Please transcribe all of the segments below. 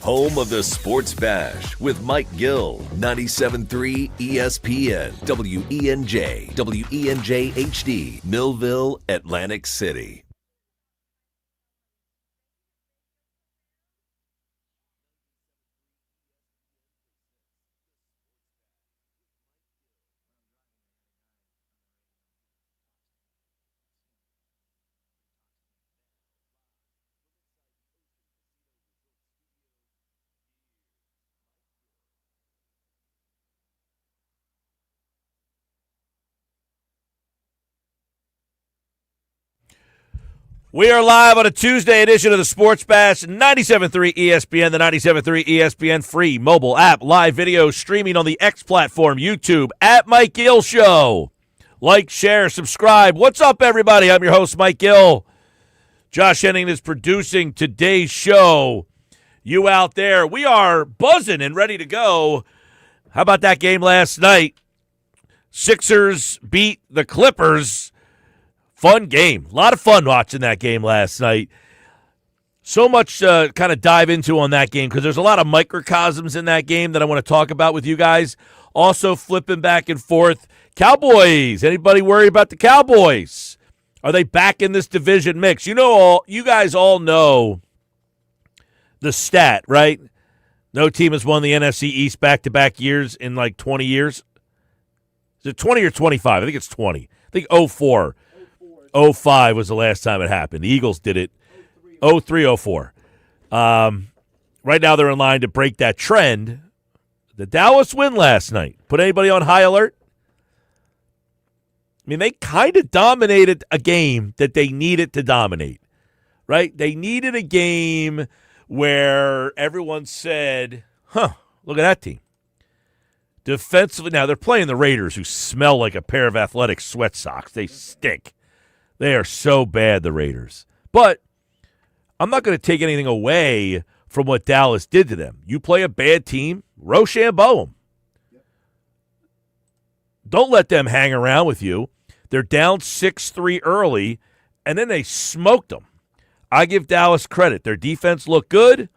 Home of the Sports Bash with Mike Gill, 97.3 ESPN, WENJ, WENJ HD, Millville, Atlantic City. We are live on a Tuesday edition of the Sports Bash, 97.3 ESPN, the 97.3 ESPN free mobile app, live video streaming on the X platform, YouTube, at Mike Gill Show. Like, share, subscribe. What's up, everybody? I'm your host, Mike Gill. Josh Henning is producing today's show. You out there, we are buzzing and ready to go. How about that game last night? Sixers beat the Clippers. Fun game. A lot of fun watching that game last night. So much to kind of dive into on that game because there's a lot of microcosms in that game that I want to talk about with you guys. Also flipping back and forth. Cowboys. Anybody worry about the Cowboys? Are they back in this division mix? You guys all know the stat, right? No team has won the NFC East back-to-back years in like 20 years. Is it 20 or 25? I think it's 20. I think 04. 05 was the last time it happened. The Eagles did it 03, 04. Right now they're in line to break that trend. The Dallas win last night. Put anybody on high alert? I mean, they kind of dominated a game that they needed to dominate, right? They needed a game where everyone said, look at that team. Defensively, now they're playing the Raiders, who smell like a pair of athletic sweat socks. They stink. They are so bad, the Raiders. But I'm not going to take anything away from what Dallas did to them. You play a bad team, Rochambeau them. Don't let them hang around with you. They're down 6-3 early, and then they smoked them. I give Dallas credit. Their defense looked good.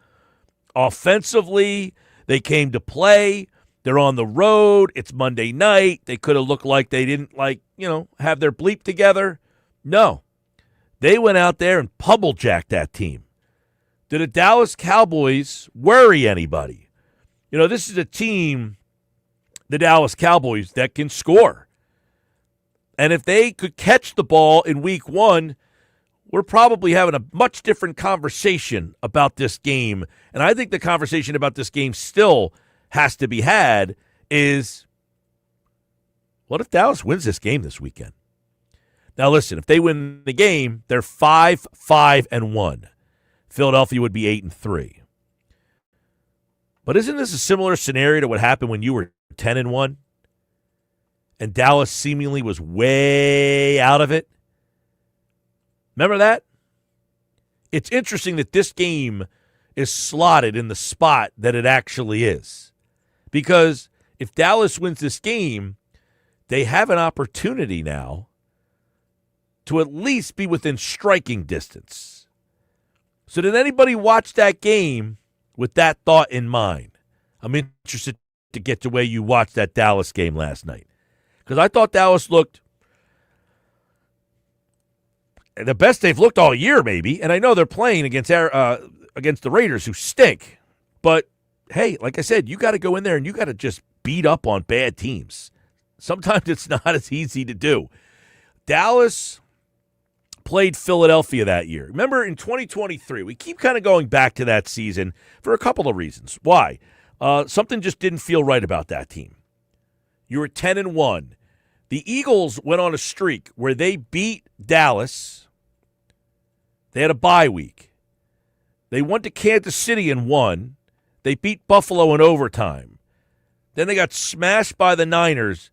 Offensively, they came to play. They're on the road. It's Monday night. They could have looked like they didn't, have their bleep together. No. They went out there and pummel-jacked that team. Did the Dallas Cowboys worry anybody? This is a team, the Dallas Cowboys, that can score. And if they could catch the ball in week one, we're probably having a much different conversation about this game. And I think the conversation about this game still has to be had is, what if Dallas wins this game this weekend? Now, listen, if they win the game, they're 5-5-1. Philadelphia would be 8-3. But isn't this a similar scenario to what happened when you were 10-1? And Dallas seemingly was way out of it? Remember that? It's interesting that this game is slotted in the spot that it actually is. Because if Dallas wins this game, they have an opportunity now to at least be within striking distance. So did anybody watch that game with that thought in mind? I'm interested to get the way you watched that Dallas game last night. Because I thought Dallas looked the best they've looked all year, maybe. And I know they're playing against the Raiders, who stink. But, hey, like I said, you got to go in there and you got to just beat up on bad teams. Sometimes it's not as easy to do. Dallas played Philadelphia that year. Remember, in 2023, we keep kind of going back to that season for a couple of reasons. Why? Something just didn't feel right about that team. You were 10-1. The Eagles went on a streak where they beat Dallas. They had a bye week. They went to Kansas City and won. They beat Buffalo in overtime. Then they got smashed by the Niners.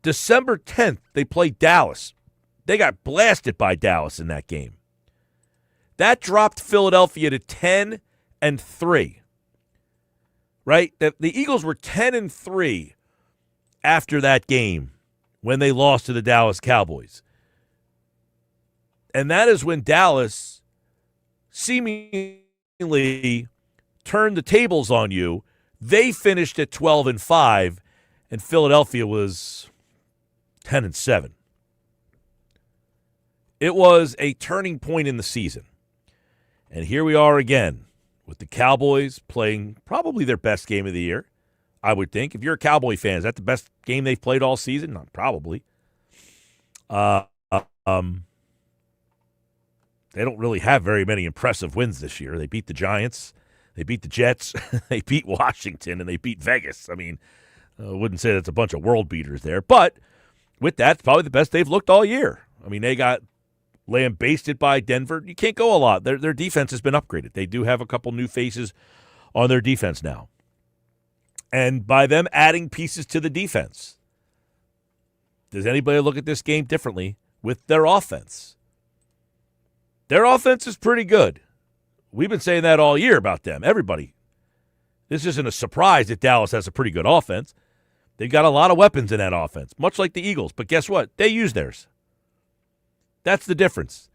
December 10th, they played Dallas. They got blasted by Dallas in that game. That dropped Philadelphia to 10-3. Right? The Eagles were 10-3 after that game when they lost to the Dallas Cowboys. And that is when Dallas seemingly turned the tables on you. They finished at 12-5, and Philadelphia was 10-7. It was a turning point in the season. And here we are again with the Cowboys playing probably their best game of the year, I would think. If you're a Cowboy fan, is that the best game they've played all season? Not probably. They don't really have very many impressive wins this year. They beat the Giants, they beat the Jets, they beat Washington, and they beat Vegas. I mean, I wouldn't say that's a bunch of world beaters there. But with that, it's probably the best they've looked all year. I mean, they got lambasted by Denver. You can't go a lot. Their defense has been upgraded. They do have a couple new faces on their defense now. And by them adding pieces to the defense, does anybody look at this game differently with their offense? Their offense is pretty good. We've been saying that all year about them. Everybody. This isn't a surprise that Dallas has a pretty good offense. They've got a lot of weapons in that offense, much like the Eagles. But guess what? They use theirs. That's the difference.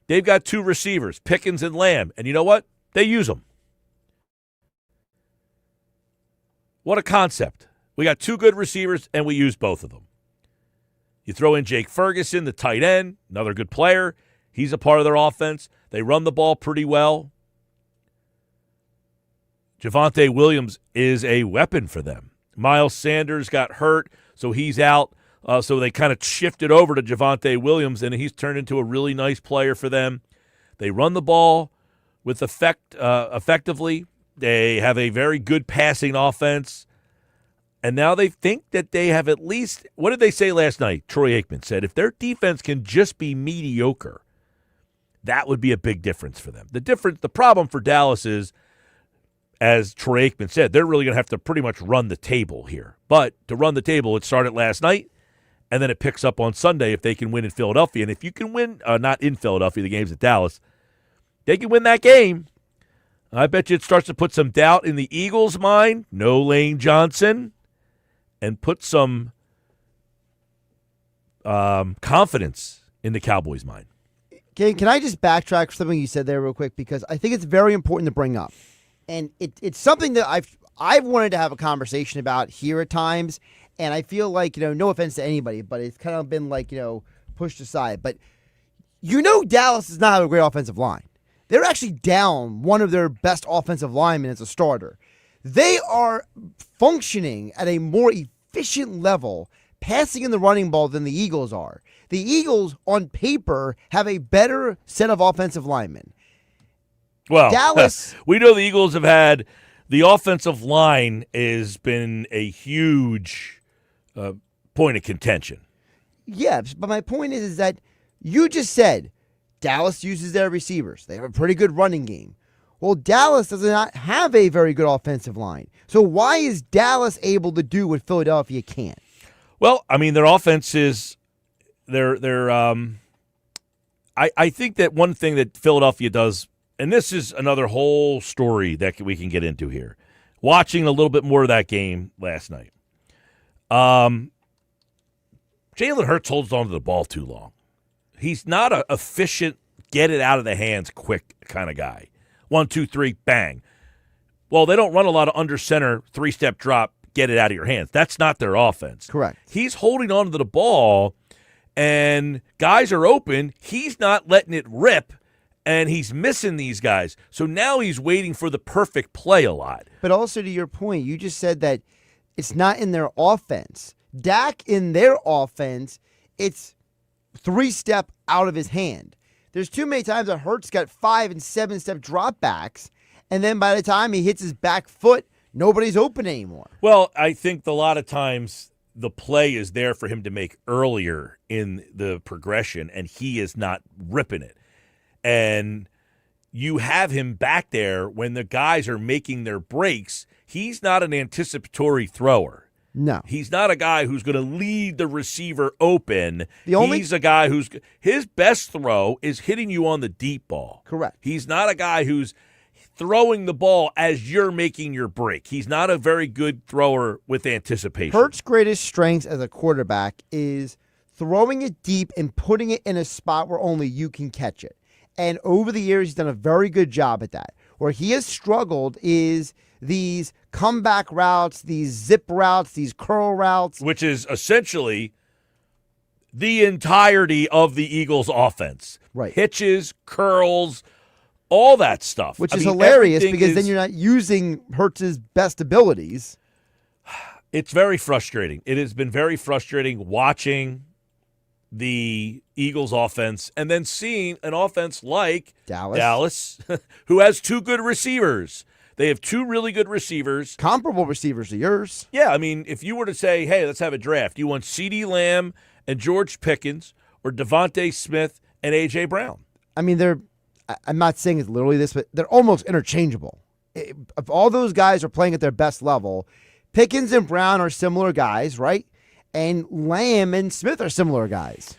They've got two receivers, Pickens and Lamb. And you know what? They use them. What a concept. We got two good receivers, and we use both of them. You throw in Jake Ferguson, the tight end, another good player. He's a part of their offense. They run the ball pretty well. Javonte Williams is a weapon for them. Miles Sanders got hurt, so he's out. So they kind of shifted over to Javonte Williams, and he's turned into a really nice player for them. They run the ball with effectively. They have a very good passing offense. And now they think that they have at least, what did they say last night? Troy Aikman said, if their defense can just be mediocre, that would be a big difference for them. The problem for Dallas is, as Troy Aikman said, they're really going to have to pretty much run the table here. But to run the table, it started last night, and then it picks up on Sunday if they can win in Philadelphia. And if you can win, not in Philadelphia, the game's at Dallas, they can win that game. I bet you it starts to put some doubt in the Eagles' mind. No Lane Johnson. And put some confidence in the Cowboys' mind. Can I just backtrack something you said there real quick? Because I think it's very important to bring up. And it's something that I've wanted to have a conversation about here at times. And I feel like, no offense to anybody, but it's kind of been like, pushed aside. But Dallas does not have a great offensive line. They're actually down one of their best offensive linemen as a starter. They are functioning at a more efficient level, passing in the running ball than the Eagles are. The Eagles, on paper, have a better set of offensive linemen. Well, Dallas, we know the Eagles have had the offensive line has been a huge point of contention. Yeah, but my point is that you just said Dallas uses their receivers. They have a pretty good running game. Well, Dallas does not have a very good offensive line. So why is Dallas able to do what Philadelphia can't? Well, I mean, their offense is I think that one thing that Philadelphia does, and this is another whole story that we can get into here. Watching a little bit more of that game last night. Jalen Hurts holds on to the ball too long. He's not an efficient, get it out of the hands quick kind of guy. 1, 2, 3, bang. Well, they don't run a lot of under center, 3-step drop, get it out of your hands. That's not their offense. Correct. He's holding on to the ball, and guys are open. He's not letting it rip, and he's missing these guys. So now he's waiting for the perfect play a lot. But also to your point, you just said that it's not in their offense. Dak in their offense, it's 3-step out of his hand. There's too many times that Hurts got 5 and 7-step dropbacks, and then by the time he hits his back foot, nobody's open anymore. Well, I think a lot of times the play is there for him to make earlier in the progression, and he is not ripping it. And you have him back there when the guys are making their breaks. He's not an anticipatory thrower. No. He's not a guy who's going to lead the receiver open. He's a guy who's – his best throw is hitting you on the deep ball. Correct. He's not a guy who's throwing the ball as you're making your break. He's not a very good thrower with anticipation. Hurts' greatest strengths as a quarterback is throwing it deep and putting it in a spot where only you can catch it. And over the years, he's done a very good job at that. Where he has struggled is these comeback routes, these zip routes, these curl routes. Which is essentially the entirety of the Eagles' offense. Right. Hitches, curls, all that stuff. Which is hilarious because then you're not using Hurts' best abilities. It's very frustrating. It has been very frustrating watching the Eagles offense and then seeing an offense like Dallas who has two good receivers. They have two really good receivers. Comparable receivers to yours. Yeah, I mean, if you were to say, hey, let's have a draft, you want CeeDee Lamb and George Pickens or Devontae Smith and A.J. Brown. I mean, I'm not saying it's literally this, but they're almost interchangeable. If all those guys are playing at their best level, Pickens and Brown are similar guys, right? And Lamb and Smith are similar guys.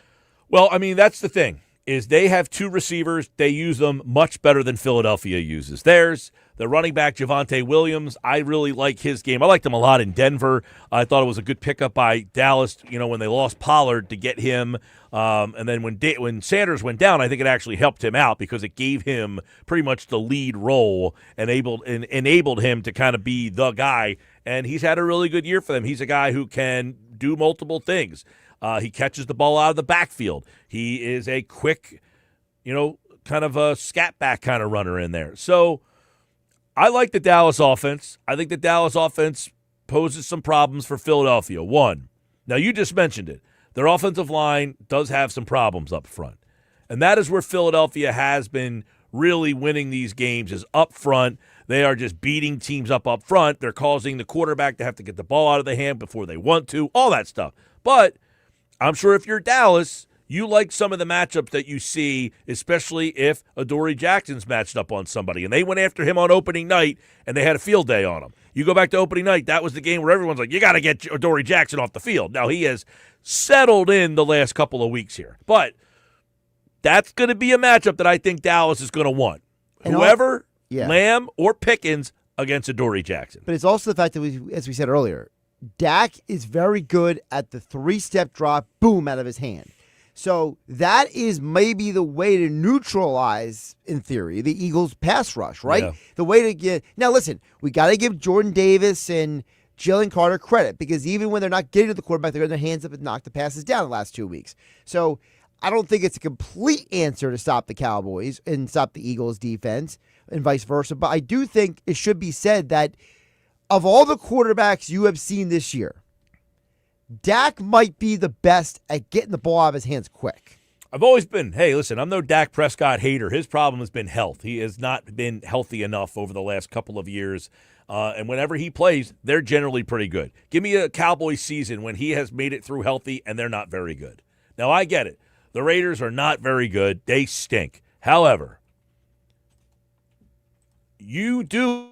Well, I mean, that's the thing, is they have two receivers. They use them much better than Philadelphia uses theirs. The running back, Javonte Williams, I really like his game. I liked him a lot in Denver. I thought it was a good pickup by Dallas, when they lost Pollard to get him. And then when Sanders went down, I think it actually helped him out because it gave him pretty much the lead role and enabled him to kind of be the guy. And he's had a really good year for them. He's a guy who can do multiple things. He catches the ball out of the backfield. He is a quick, kind of a scat back kind of runner in there. So I like the Dallas offense. I think the Dallas offense poses some problems for Philadelphia. One, now you just mentioned it. Their offensive line does have some problems up front. And that is where Philadelphia has been really winning these games is up front. They are just beating teams up front. They're causing the quarterback to have to get the ball out of the hand before they want to, all that stuff. But I'm sure if you're Dallas, you like some of the matchups that you see, especially if Adoree Jackson's matched up on somebody. And they went after him on opening night, and they had a field day on him. You go back to opening night, that was the game where everyone's like, you got to get Adoree Jackson off the field. Now, he has settled in the last couple of weeks here. But that's going to be a matchup that I think Dallas is going to want. Whoever, Lamb or Pickens against Adoree Jackson. But it's also the fact that, as we said earlier, Dak is very good at the three-step drop, boom, out of his hand. So that is maybe the way to neutralize, in theory, the Eagles' pass rush, right? Yeah. The way to get – now, listen, we got to give Jordan Davis and Jalen Carter credit because even when they're not getting to the quarterback, they're getting their hands up and knock the passes down the last 2 weeks. So I don't think it's a complete answer to stop the Cowboys and stop the Eagles' defense and vice versa. But I do think it should be said that of all the quarterbacks you have seen this year, Dak might be the best at getting the ball out of his hands quick. I've always been, hey, listen, I'm no Dak Prescott hater. His problem has been health. He has not been healthy enough over the last couple of years. And whenever he plays, they're generally pretty good. Give me a Cowboys season when he has made it through healthy and they're not very good. Now, I get it. The Raiders are not very good. They stink. However, you do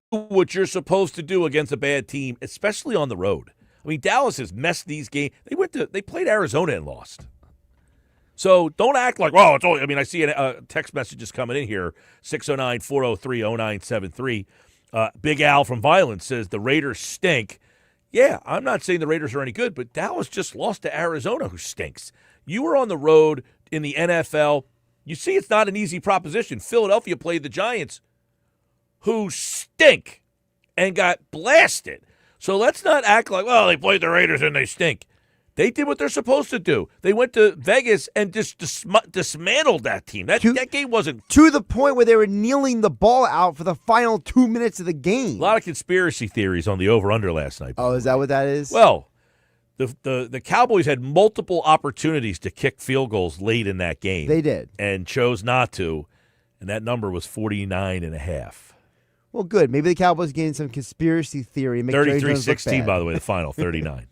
what you're supposed to do against a bad team, especially on the road. I mean, Dallas has messed these games. They played Arizona and lost. So don't act like, oh, it's only, I mean, I see a text messages coming in here, 609-403-0973. Big Al from Violence says the Raiders stink. Yeah, I'm not saying the Raiders are any good, but Dallas just lost to Arizona, who stinks. You were on the road in the NFL. You see it's not an easy proposition. Philadelphia played the Giants, who stink, and got blasted. So let's not act like, well, they played the Raiders and they stink. They did what they're supposed to do. They went to Vegas and just dismantled that team. That game wasn't... To the point where they were kneeling the ball out for the final 2 minutes of the game. A lot of conspiracy theories on the over-under last night. Oh, is that what that is? Well, the Cowboys had multiple opportunities to kick field goals late in that game. They did. And chose not to, and that number was 49.5. Well, good. Maybe the Cowboys gained some conspiracy theory. 33-16, by the way, the final, 39.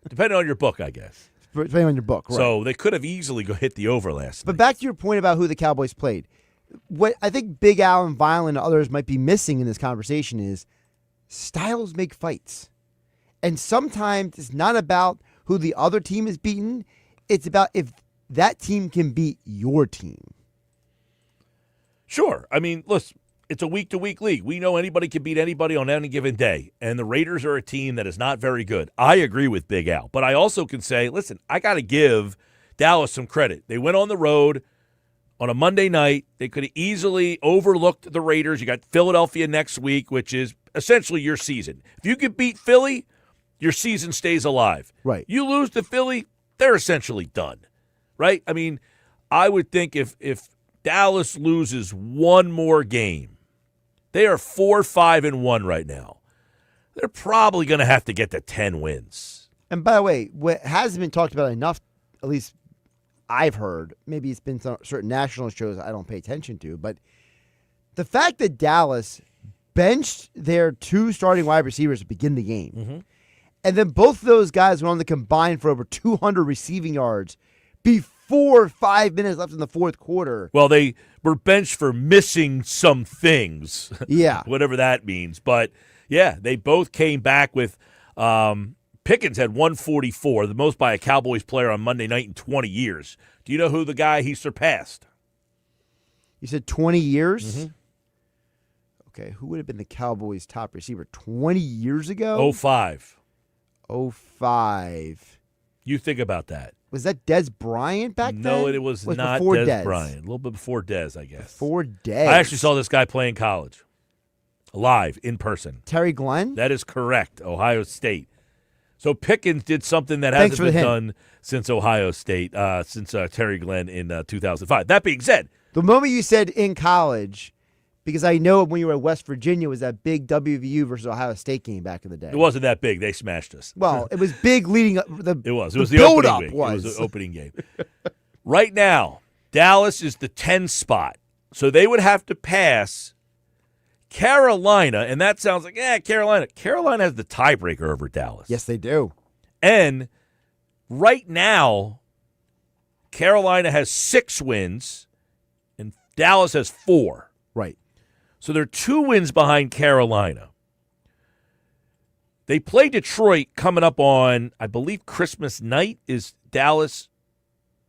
Depending on your book, I guess. Depending on your book, right. So they could have easily hit the over last night. But back to your point about who the Cowboys played. What I think Big Al and Violent and others might be missing in this conversation is styles make fights. And sometimes it's not about who the other team is beaten. It's about if that team can beat your team. Sure. I mean, listen. It's a week-to-week league. We know anybody can beat anybody on any given day, and the Raiders are a team that is not very good. I agree with Big Al, but I also can say, listen, I got to give Dallas some credit. They went on the road on a Monday night. They could have easily overlooked the Raiders. You got Philadelphia next week, which is essentially your season. If you could beat Philly, your season stays alive. Right. You lose to Philly, they're essentially done. Right? I mean, I would think if Dallas loses one more game, they are 4-5-1 right now. They're probably going to have to get to 10 wins. And by the way, what hasn't been talked about enough, at least I've heard, maybe it's been some certain national shows I don't pay attention to, but the fact that Dallas benched their 2 starting wide receivers to begin the game, and then both of those guys went on to combine for over 200 receiving yards before 5 minutes left in the fourth quarter. Well, they were benched for missing some things. Yeah. Whatever that means. But, yeah, they both came back with Pickens had 144, the most by a Cowboys player on Monday night in 20 years. Do you know who the guy he surpassed? You said 20 years? Okay, who would have been the Cowboys' top receiver 20 years ago? 05. 05. You think about that. Was that Dez Bryant back then? No, it was not before Dez Bryant. A little bit before Dez, I guess. Before Dez. I actually saw this guy play in college, live, in person. Terry Glenn? That is correct, Ohio State. So Pickens did something that hasn't been done since Ohio State, since Terry Glenn in 2005. That being said, the moment you said in college, because I know when you were at West Virginia, was that big WVU versus Ohio State game back in the day. It wasn't that big. They smashed us. Well, it was big leading up. It was the opening game. It was the opening game. Right now, Dallas is the 10 spot. So they would have to pass Carolina, and that sounds like, Carolina. Carolina has the tiebreaker over Dallas. Yes, they do. And right now, Carolina has 6 wins, and Dallas has 4. Right. So they're 2 wins behind Carolina. They play Detroit coming up on, I believe, Christmas night. Is Dallas?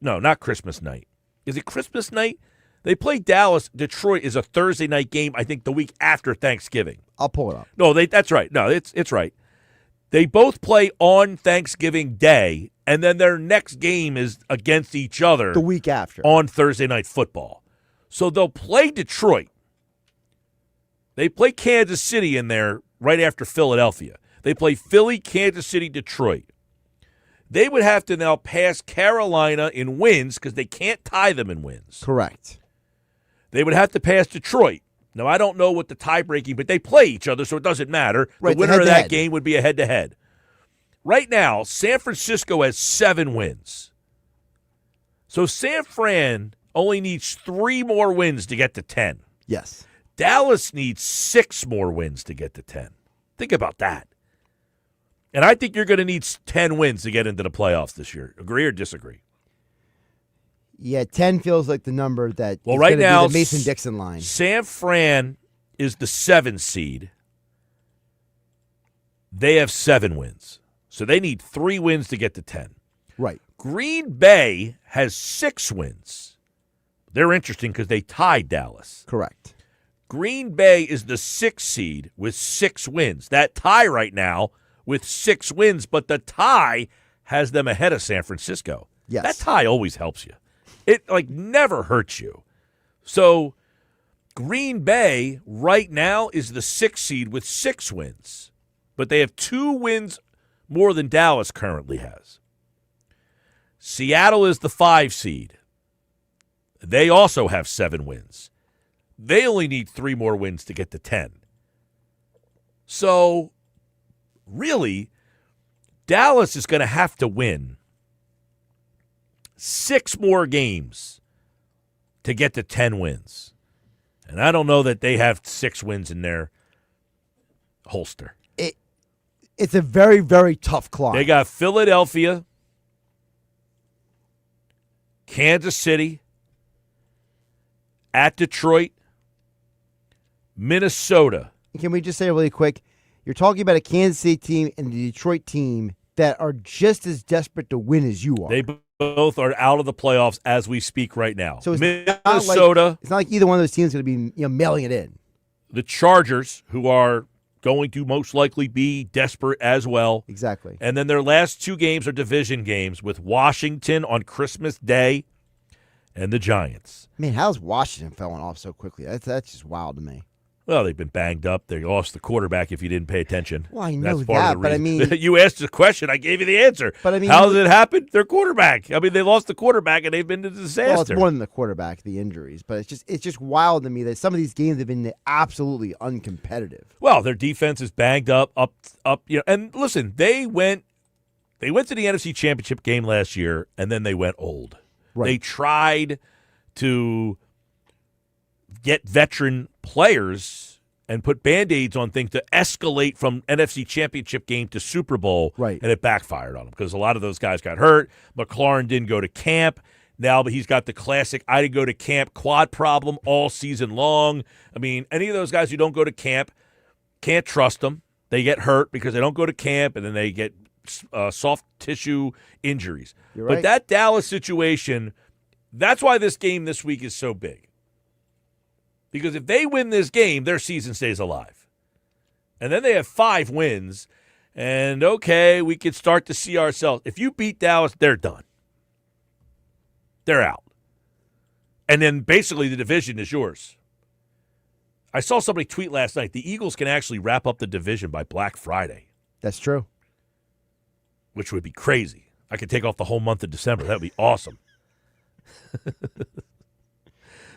No, not Christmas night. Is it Christmas night? They play Dallas. Detroit is a Thursday night game, I think, the week after Thanksgiving. I'll pull it up. No, that's right. No, it's right. They both play on Thanksgiving Day, and then their next game is against each other the week after on Thursday Night Football. So they'll play Detroit. They play Kansas City in there right after Philadelphia. They play Philly, Kansas City, Detroit. They would have to now pass Carolina in wins because they can't tie them in wins. Correct. They would have to pass Detroit. Now, I don't know what the tie-breaking, but they play each other, so it doesn't matter. Right, the winner of that game would be a head-to-head. Right now, San Francisco has 7 wins. So San Fran only needs 3 more wins to get to 10. Yes. Dallas needs 6 more wins to get to 10. Think about that. And I think you're going to need 10 wins to get into the playoffs this year. Agree or disagree? Yeah, 10 feels like the number that well, is right going to now, be the Mason-Dixon line. San Fran is the 7 seed. They have 7 wins. So they need 3 wins to get to 10. Right. Green Bay has 6 wins. They're interesting because they tied Dallas. Correct. Green Bay is the 6th seed with 6 wins. That tie right now with 6 wins, but the tie has them ahead of San Francisco. Yes. That tie always helps you. It, never hurts you. So Green Bay right now is the 6th seed with 6 wins, but they have 2 wins more than Dallas currently has. Seattle is the 5 seed. They also have 7 wins. They only need 3 more wins to get to 10. So, really, Dallas is going to have to win 6 more games to get to 10 wins. And I don't know that they have 6 wins in their holster. It's a very, very tough climb. They got Philadelphia, Kansas City, at Detroit, Minnesota. Can we just say really quick, you're talking about a Kansas City team and the Detroit team that are just as desperate to win as you are. They both are out of the playoffs as we speak right now. So it's Minnesota. It's not like either one of those teams is going to be mailing it in. The Chargers, who are going to most likely be desperate as well. Exactly. And then their last 2 games are division games with Washington on Christmas Day and the Giants. Man, how's Washington falling off so quickly? That's just wild to me. Well, they've been banged up. They lost the quarterback if you didn't pay attention. Well, I know That's part that, of the but I reason. mean... You asked the question. I gave you the answer. But I mean... How did it happen? Their quarterback. I mean, they lost the quarterback, and they've been a disaster. Well, it's more than the quarterback, the injuries. But it's just wild to me that some of these games have been absolutely uncompetitive. Well, their defense is banged up. And listen, they went to the NFC Championship game last year, and then they went old. Right. They tried to get veteran players and put Band-Aids on things to escalate from NFC Championship game to Super Bowl, right. And it backfired on them because a lot of those guys got hurt. McLaurin didn't go to camp. Now he's got the classic I didn't go to camp quad problem all season long. I mean, any of those guys who don't go to camp, can't trust them. They get hurt because they don't go to camp, and then they get soft tissue injuries. You're right. But that Dallas situation, that's why this game this week is so big. Because if they win this game, their season stays alive. And then they have 5 wins. And, okay, we could start to see ourselves. If you beat Dallas, they're done. They're out. And then basically the division is yours. I saw somebody tweet last night, the Eagles can actually wrap up the division by Black Friday. That's true. Which would be crazy. I could take off the whole month of December. That would be awesome.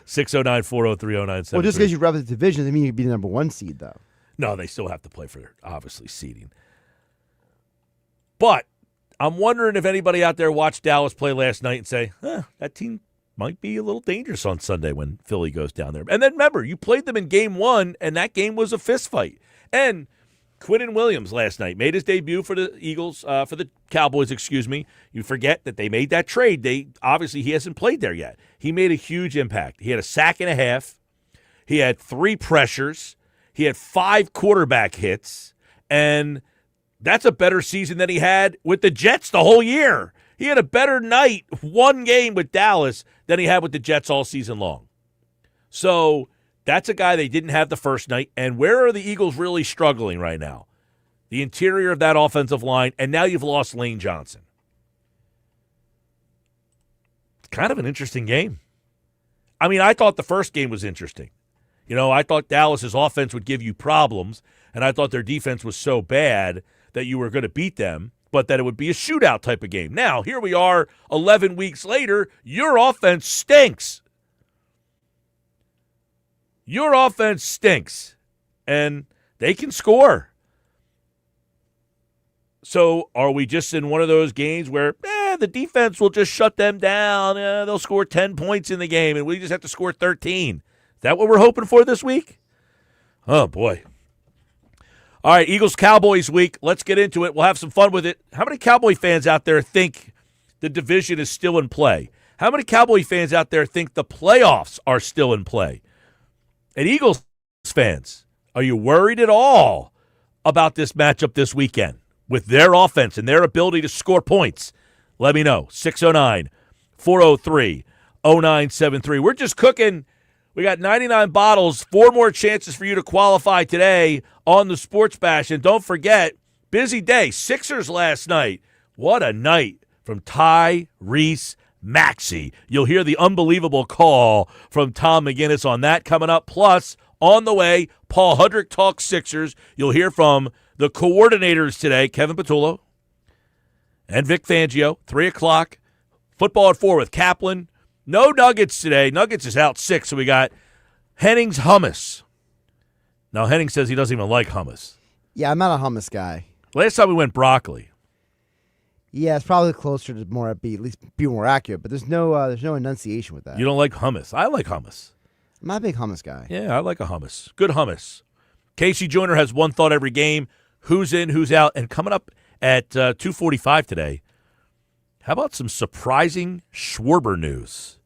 609-403-0973. Well, just because you wrap the division doesn't mean you'd be the number 1 seed, though. No, they still have to play for, obviously, seeding. But I'm wondering if anybody out there watched Dallas play last night and say, that team might be a little dangerous on Sunday when Philly goes down there. And then remember, you played them in game 1, and that game was a fist fight. And Quinnen Williams last night made his debut for the Eagles, for the Cowboys, excuse me. You forget that they made that trade. Obviously, he hasn't played there yet. He made a huge impact. He had a sack and a half. He had 3 pressures. He had 5 quarterback hits. And that's a better season than he had with the Jets the whole year. He had a better night, 1 game with Dallas, than he had with the Jets all season long. So that's a guy they didn't have the first night. And where are the Eagles really struggling right now? The interior of that offensive line, and now you've lost Lane Johnson. It's kind of an interesting game. I mean, I thought the first game was interesting. You know, I thought Dallas's offense would give you problems, and I thought their defense was so bad that you were going to beat them, but that it would be a shootout type of game. Now, here we are 11 weeks later. Your offense stinks. Your offense stinks, and they can score. So are we just in one of those games where the defense will just shut them down? They'll score 10 points in the game, and we just have to score 13. Is that what we're hoping for this week? Oh, boy. All right, Eagles-Cowboys week. Let's get into it. We'll have some fun with it. How many Cowboy fans out there think the division is still in play? How many Cowboy fans out there think the playoffs are still in play? And Eagles fans, are you worried at all about this matchup this weekend with their offense and their ability to score points? Let me know. 609-403-0973. We're just cooking. We got 99 bottles, 4 more chances for you to qualify today on the Sports Bash. And don't forget, busy day. Sixers last night. What a night from Tyrese Maxey. You'll hear the unbelievable call from Tom McGinnis on that coming up. Plus, on the way, Paul Hudrick talks Sixers. You'll hear from the coordinators today, Kevin Patullo and Vic Fangio, 3 o'clock. Football at 4 with Caplan. No Nuggets today. Nuggets is out 6, so we got Henning's hummus. Now, Henning says he doesn't even like hummus. Yeah, I'm not a hummus guy. Last time we went broccoli. Yeah, it's probably closer to more upbeat, at least be more accurate. But there's no enunciation with that. You don't like hummus. I like hummus. I'm not a big hummus guy. Yeah, I like a hummus. Good hummus. Casey Joyner has one thought every game. Who's in, who's out. And coming up at 2:45 today, how about some surprising Schwarber news?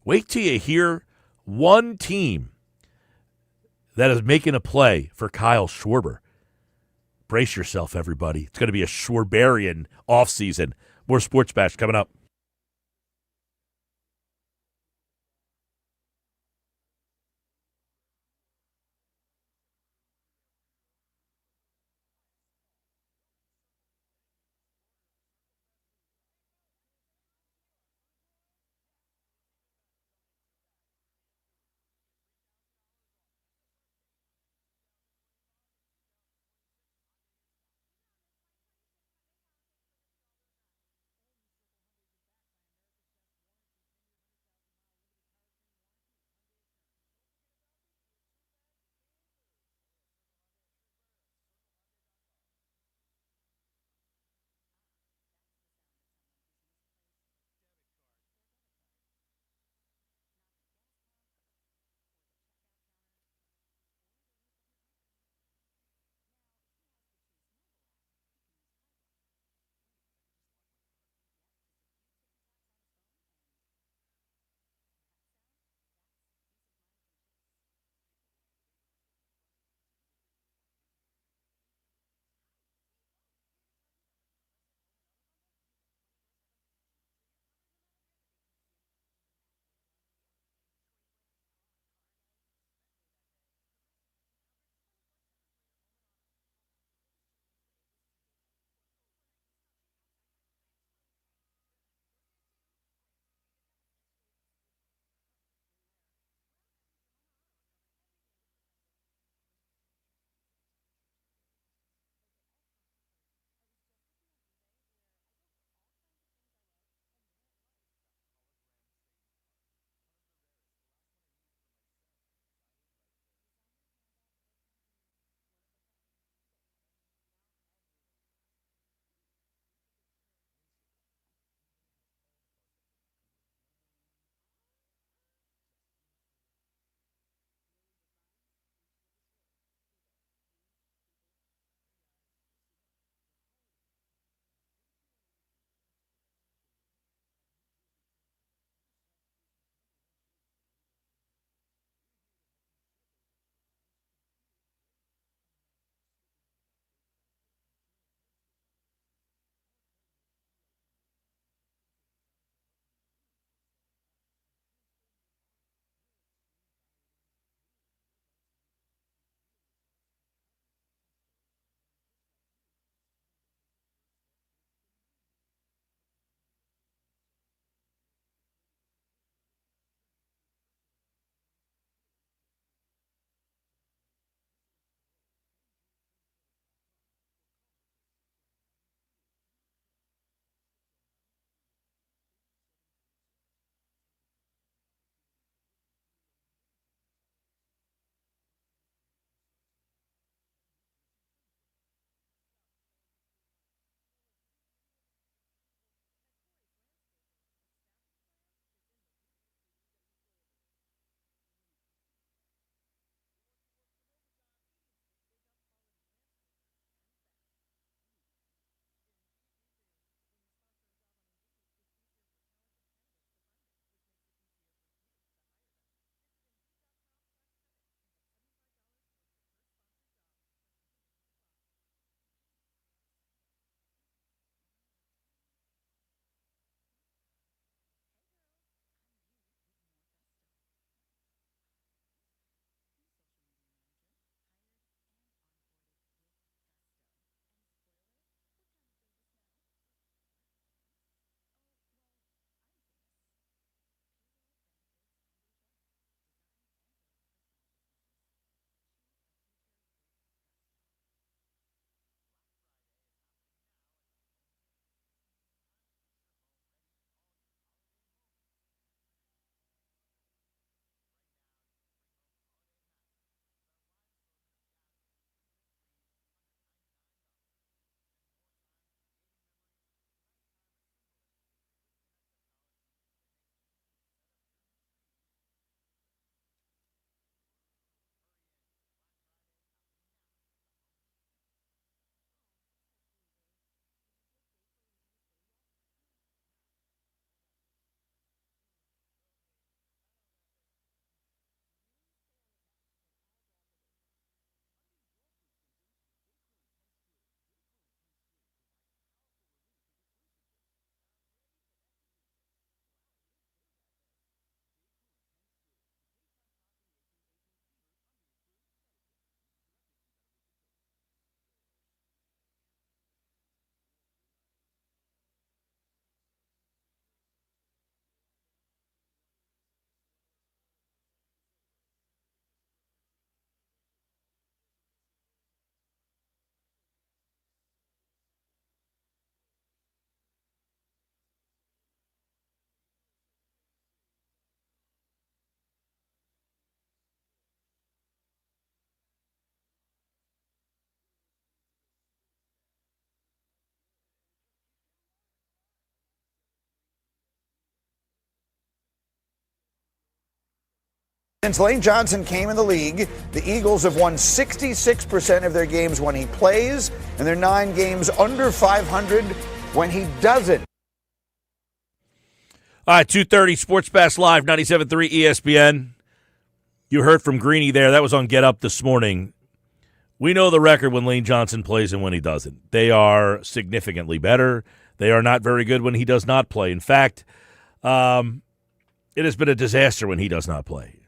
Wait till you hear one team that is making a play for Kyle Schwarber. Brace yourself, everybody. It's going to be a Schwarberian offseason. More Sports Bash coming up. Since Lane Johnson came in the league, the Eagles have won 66% of their games when he plays, and they're 9 games under 500 when he doesn't. All right, 2:30 Sports Bash Live, 97.3 ESPN. You heard from Greeny there. That was on Get Up this morning. We know the record when Lane Johnson plays and when he doesn't. They are significantly better. They are not very good when he does not play. In fact, it has been a disaster when he does not play.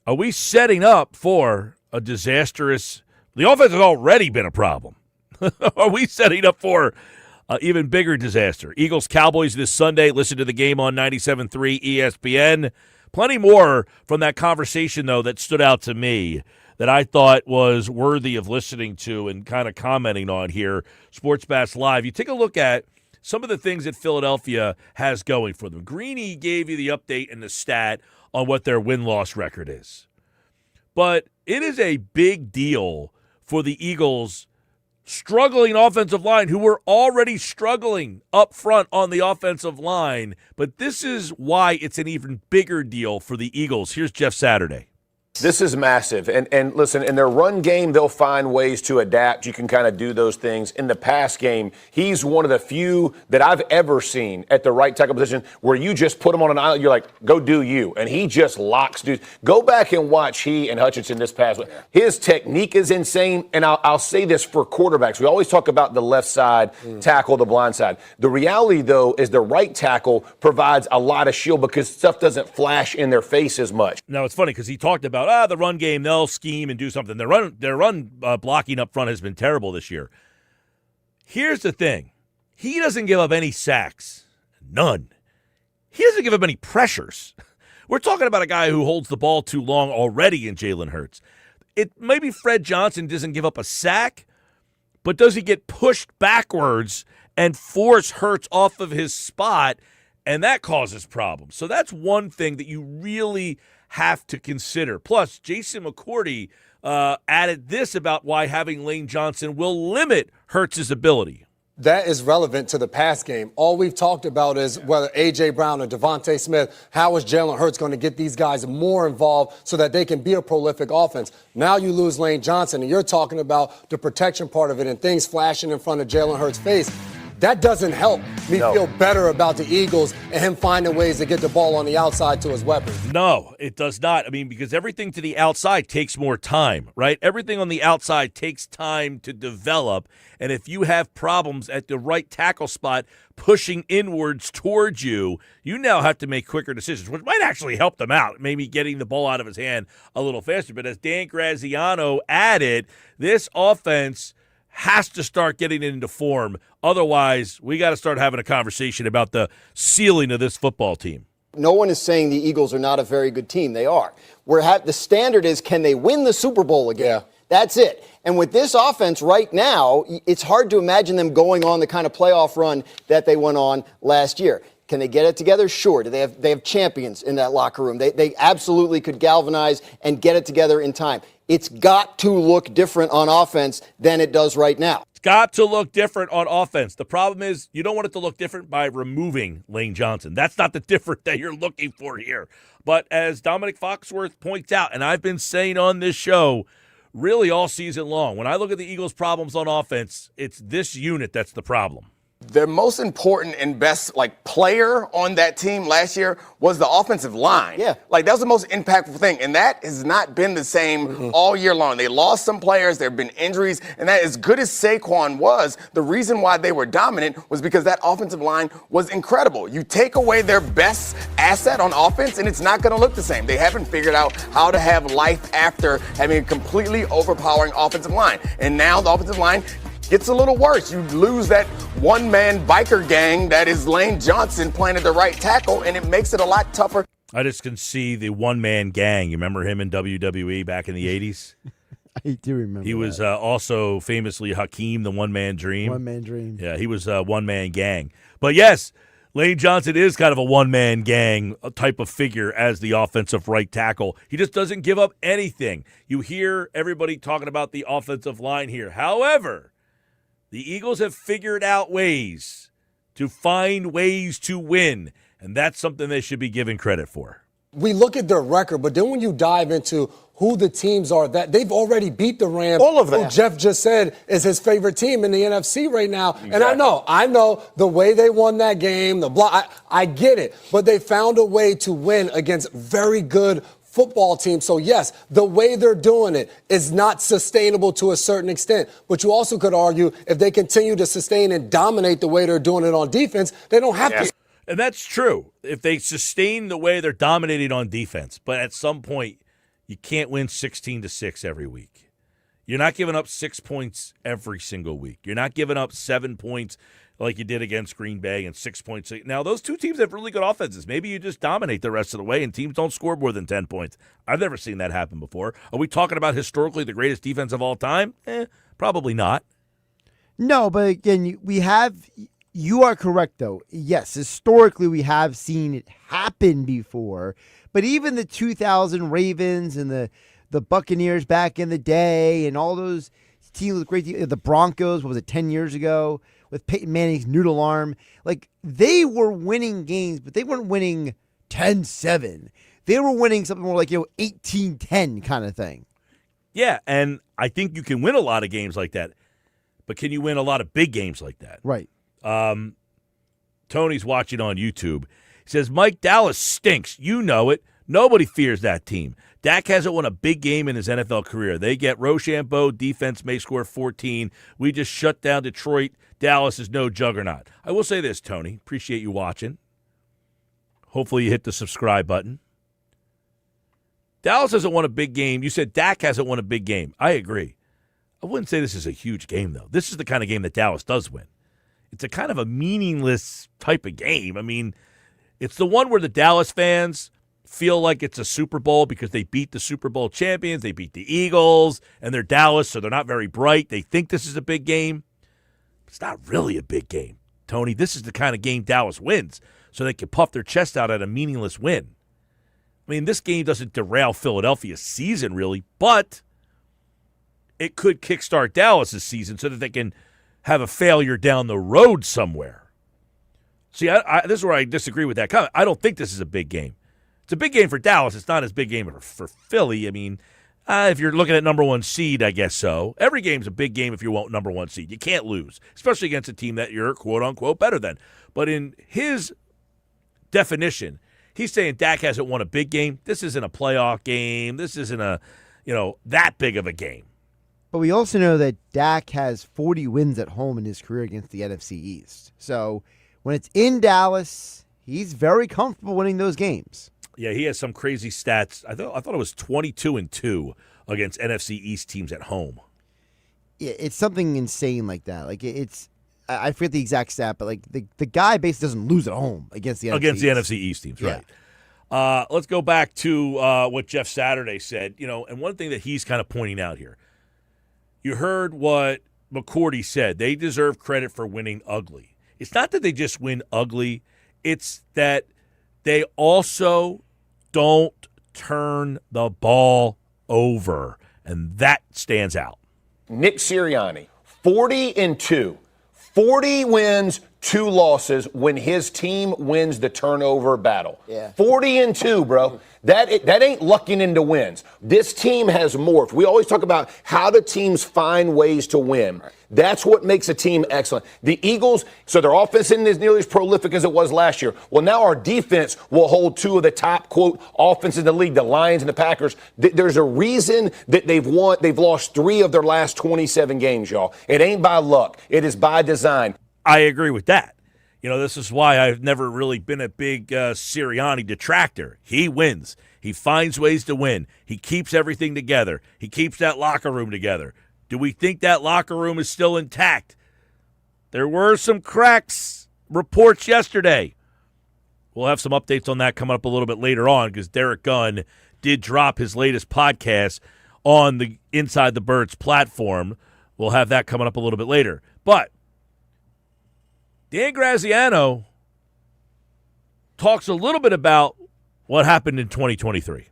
Are we setting up for a disastrous – the offense has already been a problem. Are we setting up for an even bigger disaster? Eagles, Cowboys this Sunday. Listen to the game on 97.3 ESPN. Plenty more from that conversation, though, that stood out to me that I thought was worthy of listening to and kind of commenting on here. Sports Bash Live. You take a look at some of the things that Philadelphia has going for them. Greeny gave you the update and the stat on what their win-loss record is. But it is a big deal for the Eagles' struggling offensive line, who were already struggling up front on the offensive line. But this is why it's an even bigger deal for the Eagles. Here's Jeff Saturday. This is massive. And listen, in their run game, they'll find ways to adapt. You can kind of do those things. In the pass game, he's one of the few that I've ever seen at the right tackle position where you just put him on an island, you're like, go do you. And he just locks dudes. Go back and watch he and Hutchinson this past week. His technique is insane. And I'll say this for quarterbacks. We always talk about the left side tackle, the blind side. The reality, though, is the right tackle provides a lot of shield because stuff doesn't flash in their face as much. Now, it's funny because he talked about the run game, they'll scheme and do something. Their run blocking up front has been terrible this year. Here's the thing. He doesn't give up any sacks. None. He doesn't give up any pressures. We're talking about a guy who holds the ball too long already in Jalen Hurts. Maybe Fred Johnson doesn't give up a sack, but does he get pushed backwards and force Hurts off of his spot, and that causes problems. So that's one thing that you really have to consider. Plus, Jason McCourty added this about why having Lane Johnson will limit Hurts' ability. That is relevant to the pass game. All we've talked about is whether A.J. Brown or Devontae Smith, how is Jalen Hurts going to get these guys more involved so that they can be a prolific offense? Now you lose Lane Johnson, and you're talking about the protection part of it and things flashing in front of Jalen Hurts' face. That doesn't help me feel better about the Eagles and him finding ways to get the ball on the outside to his weapon. No, it does not. I mean, because everything to the outside takes more time, right? Everything on the outside takes time to develop. And if you have problems at the right tackle spot pushing inwards towards you, you now have to make quicker decisions, which might actually help them out, maybe getting the ball out of his hand a little faster. But as Dan Graziano added, this offense has to start getting it into form. Otherwise, we got to start having a conversation about the ceiling of this football team. No one is saying the Eagles are not a very good team. They are. The standard is, can they win the Super Bowl again? Yeah. That's it. And with this offense right now, it's hard to imagine them going on the kind of playoff run that they went on last year. Can they get it together? Sure. Do they have champions in that locker room? They absolutely could galvanize and get it together in time. It's got to look different on offense than it does right now. It's got to look different on offense. The problem is you don't want it to look different by removing Lane Johnson. That's not the difference that you're looking for here. But as Dominic Foxworth points out, and I've been saying on this show really all season long, when I look at the Eagles' problems on offense, it's this unit that's the problem. Their most important and best player on that team last year was the offensive line. Yeah. That was the most impactful thing. And that has not been the same all year long. They lost some players. There have been injuries. And that, as good as Saquon was, the reason why they were dominant was because that offensive line was incredible. You take away their best asset on offense, and it's not going to look the same. They haven't figured out how to have life after having a completely overpowering offensive line. And now the offensive line gets a little worse. You lose that one-man biker gang that is Lane Johnson playing at the right tackle, and it makes it a lot tougher. I just can see the one-man gang. You remember him in WWE back in the 80s? I do remember. He was also famously Hakeem, the one-man dream. One-man dream. Yeah, he was a one-man gang. But yes, Lane Johnson is kind of a one-man gang type of figure as the offensive right tackle. He just doesn't give up anything. You hear everybody talking about the offensive line here. However, the Eagles have figured out ways to find ways to win, and that's something they should be given credit for. We look at their record, but then when you dive into who the teams are, that they've already beat the Rams. All of them. Who Jeff just said is his favorite team in the NFC right now. Exactly. And I know the way they won that game, the block, I get it. But they found a way to win against very good football team. So, yes, the way they're doing it is not sustainable to a certain extent. But you also could argue if they continue to sustain and dominate the way they're doing it on defense, they don't have to. And that's true. If they sustain the way they're dominating on defense, but at some point you can't win 16-6 every week. You're not giving up 6 points every single week. You're not giving up 7 points like you did against Green Bay and 6 points. Now, those two teams have really good offenses. Maybe you just dominate the rest of the way and teams don't score more than 10 points. I've never seen that happen before. Are we talking about historically the greatest defense of all time? Probably not. No, but again, you are correct, though. Yes, historically we have seen it happen before. But even the 2000 Ravens and the Buccaneers back in the day and all those teams with great the Broncos, what was it, 10 years ago, with Peyton Manning's noodle arm, like they were winning games, but they weren't winning 10-7. They were winning something more like 18-10 kind of thing. Yeah, and I think you can win a lot of games like that. But can you win a lot of big games like that? Right. Tony's watching on YouTube. He says, Mike, Dallas stinks. You know it. Nobody fears that team. Dak hasn't won a big game in his NFL career. They get Rochambeau. Defense may score 14. We just shut down Detroit. Dallas is no juggernaut. I will say this, Tony. Appreciate you watching. Hopefully you hit the subscribe button. Dallas hasn't won a big game. You said Dak hasn't won a big game. I agree. I wouldn't say this is a huge game, though. This is the kind of game that Dallas does win. It's a kind of a meaningless type of game. I mean, it's the one where the Dallas fans feel like it's a Super Bowl because they beat the Super Bowl champions. They beat the Eagles, and they're Dallas, so they're not very bright. They think this is a big game. It's not really a big game, Tony. This is the kind of game Dallas wins, so they can puff their chest out at a meaningless win. I mean, this game doesn't derail Philadelphia's season, really, but it could kickstart Dallas's season so that they can have a failure down the road somewhere. See, this is where I disagree with that comment. I don't think this is a big game. It's a big game for Dallas. It's not as big game for Philly. I mean, if you're looking at number one seed, I guess so. Every game's a big game if you want number one seed. You can't lose, especially against a team that you're, quote-unquote, better than. But in his definition, he's saying Dak hasn't won a big game. This isn't a playoff game. This isn't a, that big of a game. But we also know that Dak has 40 wins at home in his career against the NFC East. So when it's in Dallas, he's very comfortable winning those games. Yeah, he has some crazy stats. I thought it was 22-2 against NFC East teams at home. Yeah, it's something insane like that. Like I forget the exact stat, but like the guy basically doesn't lose at home against the NFC East teams, right? Yeah. Let's go back to what Jeff Saturday said. And one thing that he's kind of pointing out here. You heard what McCourty said. They deserve credit for winning ugly. It's not that they just win ugly. It's that they also don't turn the ball over, and that stands out. Nick Sirianni, 40-2. 40 wins, 2 losses when his team wins the turnover battle. Yeah. 40-2, bro. That ain't lucking into wins. This team has morphed. We always talk about how do teams find ways to win. Right. That's what makes a team excellent. The Eagles, so their offense isn't as nearly as prolific as it was last year. Well, now our defense will hold 2 of the top, quote, offenses in the league, the Lions and the Packers. There's a reason that they've won. They've lost 3 of their last 27 games, y'all. It ain't by luck. It is by design. I agree with that. This is why I've never really been a big Sirianni detractor. He wins. He finds ways to win. He keeps everything together. He keeps that locker room together. Do we think that locker room is still intact? There were some cracks reports yesterday. We'll have some updates on that coming up a little bit later on because Derek Gunn did drop his latest podcast on the Inside the Birds platform. We'll have that coming up a little bit later. But Dan Graziano talks a little bit about what happened in 2023.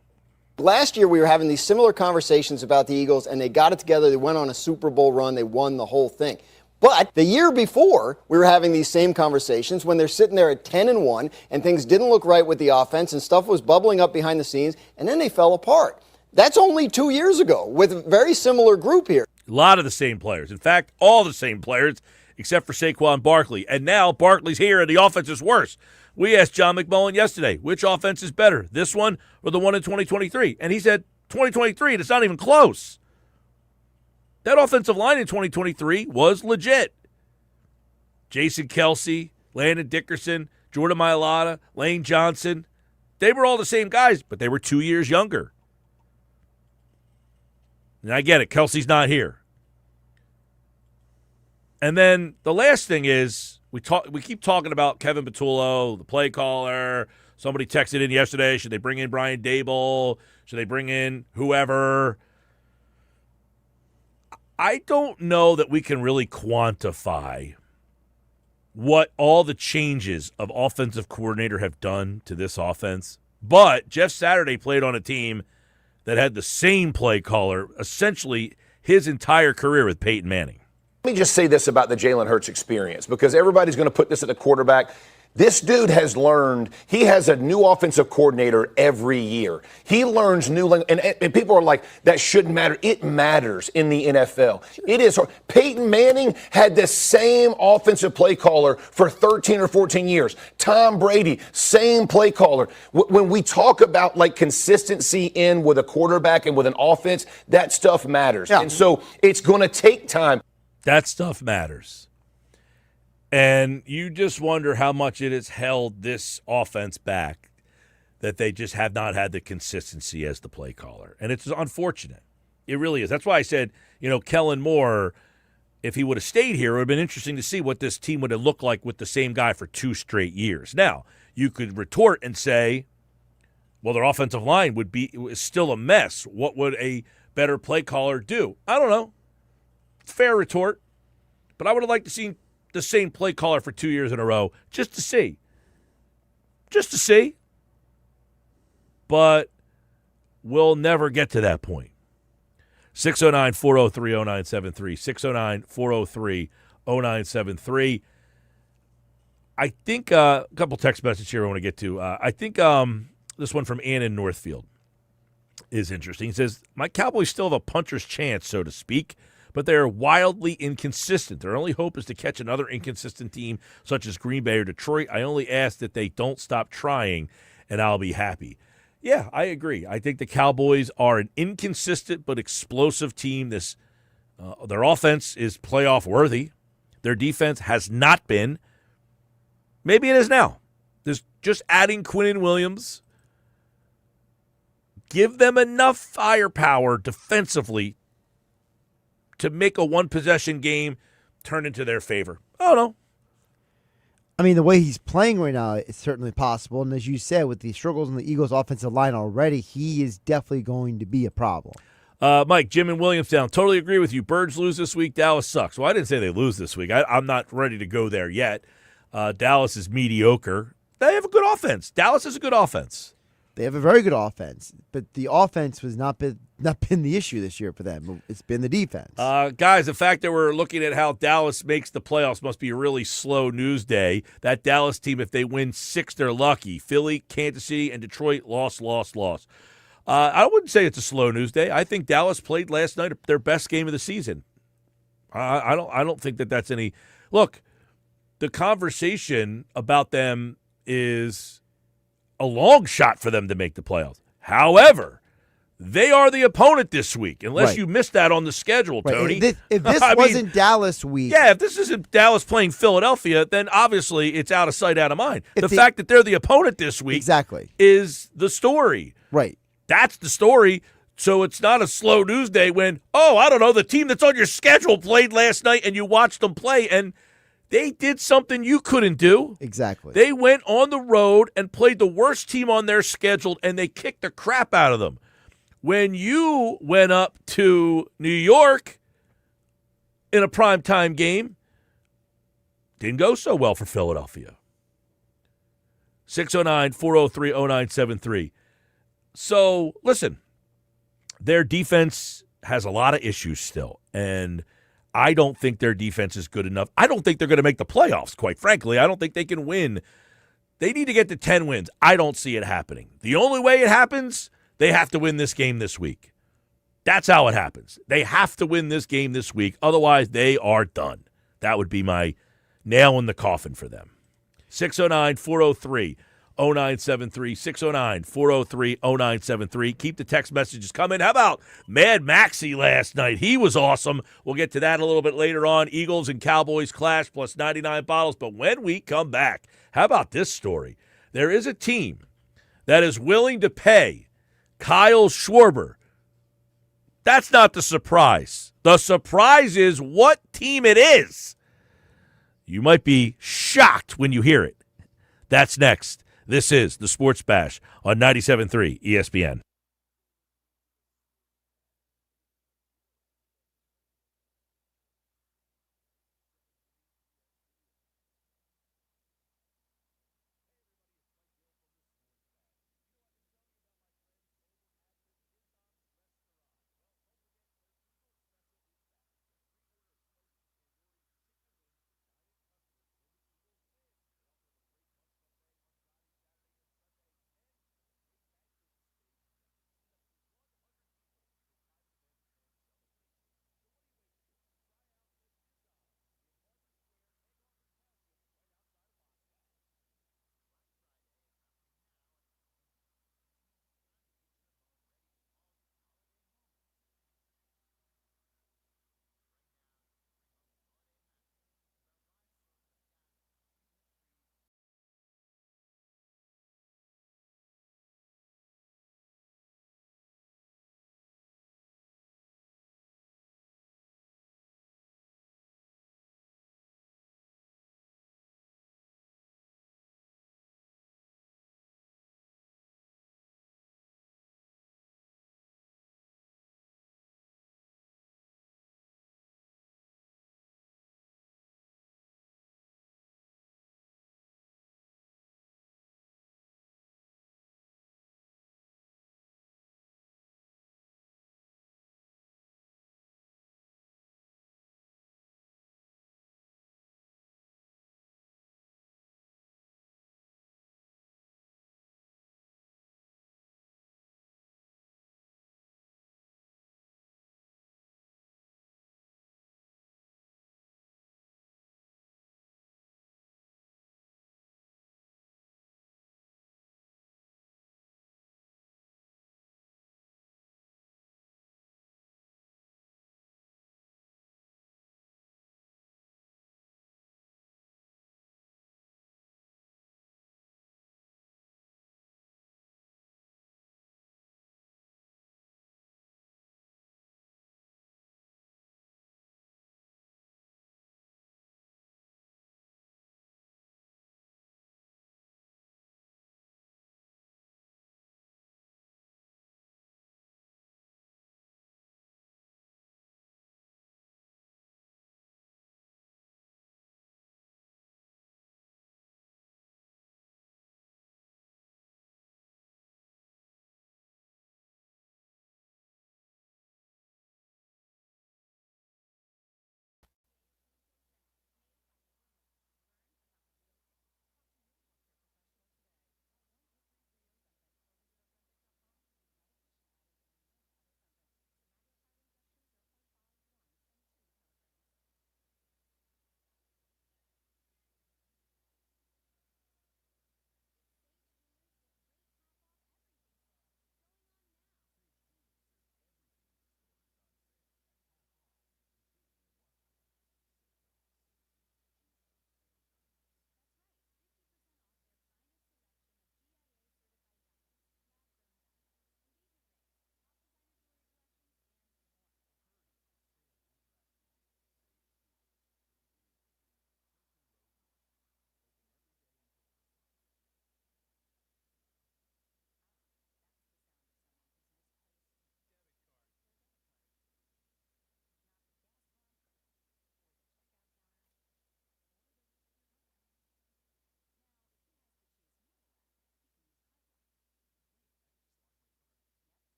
Last year, we were having these similar conversations about the Eagles, and they got it together. They went on a Super Bowl run. They won the whole thing. But the year before, we were having these same conversations when they're sitting there at 10-1 and things didn't look right with the offense and stuff was bubbling up behind the scenes, and then they fell apart. That's only 2 years ago with a very similar group here. A lot of the same players. In fact, all the same players except for Saquon Barkley. And now Barkley's here and the offense is worse. We asked John McMullen yesterday, which offense is better, this one or the one in 2023? And he said 2023, and it's not even close. That offensive line in 2023 was legit. Jason Kelsey, Landon Dickerson, Jordan Mailata, Lane Johnson, they were all the same guys, but they were 2 years younger. And I get it, Kelsey's not here. And then the last thing is, we keep talking about Kevin Patullo, the play caller. Somebody texted in yesterday, should they bring in Brian Daboll? Should they bring in whoever? I don't know that we can really quantify what all the changes of offensive coordinator have done to this offense. But Jeff Saturday played on a team that had the same play caller essentially his entire career with Peyton Manning. Let me just say this about the Jalen Hurts experience, because everybody's going to put this at the quarterback. This dude has learned, he has a new offensive coordinator every year. He learns new language, and people are like, that shouldn't matter. It matters in the NFL. It is hard. Peyton Manning had the same offensive play caller for 13 or 14 years. Tom Brady, same play caller. When we talk about like consistency in with a quarterback and with an offense, that stuff matters. Yeah. And so it's going to take time. That stuff matters. And you just wonder how much it has held this offense back that they just have not had the consistency as the play caller. And it's unfortunate. It really is. That's why I said, Kellen Moore, if he would have stayed here, it would have been interesting to see what this team would have looked like with the same guy for 2 straight years. Now, you could retort and say, well, their offensive line is still a mess. What would a better play caller do? I don't know. Fair retort. But I would have liked to see the same play caller for 2 years in a row just to see. Just to see. But we'll never get to that point. 609-403-0973. 609-403-0973. I think a couple text messages here I want to get to. I think this one from Ann in Northfield is interesting. He says, my Cowboys still have a puncher's chance, so to speak, but they are wildly inconsistent. Their only hope is to catch another inconsistent team such as Green Bay or Detroit. I only ask that they don't stop trying, and I'll be happy. Yeah, I agree. I think the Cowboys are an inconsistent but explosive team. Their offense is playoff worthy. Their defense has not been. Maybe it is now. There's just adding Quinnen Williams. Give them enough firepower defensively to make a one-possession game turn into their favor. I don't know. I mean, the way he's playing right now, it's certainly possible. And as you said, with the struggles in the Eagles' offensive line already, he is definitely going to be a problem. Mike, Jim in Williamstown, totally agree with you. Birds lose this week. Dallas sucks. Well, I didn't say they lose this week. I'm not ready to go there yet. Dallas is mediocre. They have a good offense. Dallas is a good offense. They have a very good offense, but the offense has not been the issue this year for them. It's been the defense. Guys, the fact that we're looking at how Dallas makes the playoffs must be a really slow news day. That Dallas team, if they win 6, they're lucky. Philly, Kansas City, and Detroit, loss. I wouldn't say it's a slow news day. I think Dallas played last night their best game of the season. I don't think that that's any – look, the conversation about them is – a long shot for them to make the playoffs. However, they are the opponent this week, unless you missed that on the schedule, Tony. If this wasn't Dallas week. Yeah, if this isn't Dallas playing Philadelphia, then obviously it's out of sight, out of mind. The fact that they're the opponent this week is the story. Right. That's the story. So it's not a slow news day when, the team that's on your schedule played last night and you watched them play and they did something you couldn't do. Exactly. They went on the road and played the worst team on their schedule, and they kicked the crap out of them. When you went up to New York in a primetime game, didn't go so well for Philadelphia. 609-403-0973. So, listen, their defense has a lot of issues still, and I don't think their defense is good enough. I don't think they're going to make the playoffs, quite frankly. I don't think they can win. They need to get to 10 wins. I don't see it happening. The only way it happens, they have to win this game this week. That's how it happens. They have to win this game this week. Otherwise, they are done. That would be my nail in the coffin for them. 609-403-0973. 609-403-0973. Keep the text messages coming. How about Mad Maxey last night? He was awesome. We'll get to that a little bit later on. Eagles and Cowboys clash plus 99 bottles. But when we come back, how about this story? There is a team that is willing to pay Kyle Schwarber. That's not the surprise. The surprise is what team it is. You might be shocked when you hear it. That's next. This is the Sports Bash on 97.3 ESPN.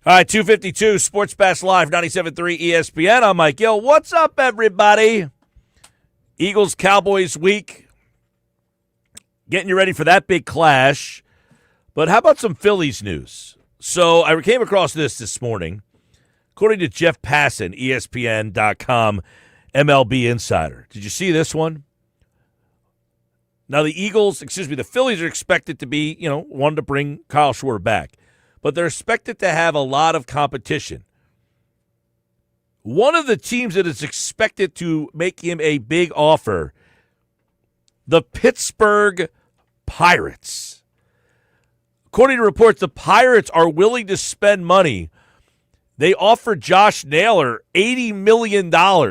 All right, 252 Sports Bash Live, 97.3 ESPN. I'm Mike Gill. What's up, everybody? Eagles Cowboys week. Getting you ready for that big clash. But how about some Phillies news? So I came across this morning. According to Jeff Passan, ESPN.com, MLB Insider. Did you see this one? Now the Phillies are expected to be, wanting to bring Kyle Schwarber back. But they're expected to have a lot of competition. One of the teams that is expected to make him a big offer, the Pittsburgh Pirates. According to reports, the Pirates are willing to spend money. They offered Josh Naylor $80 million.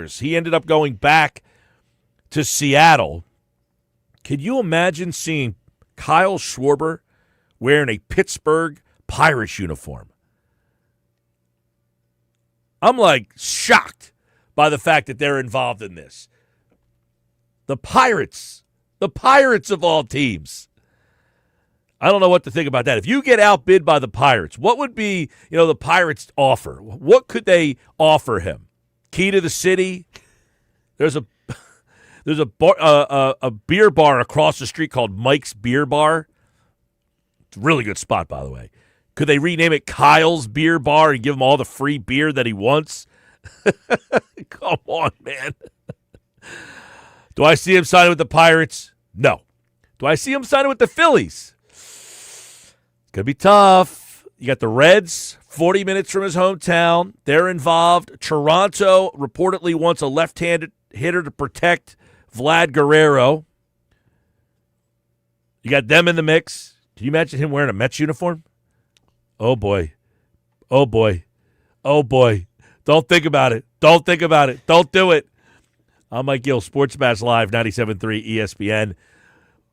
He ended up going back to Seattle. Could you imagine seeing Kyle Schwarber wearing a Pittsburgh Pirates uniform? I'm shocked by the fact that they're involved in this. The Pirates of all teams. I don't know what to think about that. If you get outbid by the Pirates, what would be, the Pirates' offer? What could they offer him? Key to the city? There's a beer bar across the street called Mike's Beer Bar. It's a really good spot, by the way. Could they rename it Kyle's Beer Bar and give him all the free beer that he wants? Come on, man. Do I see him signing with the Pirates? No. Do I see him signing with the Phillies? It's going to be tough. You got the Reds, 40 minutes from his hometown. They're involved. Toronto reportedly wants a left-handed hitter to protect Vlad Guerrero. You got them in the mix. Can you imagine him wearing a Mets uniform? Oh, boy. Oh, boy. Oh, boy. Don't think about it. Don't think about it. Don't do it. I'm Mike Gill, Sports Bash Live, 97.3 ESPN.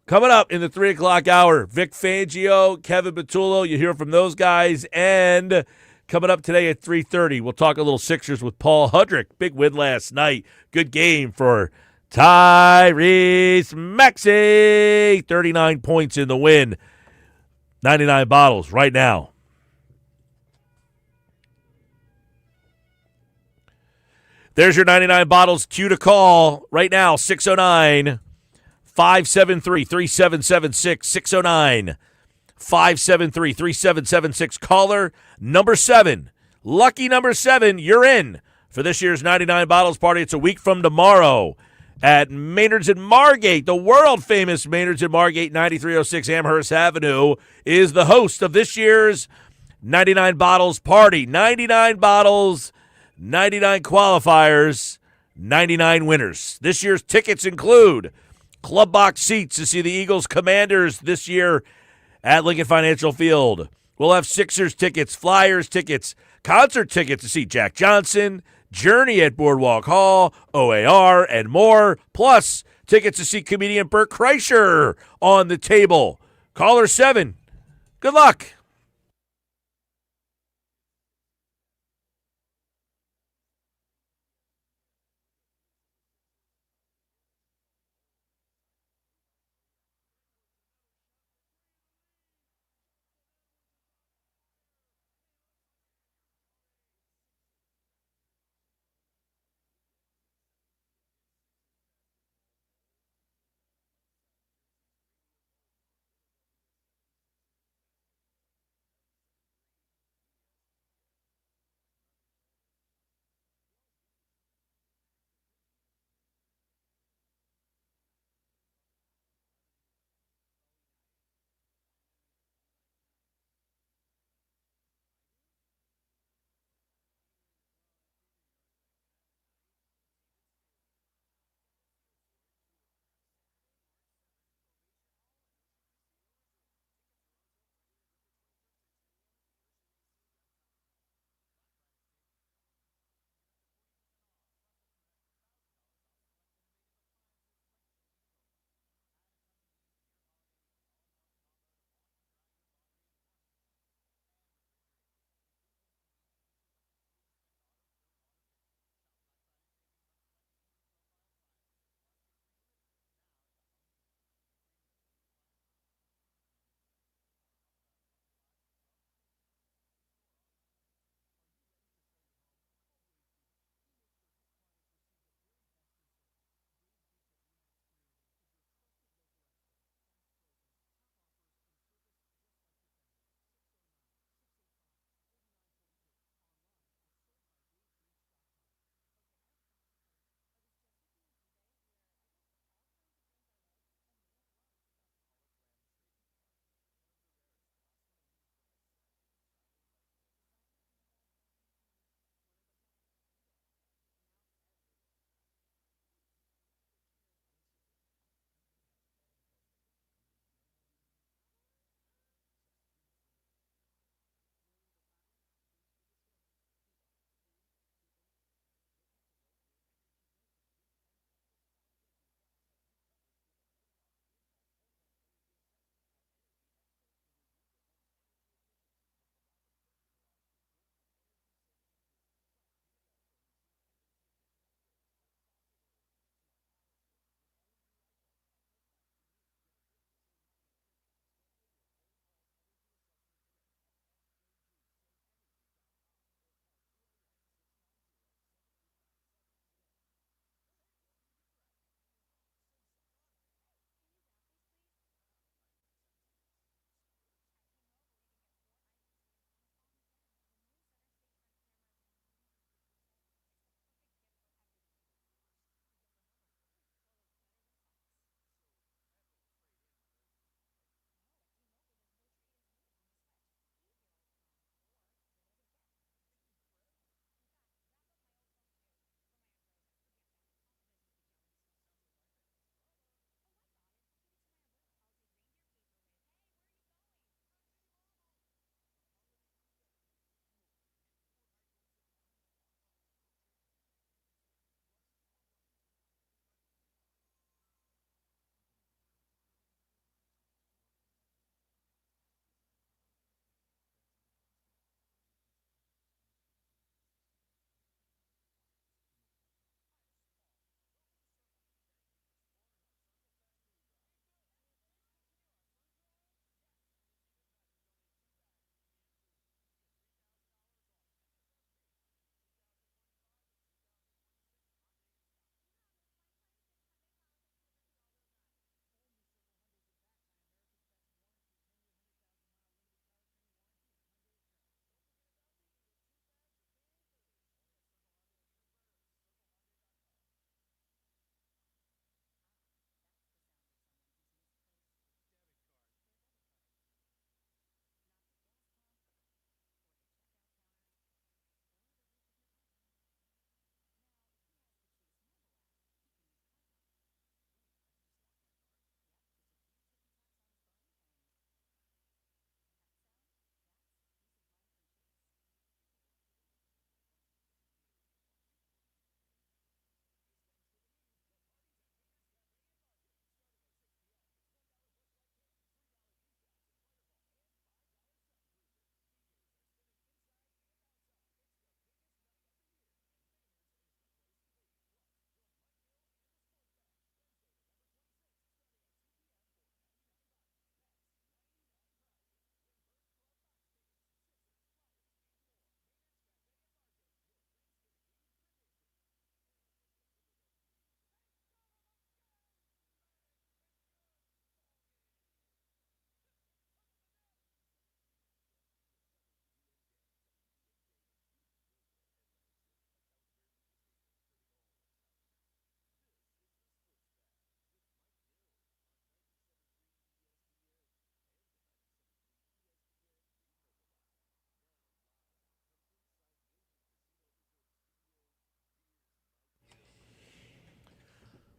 Coming up in the 3 o'clock hour, Vic Fangio, Kevin Patullo. You hear from those guys. And coming up today at 3:30, we'll talk a little Sixers with Paul Hudrick. Big win last night. Good game for Tyrese Maxey. 39 points in the win. 99 bottles right now. There's your 99 bottles cue to call right now, 609-573-3776, 609-573-3776. Caller number 7, lucky number 7, you're in for this year's 99 bottles party. It's a week from tomorrow at Maynard's in Margate. The world-famous Maynard's in Margate, 9306 Amherst Avenue, is the host of this year's 99 bottles party. 99 bottles, 99 qualifiers, 99 winners. This year's tickets include club box seats to see the Eagles Commanders this year at Lincoln Financial Field. We'll have Sixers tickets, Flyers tickets, concert tickets to see Jack Johnson, Journey at Boardwalk Hall, OAR, and more, plus tickets to see comedian Bert Kreischer on the table. Caller 7, good luck.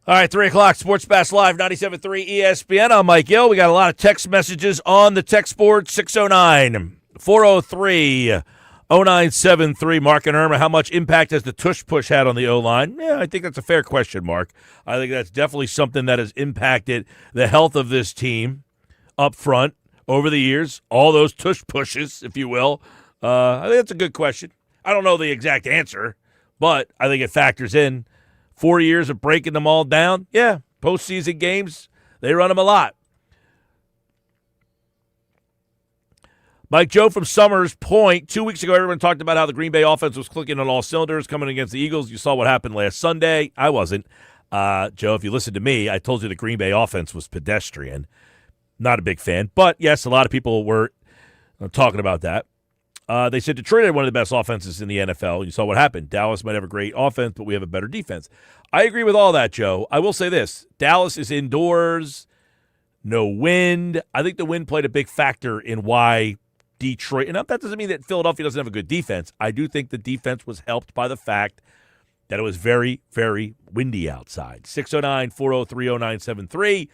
All right, 3 o'clock, Sports Bash Live, 97.3 ESPN. I'm Mike Gill. We got a lot of text messages on the text board, 609-403-0973. Mark and Irma, how much impact has the tush push had on the O-line? Yeah, I think that's a fair question, Mark. I think that's definitely something that has impacted the health of this team up front over the years. All those tush pushes, if you will. I think that's a good question. I don't know the exact answer, but I think it factors in. 4 years of breaking them all down. Yeah, postseason games, they run them a lot. Mike Joe from Summers Point. 2 weeks ago, everyone talked about how the Green Bay offense was clicking on all cylinders coming against the Eagles. You saw what happened last Sunday. I wasn't. Joe, if you listened to me, I told you the Green Bay offense was pedestrian. Not a big fan. But, yes, a lot of people were talking about that. They said Detroit had one of the best offenses in the NFL. You saw what happened. Dallas might have a great offense, but we have a better defense. I agree with all that, Joe. I will say this. Dallas is indoors, no wind. I think the wind played a big factor in why Detroit – and that doesn't mean that Philadelphia doesn't have a good defense. I do think the defense was helped by the fact that it was very, very windy outside. 609-403-0973. A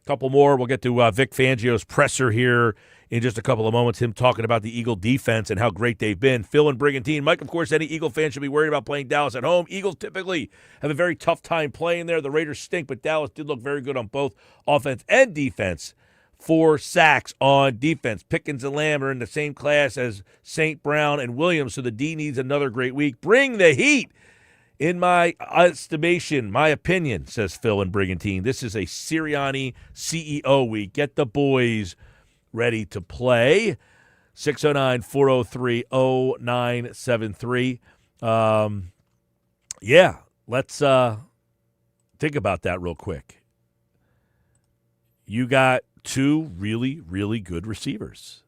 couple more. We'll get to Vic Fangio's presser here in just a couple of moments, him talking about the Eagle defense and how great they've been. Phil and Brigantine. Mike, of course, any Eagle fan should be worried about playing Dallas at home. Eagles typically have a very tough time playing there. The Raiders stink, but Dallas did look very good on both offense and defense. 4 sacks on defense. Pickens and Lamb are in the same class as St. Brown and Williams, so the D needs another great week. Bring the heat. In my estimation, my opinion, says Phil and Brigantine, this is a Sirianni CEO week. Get the boys ready to play. 609-403-0973. Yeah, let's think about that real quick. You got 2 really, really good receivers.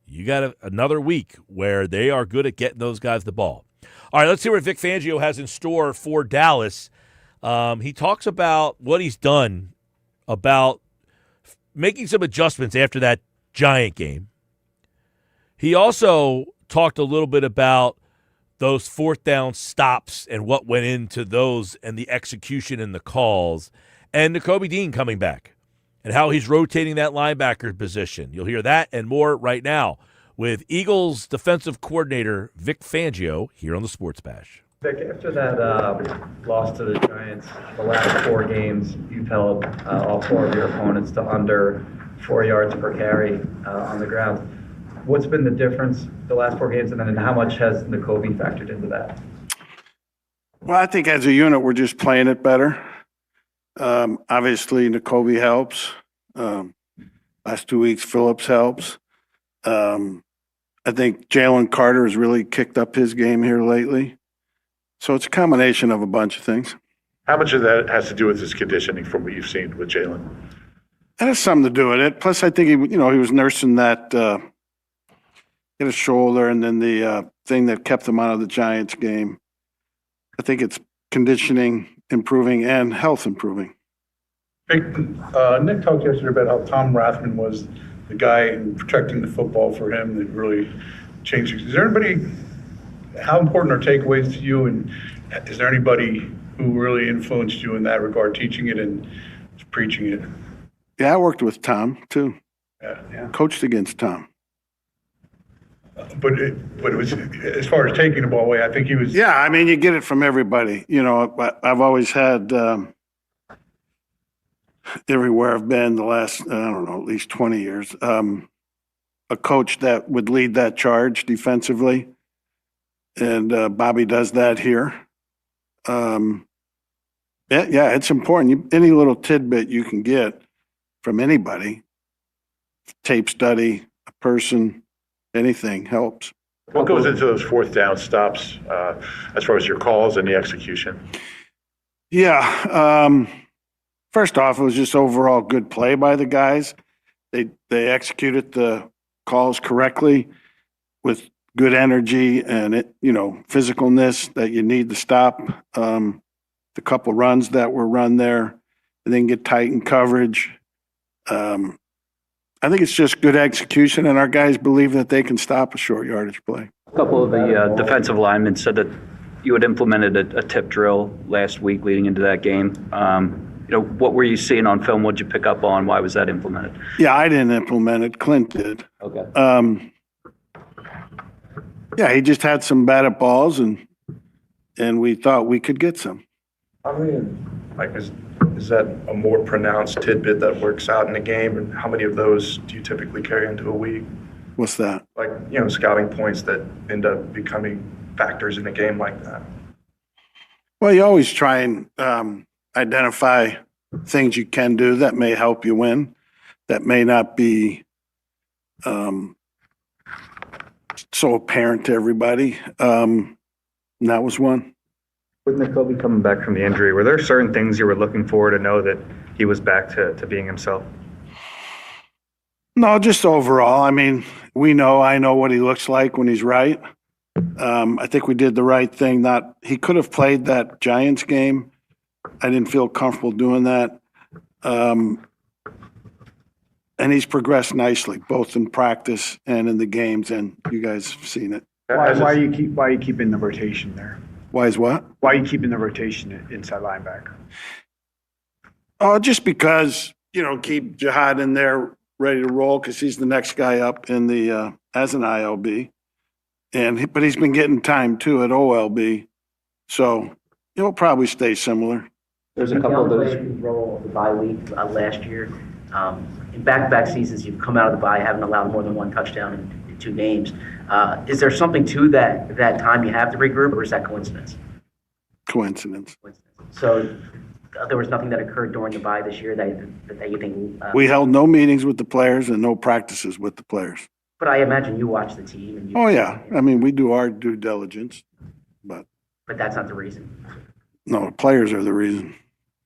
You got another week where they are good at getting those guys the ball. All right, let's see what Vic Fangio has in store for Dallas. He talks about what he's done about making some adjustments after that Giant game. He also talked a little bit about those 4th down stops and what went into those and the execution and the calls, and Nakobe Dean coming back and how he's rotating that linebacker position. You'll hear that and more right now with Eagles defensive coordinator Vic Fangio here on the Sports Bash. Vic, after that loss to the Giants, the last 4 games, you've held all 4 of your opponents to under 4 yards per carry on the ground. What's been the difference the last 4 games, and then how much has Nakobe factored into that? Well, I think as a unit, we're just playing it better. Obviously, Nakobe helps. Last 2 weeks, Phillips helps. I think Jalen Carter has really kicked up his game here lately. So it's a combination of a bunch of things. How much of that has to do with his conditioning from what you've seen with Jalen? That has something to do with it. Plus, I think he was nursing that hit a shoulder, and then the thing that kept him out of the Giants game. I think it's conditioning improving and health improving. Nick talked yesterday about how Tom Rathman was the guy in protecting the football for him that really changed things. Is there anybody? How important are takeaways to you, and is there anybody who really influenced you in that regard, teaching it and preaching it? Yeah, I worked with Tom, too. Yeah. Coached against Tom. But it was, as far as taking the ball away, I think he was. Yeah, I mean, you get it from everybody. I've always had, everywhere I've been the last, at least 20 years, a coach that would lead that charge defensively. And Bobby does that here. Yeah, it's important. Any little tidbit you can get from anybody, tape study, a person, anything helps. What goes into those 4th down stops as far as your calls and the execution? Yeah. First off, it was just overall good play by the guys. They executed the calls correctly with good energy and physicalness that you need to stop. The couple runs that were run there, and then get tight in coverage. I think it's just good execution, and our guys believe that they can stop a short yardage play. A couple of the defensive linemen said that you had implemented a tip drill last week leading into that game. What were you seeing on film? What did you pick up on? Why was that implemented? Yeah, I didn't implement it. Clint did. Okay. Yeah, he just had some batted balls, and we thought we could get some. How many, is that a more pronounced tidbit that works out in the game, and how many of those do you typically carry into a week? What's that? Scouting points that end up becoming factors in a game like that. Well, you always try and identify things you can do that may help you win, that may not be so apparent to everybody. And that was one. With Nakobe coming back from the injury, were there certain things you were looking for to know that he was back to being himself? No, just overall. I mean, I know what he looks like when he's right. I think we did the right thing. He could have played that Giants game. I didn't feel comfortable doing that. And he's progressed nicely, both in practice and in the games, and you guys have seen it. Why are you keeping the rotation there? Why is what? Why are you keeping the rotation inside linebacker? Oh, just because, keep Jihad in there ready to roll because he's the next guy up in the as an ILB. But he's been getting time too at OLB. So he'll probably stay similar. There's a couple of those role of the bye week last year. In back-to-back seasons, you've come out of the bye, haven't allowed more than one touchdown in 2 games. Is there something to that time you have to regroup, or is that coincidence? Coincidence. So there was nothing that occurred during the bye this year that you think. We held no meetings with the players and no practices with the players. But I imagine you watch the team. And oh yeah, I mean we do our due diligence, but that's not the reason. No, the players are the reason.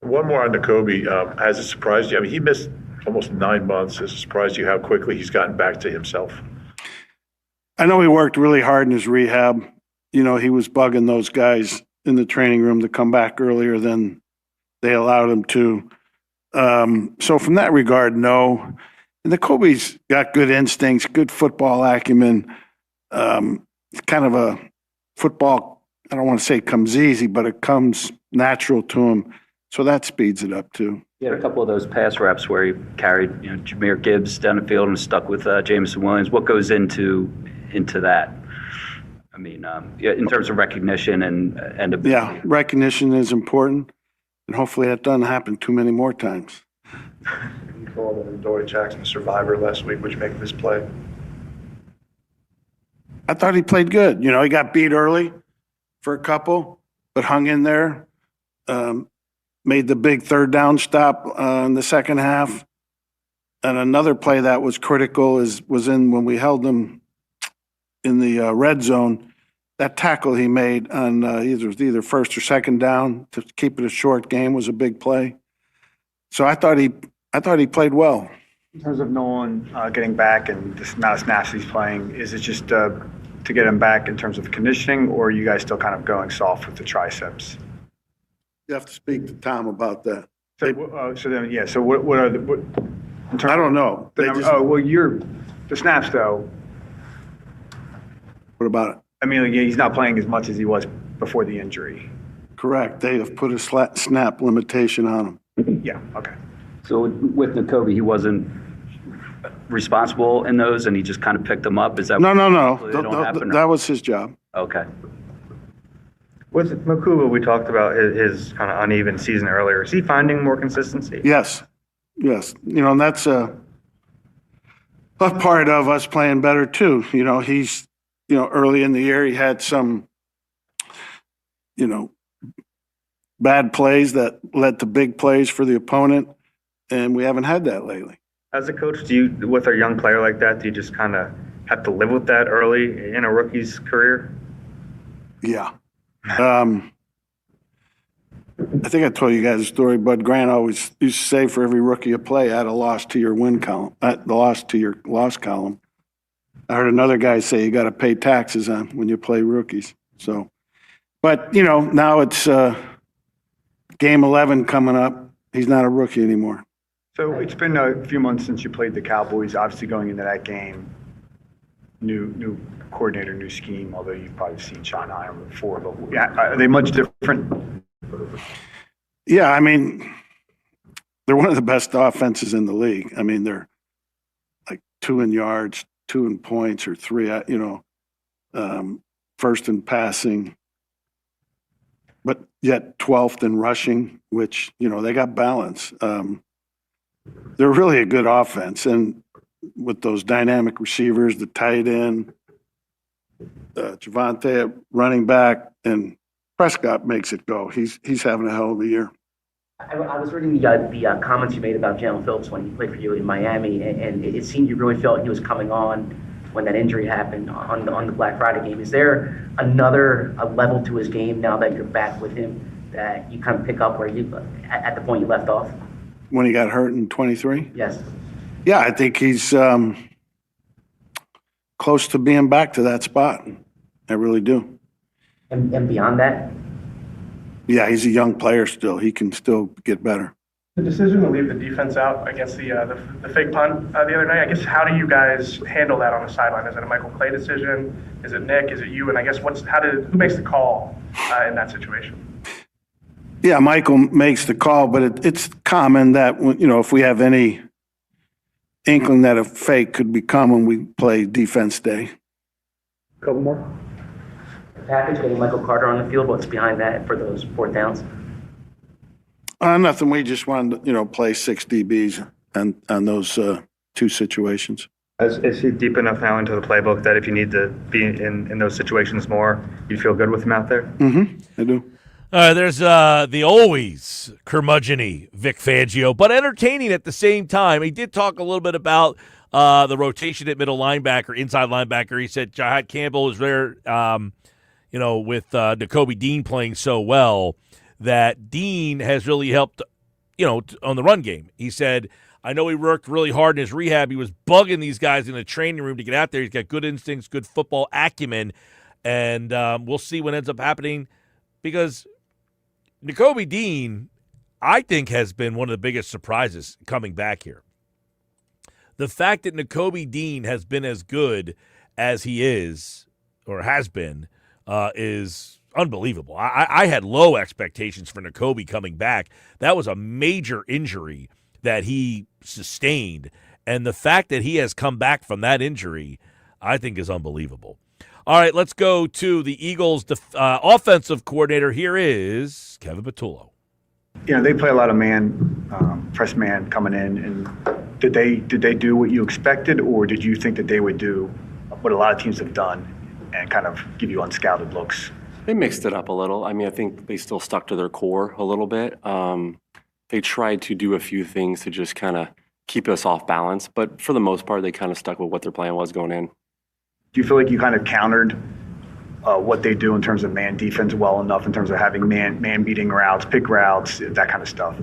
One more on Nakobe. Has it surprised you? I mean, he missed almost 9 months. Has it surprised you how quickly he's gotten back to himself? I know he worked really hard in his rehab. He was bugging those guys in the training room to come back earlier than they allowed him to. So from that regard, no. And Nakobe's got good instincts, good football acumen. It's kind of a football, I don't want to say it comes easy, but it comes natural to him. So that speeds it up too. He had a couple of those pass reps where he carried, Jahmyr Gibbs down the field and stuck with Jameson Williams. What goes into that? I mean, in terms of recognition and ability. Yeah, recognition is important, and hopefully that doesn't happen too many more times. You called Dory Jackson survivor last week. What'd you make of his play? I thought he played good. He got beat early for a couple, but hung in there. Made the big third down stop in the second half. And another play that was critical was in when we held them in the red zone. That tackle he made on either first or second down to keep it a short game was a big play. So I thought he played well. In terms of Nolan getting back and the amount of snaps he's playing, is it just to get him back in terms of conditioning, or are you guys still kind of going soft with the triceps? You have to speak to Tom about that. So what are the? I don't know. The snaps though. What about it? I mean, he's not playing as much as he was before the injury. Correct. They have put a snap limitation on him. Yeah. Okay. So with Nakobe, he wasn't responsible in those, and he just kind of picked them up. Is that no? That was his job. Okay. With Nakobe, we talked about his kind of uneven season earlier. Is he finding more consistency? Yes. And that's a part of us playing better too. He's, early in the year he had some, bad plays that led to big plays for the opponent, and we haven't had that lately. As a coach, with a young player like that, do you just kind of have to live with that early in a rookie's career? Yeah. I think I told you guys a story. Bud Grant always used to say, for every rookie you play, add a loss to your win column, the loss to your loss column. I heard another guy say you got to pay taxes on when you play rookies. So, but now it's game 11 coming up. He's not a rookie anymore. So it's been a few months since you played the Cowboys. Obviously, going into that game, new coordinator, new scheme, although you've probably seen Sean Iron before, but are they much different? Yeah, I mean, they're one of the best offenses in the league. I mean, they're like 2 in yards, 2 in points, or 3, first in passing, but yet 12th in rushing, which, they got balance. They're really a good offense. And with those dynamic receivers, the tight end, Javonte at running back, and Prescott makes it go. He's having a hell of a year. I was reading the comments you made about Jalen Phillips when he played for you in Miami, and it seemed you really felt he was coming on when that injury happened on the Black Friday game. Is there another level to his game now that you're back with him that you kind of pick up where you at the point you left off? When he got hurt in 23? Yes. Yeah, I think he's close to being back to that spot. I really do. And beyond that? Yeah, he's a young player still. He can still get better. The decision to leave the defense out against the fake punt the other night, I guess, how do you guys handle that on the sideline? Is it a Michael Clay decision? Is it Nick? Is it you? And I guess who makes the call in that situation? Yeah, Michael makes the call, but it's common that, if we have any inkling that a fake could be coming, we play defense day. Couple more. Package getting Michael Carter on the field. What's behind that for those 4th downs? Nothing. We just wanted to, play 6 DBs on those 2 situations. Is he deep enough now into the playbook that if you need to be in those situations more, you feel good with him out there? Mm-hmm. I do. There's the always curmudgeon-y Vic Fangio, but entertaining at the same time. He did talk a little bit about the rotation at middle linebacker, inside linebacker. He said Jahad Campbell is there, with Nakobe Dean playing so well, that Dean has really helped, on the run game. He said, I know he worked really hard in his rehab. He was bugging these guys in the training room to get out there. He's got good instincts, good football acumen, and we'll see what ends up happening because Nakobe Dean, I think, has been one of the biggest surprises coming back here. The fact that Nakobe Dean has been as good as he is or has been is unbelievable. I had low expectations for Nakobe coming back. That was a major injury that he sustained, and the fact that he has come back from that injury, I think, is unbelievable. All right, let's go to the Eagles' offensive coordinator. Here is Kevin Patullo. They play a lot of press man coming in, and did they do what you expected, or did you think that they would do what a lot of teams have done and kind of give you unscouted looks? They mixed it up a little. I mean, I think they still stuck to their core a little bit. They tried to do a few things to just kind of keep us off balance, but for the most part, they kind of stuck with what their plan was going in. Do you feel like you kind of countered what they do in terms of man defense well enough in terms of having man beating routes, pick routes, that kind of stuff?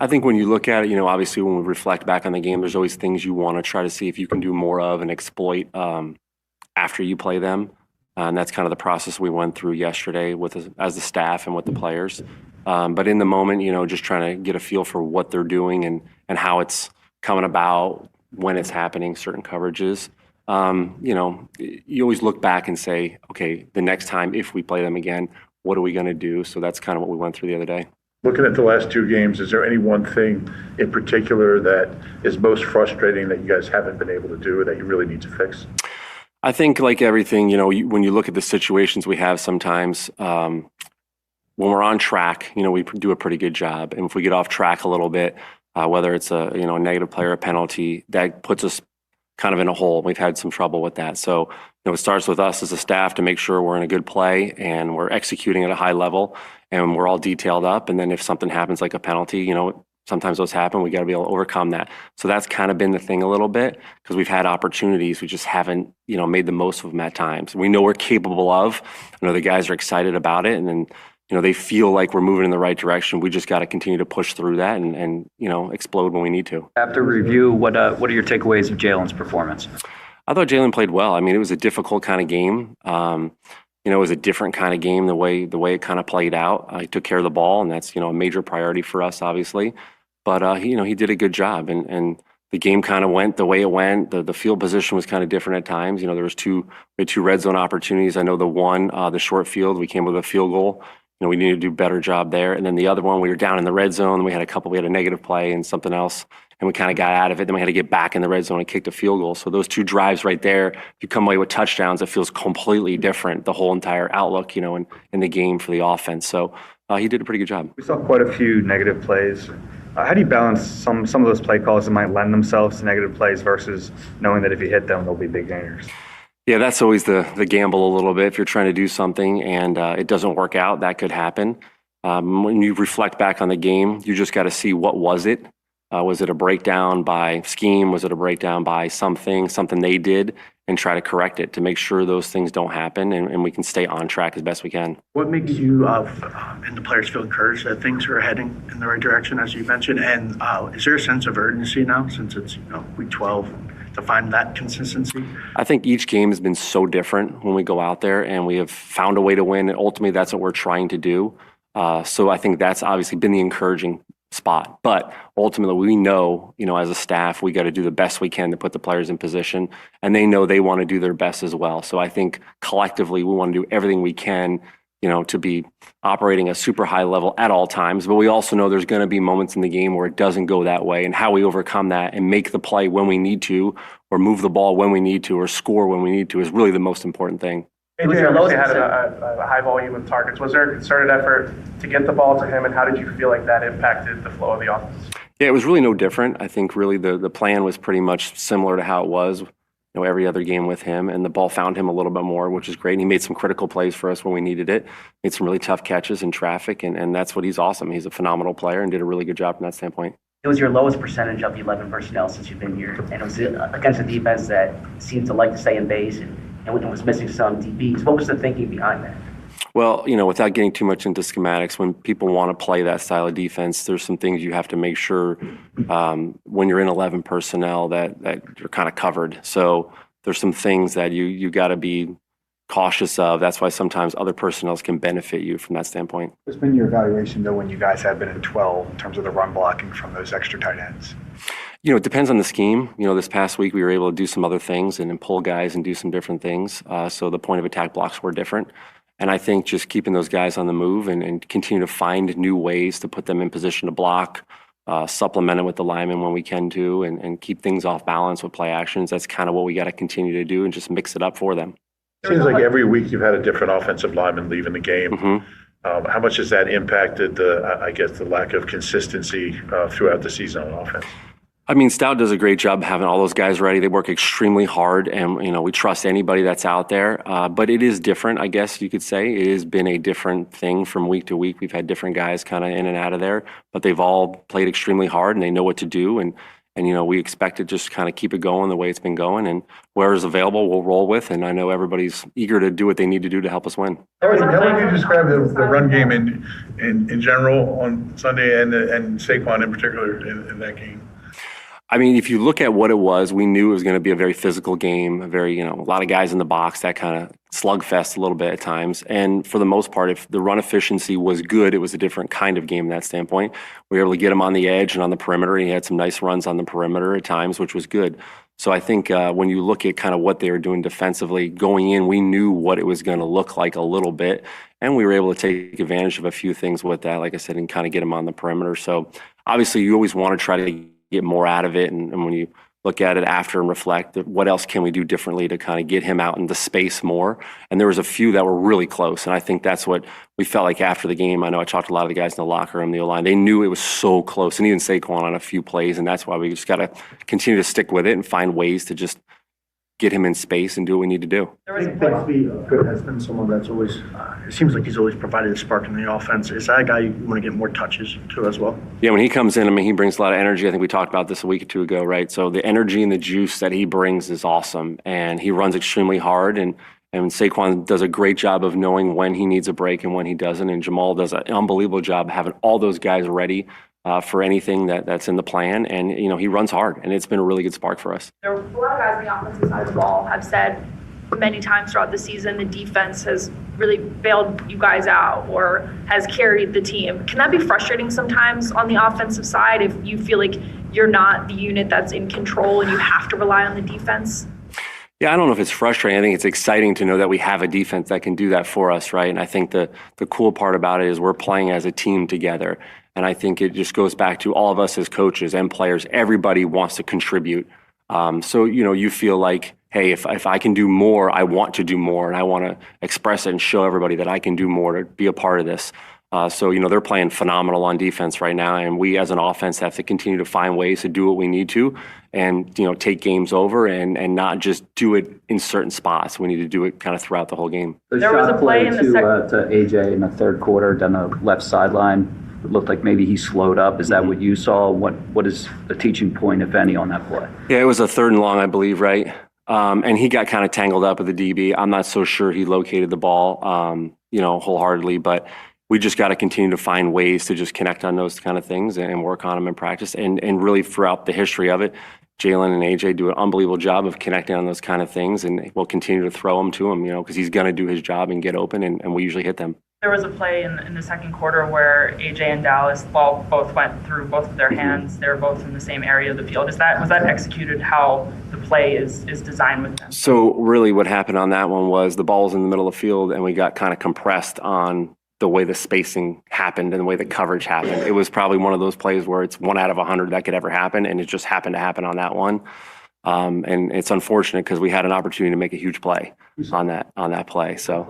I think when you look at it, obviously when we reflect back on the game, there's always things you want to try to see if you can do more of and exploit after you play them. And that's kind of the process we went through yesterday as the staff and with the players. But in the moment, just trying to get a feel for what they're doing and how it's coming about, when it's happening, certain coverages. You always look back and say, okay, the next time if we play them again, what are we going to do? So that's kind of what we went through the other day. Looking at the last 2 games, is there any one thing in particular that is most frustrating that you guys haven't been able to do or that you really need to fix? I think like everything, when you look at the situations we have sometimes, when we're on track, we do a pretty good job. And if we get off track a little bit, whether it's a negative play or a penalty, that puts us kind of in a hole. We've had some trouble with that. So, it starts with us as a staff to make sure we're in a good play and we're executing at a high level and we're all detailed up. And then if something happens like a penalty, sometimes those happen. We got to be able to overcome that. So that's kind of been the thing a little bit because we've had opportunities. We just haven't, made the most of them at times. We know we're capable of. I know the guys are excited about it, and then, they feel like we're moving in the right direction. We just got to continue to push through that and explode when we need to. After review, what are your takeaways of Jalen's performance? I thought Jalen played well. I mean, it was a difficult kind of game. It was a different kind of game the way it kind of played out. He took care of the ball, and that's a major priority for us, obviously. But he did a good job, and the game kind of went the way it went. The field position was kind of different at times. There was we had two red zone opportunities. I know the one, the short field, we came with a field goal. We needed to do a better job there. And then the other one, we were down in the red zone. We had a negative play and something else, and we kind of got out of it. Then we had to get back in the red zone and kick the field goal. So those two drives right there, if you come away with touchdowns, it feels completely different, the whole entire outlook, in the game for the offense. So he did a pretty good job. We saw quite a few negative plays. How do you balance some of those play calls that might lend themselves to negative plays versus knowing that if you hit them, they'll be big gainers? Yeah, that's always the gamble a little bit. If you're trying to do something and it doesn't work out, that could happen. When you reflect back on the game, you just got to see what was it. Was it a breakdown by scheme? Was it a breakdown by something they did? And try to correct it to make sure those things don't happen and we can stay on track as best we can. What makes you and the players feel encouraged that things are heading in the right direction, as you mentioned? And is there a sense of urgency now since it's week 12? To find that consistency? I think each game has been so different when we go out there and we have found a way to win. And ultimately, that's what we're trying to do. So I think that's obviously been the encouraging spot. But ultimately, we know, as a staff, we got to do the best we can to put the players in position. And they know they want to do their best as well. So I think collectively, we want to do everything we can to be operating a super high level at all times. But we also know there's going to be moments in the game where it doesn't go that way, and how we overcome that and make the play when we need to, or move the ball when we need to, or score when we need to is really the most important thing. AJ obviously had a high volume of targets. Was there a concerted effort to get the ball to him, and how did you feel like that impacted the flow of the offense? Yeah, it was really no different. I think really the plan was pretty much similar to how it was every other game with him, and the ball found him a little bit more, which is great. And he made some critical plays for us when we needed it, made some really tough catches in traffic, and that's what he's awesome. He's a phenomenal player and did a really good job from that standpoint. It was your lowest percentage of the 11 personnel since you've been here, and it was against a defense that seemed to like to stay in base and was missing some DBs. What was the thinking behind that? Well, without getting too much into schematics, when people want to play that style of defense, there's some things you have to make sure when you're in 11 personnel that you're kind of covered. So there's some things that you got to be cautious of. That's why sometimes other personnel can benefit you from that standpoint. What's been your evaluation, though, when you guys have been in 12 in terms of the run blocking from those extra tight ends? It depends on the scheme. This past week we were able to do some other things and then pull guys and do some different things. So the point of attack blocks were different. And I think just keeping those guys on the move and continue to find new ways to put them in position to block, supplement it with the linemen when we can do, and keep things off balance with play actions. That's kind of what we got to continue to do and just mix it up for them. Seems like every week you've had a different offensive lineman leaving the game. Mm-hmm. How much has that impacted the lack of consistency throughout the season on offense? Stout does a great job having all those guys ready. They work extremely hard, and we trust anybody that's out there. But it is different, I guess you could say. It has been a different thing from week to week. We've had different guys kind of in and out of there, but they've all played extremely hard, and they know what to do. And we expect to just kind of keep it going the way it's been going. And wherever's available, we'll roll with. And I know everybody's eager to do what they need to do to help us win. How would you describe the run game in general on Sunday and Saquon in particular in that game? If you look at what it was, we knew it was going to be a very physical game, a very, a lot of guys in the box, that kind of slugfest a little bit at times. And for the most part, if the run efficiency was good, it was a different kind of game in that standpoint. We were able to get him on the edge and on the perimeter. He had some nice runs on the perimeter at times, which was good. So I think when you look at kind of what they were doing defensively going in, we knew what it was going to look like a little bit. And we were able to take advantage of a few things with that, like I said, and kind of get him on the perimeter. So obviously you always want to try to get more out of it, and when you look at it after and reflect, what else can we do differently to kind of get him out into space more? And there was a few that were really close, and I think that's what we felt like after the game. I know I talked to a lot of the guys in the locker room, the O-line. They knew it was so close, and even Saquon on a few plays, and that's why we just got to continue to stick with it and find ways to just get him in space and do what we need to do. Bixby has been someone that's always, it seems like he's always provided a spark in the offense. Is that a guy you want to get more touches to as well? Yeah, when he comes in, he brings a lot of energy. I think we talked about this a week or two ago, right? So the energy and the juice that he brings is awesome, and he runs extremely hard, and Saquon does a great job of knowing when he needs a break and when he doesn't, and Jamal does an unbelievable job having all those guys ready for anything that's in the plan, and he runs hard, and it's been a really good spark for us. There are a lot of guys on the offensive side of the ball have said many times throughout the season the defense has really bailed you guys out or has carried the team. Can that be frustrating sometimes on the offensive side if you feel like you're not the unit that's in control and you have to rely on the defense? Yeah, I don't know if it's frustrating. I think it's exciting to know that we have a defense that can do that for us, right? And I think the cool part about it is we're playing as a team together. And I think it just goes back to all of us as coaches and players. Everybody wants to contribute. So, you feel like, hey, if I can do more, I want to do more. And I want to express it and show everybody that I can do more to be a part of this. So, they're playing phenomenal on defense right now. And we as an offense have to continue to find ways to do what we need to and, take games over and not just do it in certain spots. We need to do it kind of throughout the whole game. There was a play in the to AJ in the third quarter down the left sideline. It looked like maybe he slowed up. Is that what you saw? What is the teaching point, if any, on that play? Yeah, it was a 3rd and long, I believe, right? And he got kind of tangled up with the DB. I'm not so sure he located the ball, wholeheartedly, but we just got to continue to find ways to just connect on those kind of things and work on them in practice. And really throughout the history of it, Jalen and AJ do an unbelievable job of connecting on those kind of things, and we'll continue to throw them to him, because he's going to do his job and get open, and we usually hit them. There was a play in the second quarter where AJ and Dallas both went through both of their hands. They were both in the same area of the field. Was that executed how the play is designed with them? So really what happened on that one was the ball was in the middle of the field, and we got kind of compressed on the way the spacing happened and the way the coverage happened. It was probably one of those plays where it's 1 out of 100 that could ever happen, and it just happened to happen on that one. And it's unfortunate because we had an opportunity to make a huge play on that play. So,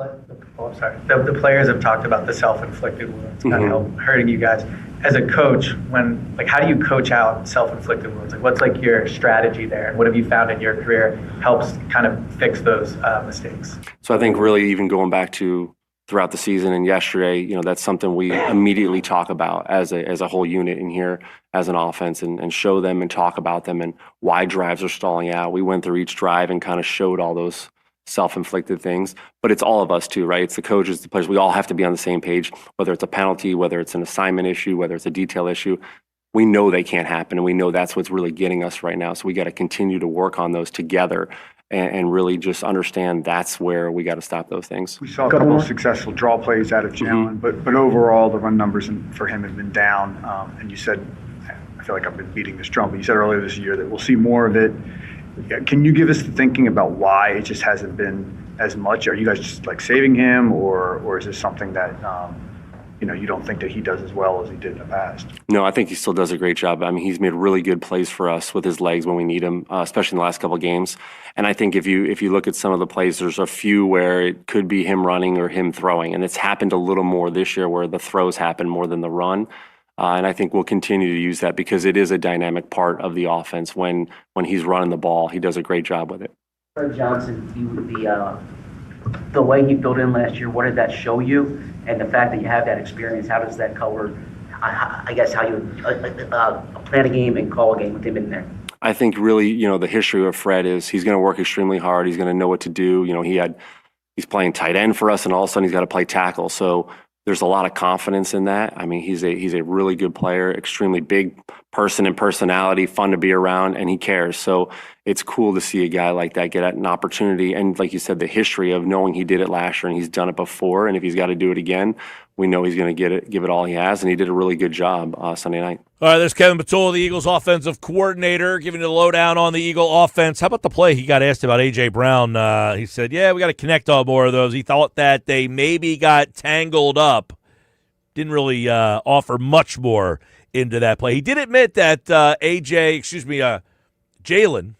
I'm sorry. The players have talked about the self-inflicted wounds kind of hurting you guys. As a coach, how do you coach out self-inflicted wounds? What's your strategy there, and what have you found in your career helps kind of fix those mistakes? So I think really even going back to throughout the season and yesterday, that's something we immediately talk about as a whole unit in here as an offense and show them and talk about them and why drives are stalling out. We went through each drive and kind of showed all those self-inflicted things, but it's all of us too, right? It's the coaches, the players. We all have to be on the same page, whether it's a penalty, whether it's an assignment issue, whether it's a detail issue. We know they can't happen, and we know that's what's really getting us right now. So we got to continue to work on those together and really just understand that's where we got to stop those things. We saw a couple of successful draw plays out of Jalen, but overall the run numbers for him have been down. And you said, I feel like I've been beating this drum, but you said earlier this year that we'll see more of it. Can you give us the thinking about why it just hasn't been as much? Are you guys just saving him, or is this something that you don't think that he does as well as he did in the past? No, I think he still does a great job. I mean, he's made really good plays for us with his legs when we need him, especially in the last couple of games. And I think if you look at some of the plays, there's a few where it could be him running or him throwing, and it's happened a little more this year where the throws happen more than the run. And I think we'll continue to use that because it is a dynamic part of the offense. When he's running the ball, he does a great job with it. Fred Johnson, the way he filled in last year, what did that show you? And the fact that you have that experience, how does that color, I guess, how you plan a game and call a game with him in there? I think really, the history of Fred is he's going to work extremely hard. He's going to know what to do. He's playing tight end for us, and all of a sudden he's got to play tackle. So there's a lot of confidence in that. I mean, he's a really good player, extremely big person and personality, fun to be around, and he cares. So it's cool to see a guy like that get an opportunity. And like you said, the history of knowing he did it last year and he's done it before, and if he's got to do it again, we know he's going to give it all he has, and he did a really good job Sunday night. All right, there's Kevin Patullo, the Eagles offensive coordinator, giving you the lowdown on the Eagle offense. How about the play? He got asked about A.J. Brown. He said, we got to connect on more of those. He thought that they maybe got tangled up. Didn't really offer much more into that play. He did admit that Jalen,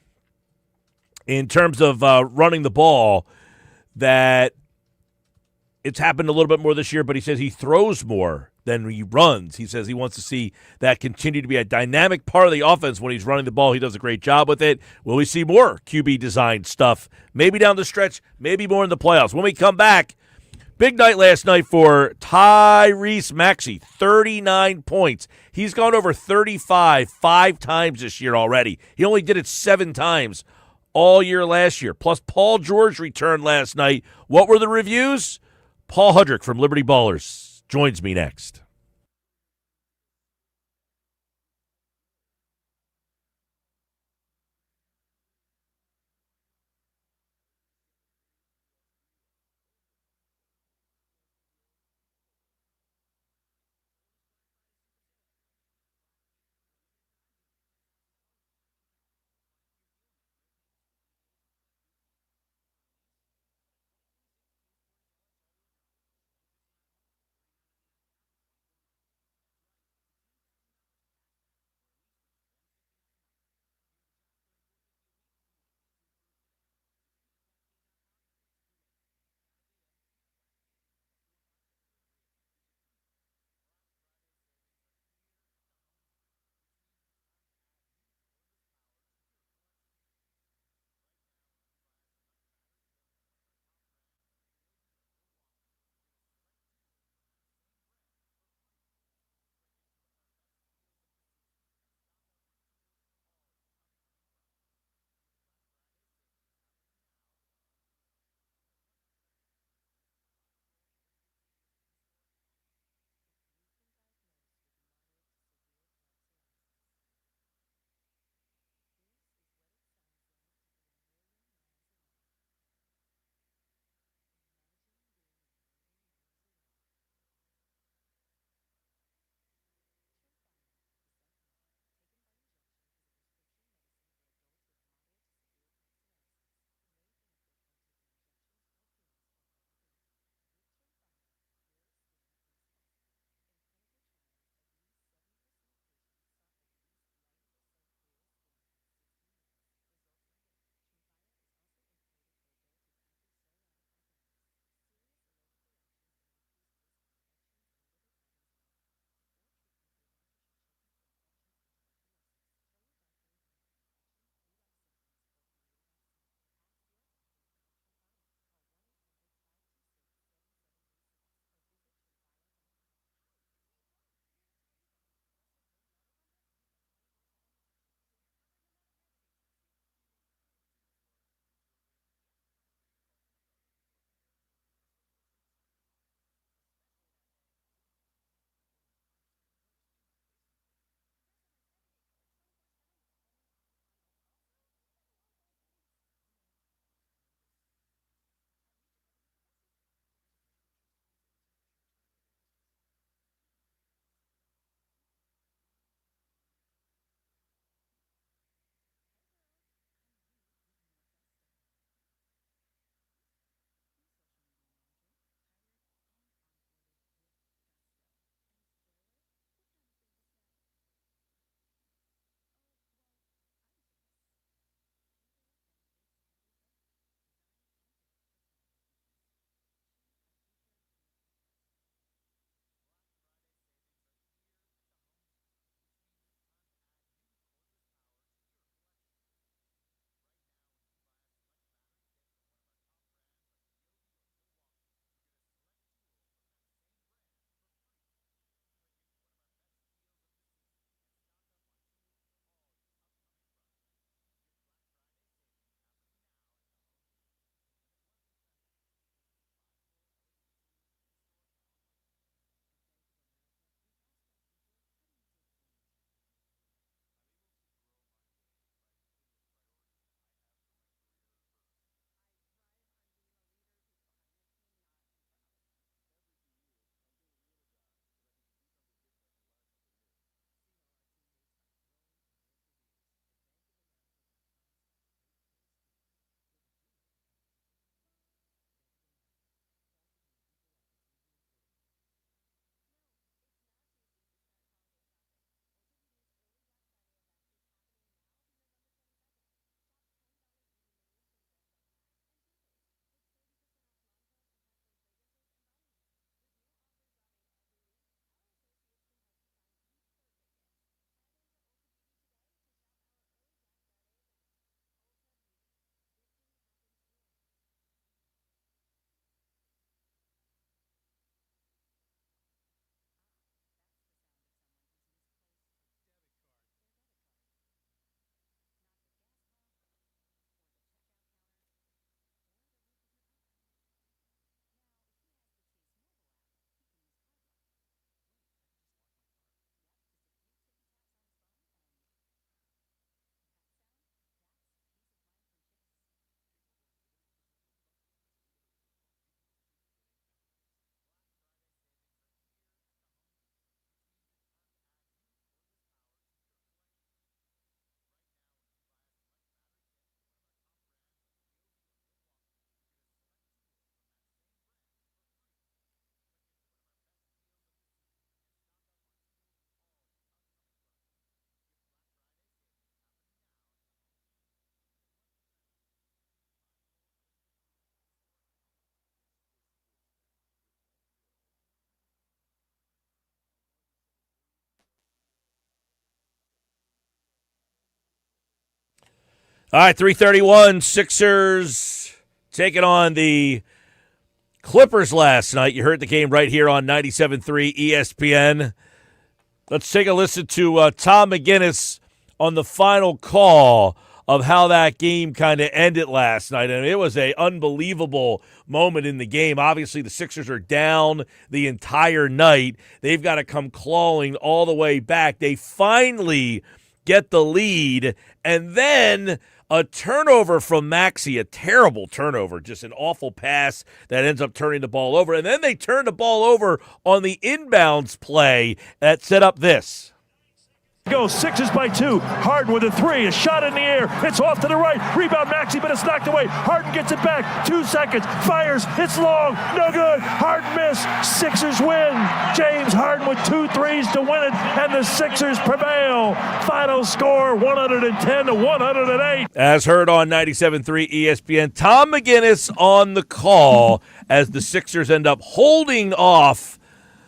in terms of running the ball, that it's happened a little bit more this year, but he says he throws more than he runs. He says he wants to see that continue to be a dynamic part of the offense when he's running the ball. He does a great job with it. Will we see more QB design stuff? Maybe down the stretch, maybe more in the playoffs. When we come back, big night last night for Tyrese Maxey, 39 points. He's gone over 35 5 times this year already. He only did it 7 times all year last year. Plus, Paul George returned last night. What were the reviews? Paul Hudrick from Liberty Ballers joins me next. All right, 3:31, Sixers taking on the Clippers last night. You heard the game right here on 97.3 ESPN. Let's take a listen to Tom McGinnis on the final call of how that game kind of ended last night. And it was an unbelievable moment in the game. Obviously, the Sixers are down the entire night. They've got to come clawing all the way back. They finally get the lead, and then a turnover from Maxey, a terrible turnover, just an awful pass that ends up turning the ball over. And then they turn the ball over on the inbounds play that set up this. Go Sixers by 2. Harden with a 3. A shot in the air. It's off to the right. Rebound Maxey, but it's knocked away. Harden gets it back. 2 seconds. Fires. It's long. No good. Harden miss. Sixers win. James Harden with 2 threes to win it, and the Sixers prevail. Final score 110-108. As heard on 97.3 ESPN, Tom McGinnis on the call as the Sixers end up holding off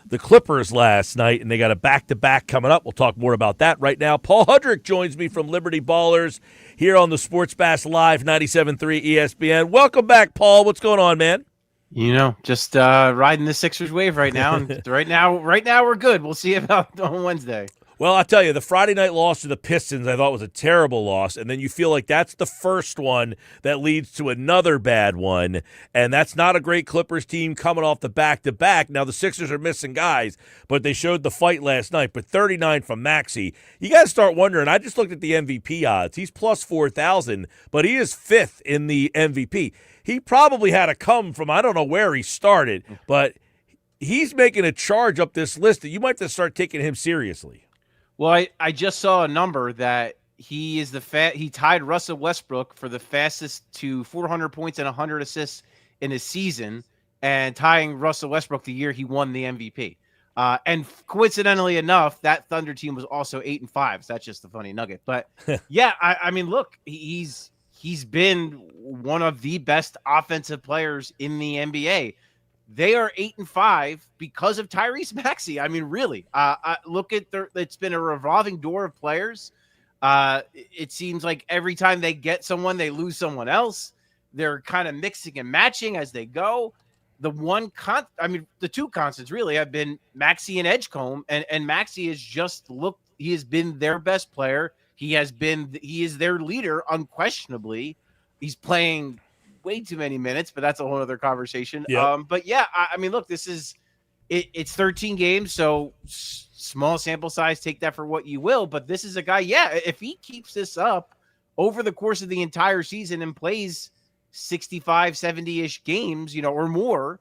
the Clippers last night, and they got a back-to-back coming up. We'll talk more about that right now. Paul Hudrick joins me from Liberty Ballers here on the Sports Bash Live 97.3 ESPN. Welcome back, Paul. What's going on, man? You know, just riding the Sixers wave right now. And right now we're good. We'll see about on Wednesday. Well, I'll tell you, the Friday night loss to the Pistons I thought was a terrible loss, and then you feel like that's the first one that leads to another bad one, and that's not a great Clippers team coming off the back-to-back. Now, the Sixers are missing guys, but they showed the fight last night, but 39 from Maxey. You got to start wondering, I just looked at the MVP odds. He's plus 4,000, but he is 5th in the MVP. He probably had to come from, I don't know where he started, but he's making a charge up this list that you might have to start taking him seriously. Well, I just saw a number that he is he tied Russell Westbrook for the fastest to 400 points and 100 assists in a season, and tying Russell Westbrook the year he won the MVP. And coincidentally enough, that Thunder team was also 8-5. So that's just a funny nugget. But yeah, I mean, look, he's been one of the best offensive players in the NBA. They are 8-5 because of Tyrese Maxey. I mean, really, look at it's been a revolving door of players. It seems like every time they get someone, they lose someone else. They're kind of mixing and matching as they go. The two constants really have been Maxey and Edgecombe, and Maxey has he has been their best player. He is their leader unquestionably. He's playing way too many minutes, but that's a whole other conversation. Yep. But yeah, I mean, look, it's 13 games, so small sample size, take that for what you will. But this is a guy, if he keeps this up over the course of the entire season and plays 65, 70-ish games, or more,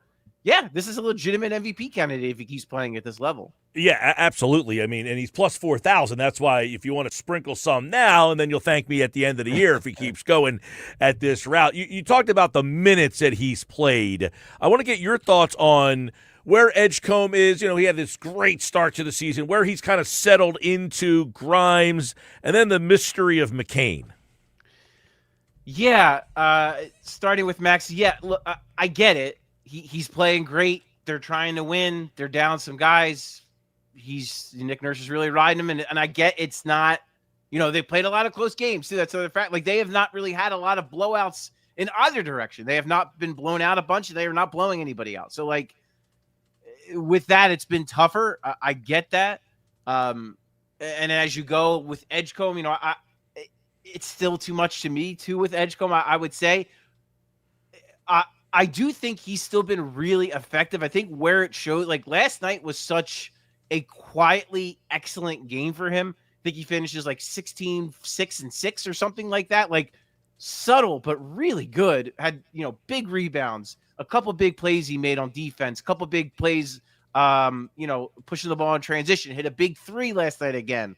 this is a legitimate MVP candidate if he keeps playing at this level. Yeah, absolutely. I mean, and he's plus 4,000. That's why if you want to sprinkle some now, and then you'll thank me at the end of the year if he keeps going at this route. You talked about the minutes that he's played. I want to get your thoughts on where Edgecombe is. He had this great start to the season, where he's kind of settled into Grimes, and then the mystery of McCain. Yeah, starting with Max. Yeah, look, I get it. He's playing great. They're trying to win. They're down some guys. Nick Nurse is really riding him, and I get it's not, they played a lot of close games too. That's another fact. Like, they have not really had a lot of blowouts in either direction. They have not been blown out a bunch. They are not blowing anybody out. So, like, with that, it's been tougher. I get that. And as you go with Edgecombe, it's still too much to me too with Edgecombe. I would say, I do think he's still been really effective. I think where it showed, like last night was such a quietly excellent game for him. I think he finishes like 16, 6 and 6 or something like that. Like, subtle, but really good. Had, big rebounds, a couple big plays he made on defense, a couple big plays, pushing the ball in transition, hit a big 3 last night again.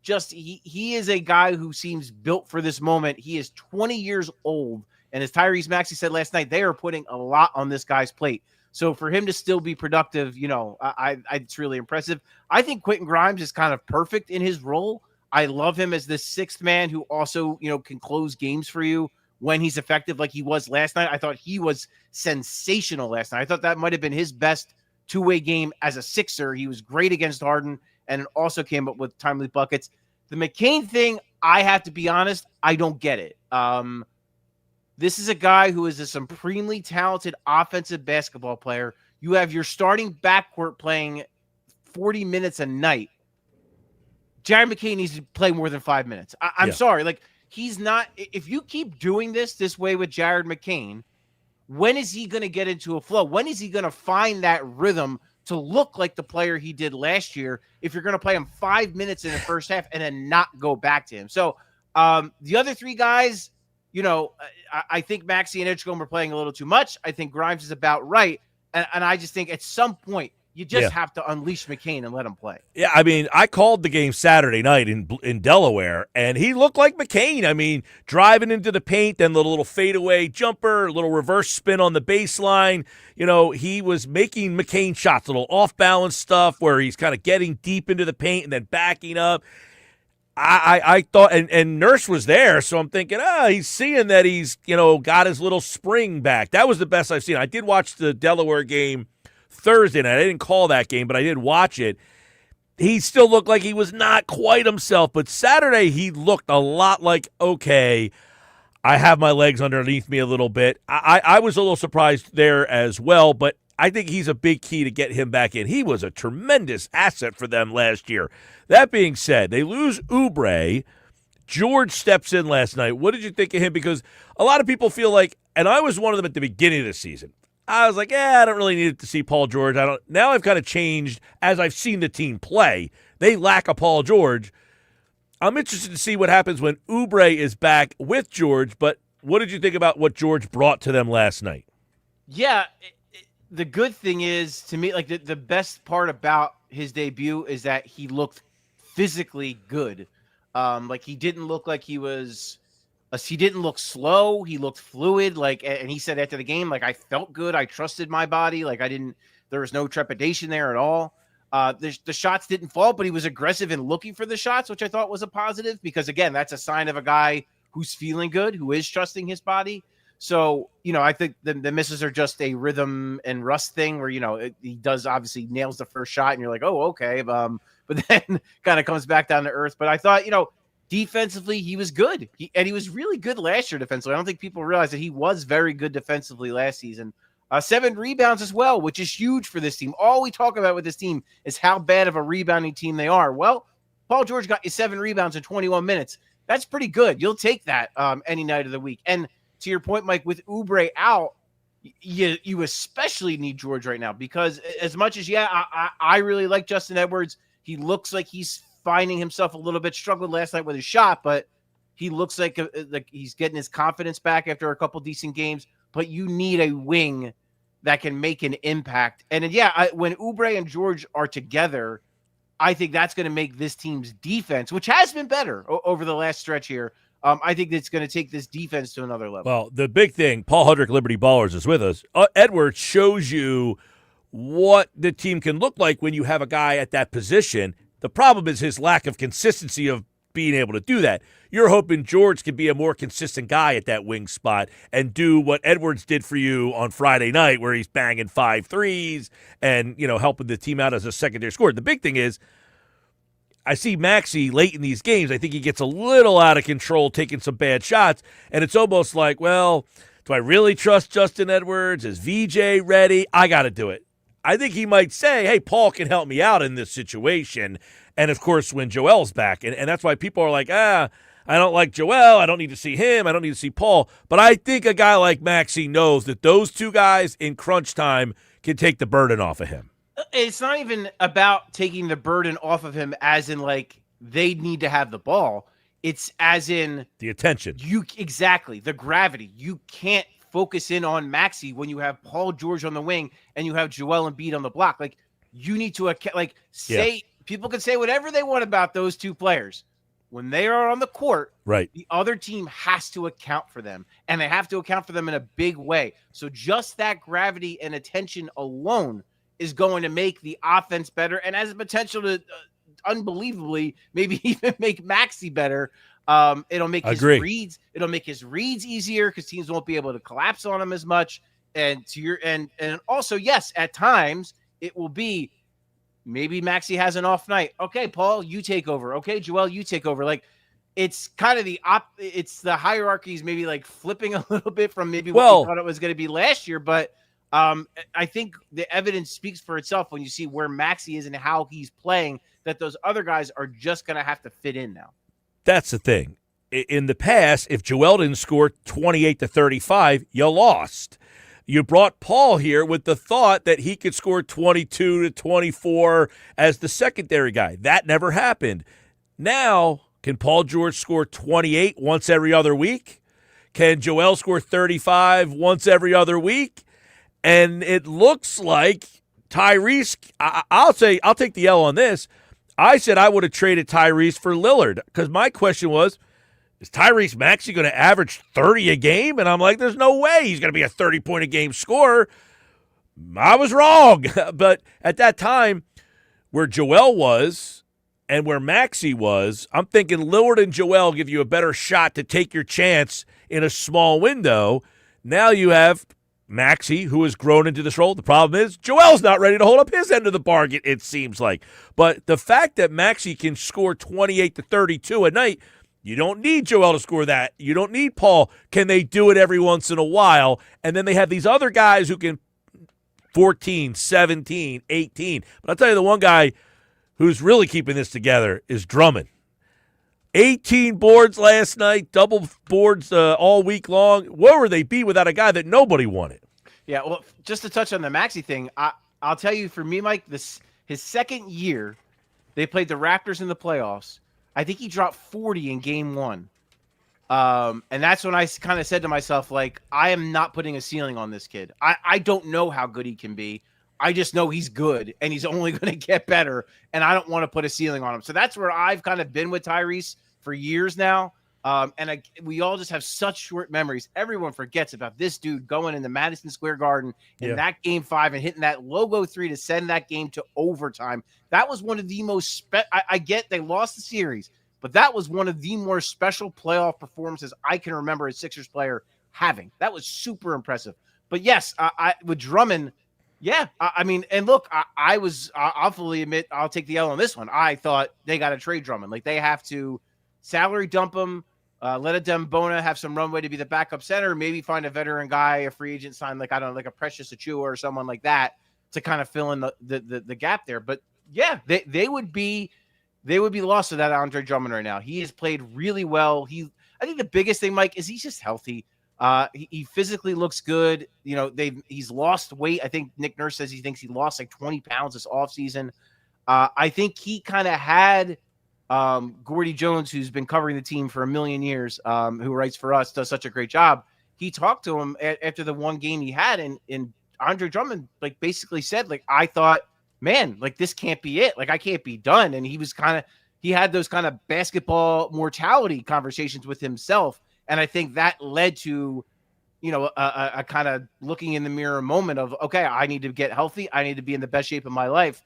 Just, he is a guy who seems built for this moment. He is 20 years old. And as Tyrese Maxey said last night, they are putting a lot on this guy's plate. So for him to still be productive, it's really impressive. I think Quentin Grimes is kind of perfect in his role. I love him as this sixth man who also, can close games for you when he's effective like he was last night. I thought he was sensational last night. I thought that might have been his best two-way game as a Sixer. He was great against Harden, and it also came up with timely buckets. The McCain thing, I have to be honest, I don't get it. This is a guy who is a supremely talented offensive basketball player. You have your starting backcourt playing 40 minutes a night. Jared McCain needs to play more than 5 minutes. I'm sorry. Like, he's not – if you keep doing this way with Jared McCain, when is he going to get into a flow? When is he going to find that rhythm to look like the player he did last year if you're going to play him 5 minutes in the first half and then not go back to him? So the other three guys, you know, I think Maxey and Edgecombe are playing a little too much. I think Grimes is about right. And I just think at some point you just have to unleash McCain and let him play. Yeah, I mean, I called the game Saturday night in Delaware, and he looked like McCain. I mean, driving into the paint, then the little fadeaway jumper, little reverse spin on the baseline. You know, he was making McCain shots, little off-balance stuff where he's kind of getting deep into the paint and then backing up. I thought, and Nurse was there, so I'm thinking, he's seeing that he's, you know, got his little spring back. That was the best I've seen. I did watch the Delaware game Thursday night. I didn't call that game, but I did watch it. He still looked like he was not quite himself, but Saturday he looked a lot like, okay, I have my legs underneath me a little bit. I was a little surprised there as well, but I think he's a big key to get him back in. He was a tremendous asset for them last year. That being said, they lose Oubre. George steps in last night. What did you think of him? Because a lot of people feel like, and I was one of them at the beginning of the season, I was like, I don't really need to see Paul George. Now I've kind of changed as I've seen the team play. They lack a Paul George. I'm interested to see what happens when Oubre is back with George, but what did you think about what George brought to them last night? Yeah, the good thing is, to me, like the best part about his debut is that he looked physically good. Like he didn't look like he didn't look slow. He looked fluid. Like, and he said after the game, like, I felt good. I trusted my body. Like there was no trepidation there at all. The shots didn't fall, but he was aggressive in looking for the shots, which I thought was a positive because, again, that's a sign of a guy who's feeling good, who is trusting his body. So, you know, I think the misses are just a rhythm and rust thing where, you know, he does obviously nails the first shot and you're like, oh, okay. But then kind of comes back down to earth. But I thought, you know, defensively, he was good. He was really good last year defensively. I don't think people realize that he was very good defensively last season. 7 rebounds as well, which is huge for this team. All we talk about with this team is how bad of a rebounding team they are. Well, Paul George got you 7 rebounds in 21 minutes. That's pretty good. You'll take that any night of the week. And to your point, Mike, with Oubre out, you especially need George right now because as much as, I really like Justin Edwards. He looks like he's finding himself a little bit. Struggled last night with his shot, but he looks like he's getting his confidence back after a couple decent games. But you need a wing that can make an impact. And then, when Oubre and George are together, I think that's going to make this team's defense, which has been better over the last stretch here. I think it's going to take this defense to another level. Well, the big thing, Paul Hudrick, Liberty Ballers, is with us. Edwards shows you what the team can look like when you have a guy at that position. The problem is his lack of consistency of being able to do that. You're hoping George can be a more consistent guy at that wing spot and do what Edwards did for you on Friday night where he's banging 5 threes and, you know, helping the team out as a secondary scorer. The big thing is I see Maxey late in these games. I think he gets a little out of control taking some bad shots, and it's almost like, well, do I really trust Justin Edwards? Is VJ ready? I got to do it. I think he might say, hey, Paul can help me out in this situation. And, of course, when Joel's back. And that's why people are like, I don't like Joel. I don't need to see him. I don't need to see Paul. But I think a guy like Maxey knows that those two guys in crunch time can take the burden off of him. It's not even about taking the burden off of him as in, like, they need to have the ball. It's as in the attention. Exactly. The gravity. You can't focus in on Maxey when you have Paul George on the wing and you have Joel Embiid on the block. Like, you need to people can say whatever they want about those two players. When they are on the court, right, the other team has to account for them, and they have to account for them in a big way. So just that gravity and attention alone is going to make the offense better and has the potential to unbelievably maybe even make Maxey better. It'll make his reads. It'll make his reads easier because teams won't be able to collapse on him as much. And also, yes, at times it will be maybe Maxey has an off night. Okay, Paul, you take over. Okay, Joel, you take over. Like, it's kind of it's the hierarchies maybe like flipping a little bit from maybe what we thought it was going to be last year. But I think the evidence speaks for itself when you see where Maxey is and how he's playing, that those other guys are just going to have to fit in now. That's the thing. In the past, if Joel didn't score 28 to 35, you lost. You brought Paul here with the thought that he could score 22 to 24 as the secondary guy. That never happened. Now, can Paul George score 28 once every other week? Can Joel score 35 once every other week? And it looks like Tyrese, I'll take the L on this. I said I would have traded Tyrese for Lillard because my question was, is Tyrese Maxey going to average 30 a game? And I'm like, there's no way he's going to be a 30-point-a-game scorer. I was wrong. But at that time, where Joel was and where Maxey was, I'm thinking Lillard and Joel give you a better shot to take your chance in a small window. Now you have Maxey, who has grown into this role. The problem is Joel's not ready to hold up his end of the bargain, it seems like. But the fact that Maxey can score 28 to 32 a night, you don't need Joel to score that. You don't need Paul. Can they do it every once in a while? And then they have these other guys who can 14, 17, 18. But I'll tell you, the one guy who's really keeping this together is Drummond. 18 boards last night, double boards all week long. Where would they be without a guy that nobody wanted? Yeah, well, just to touch on the Maxey thing, I'll tell you, for me, Mike, his second year, they played the Raptors in the playoffs. I think he dropped 40 in game one. And that's when I kind of said to myself, like, I am not putting a ceiling on this kid. I don't know how good he can be. I just know he's good, and he's only going to get better, and I don't want to put a ceiling on him. So that's where I've kind of been with Tyrese for years now. We all just have such short memories. Everyone forgets about this dude going into Madison Square Garden in that game 5 and hitting that logo 3 to send that game to overtime. That was one of the most I get they lost the series, but that was one of the more special playoff performances I can remember a Sixers player having. That was super impressive. But yes, with Drummond, I mean, and look, I'll fully admit, I'll take the L on this one. I thought they got to trade Drummond. Like, they have to salary dump him, let a Dembona have some runway to be the backup center, maybe find a veteran guy, a free agent sign, like, I don't know, like a Precious Achiuwa or someone like that to kind of fill in the gap there. But yeah, they would be lost to that Andre Drummond right now. He has played really well. I think the biggest thing, Mike, is he's just healthy. He physically looks good. You know, he's lost weight. I think Nick Nurse says he thinks he lost like 20 pounds this offseason. I think he kind of had Gordy Jones, who's been covering the team for a million years, who writes for us, does such a great job. He talked to him after the one game he had, and Andre Drummond like basically said, like, I thought, man, like, this can't be it. Like, I can't be done. And he had those kind of basketball mortality conversations with himself. And I think that led to, you know, a kind of looking in the mirror moment of, okay, I need to get healthy. I need to be in the best shape of my life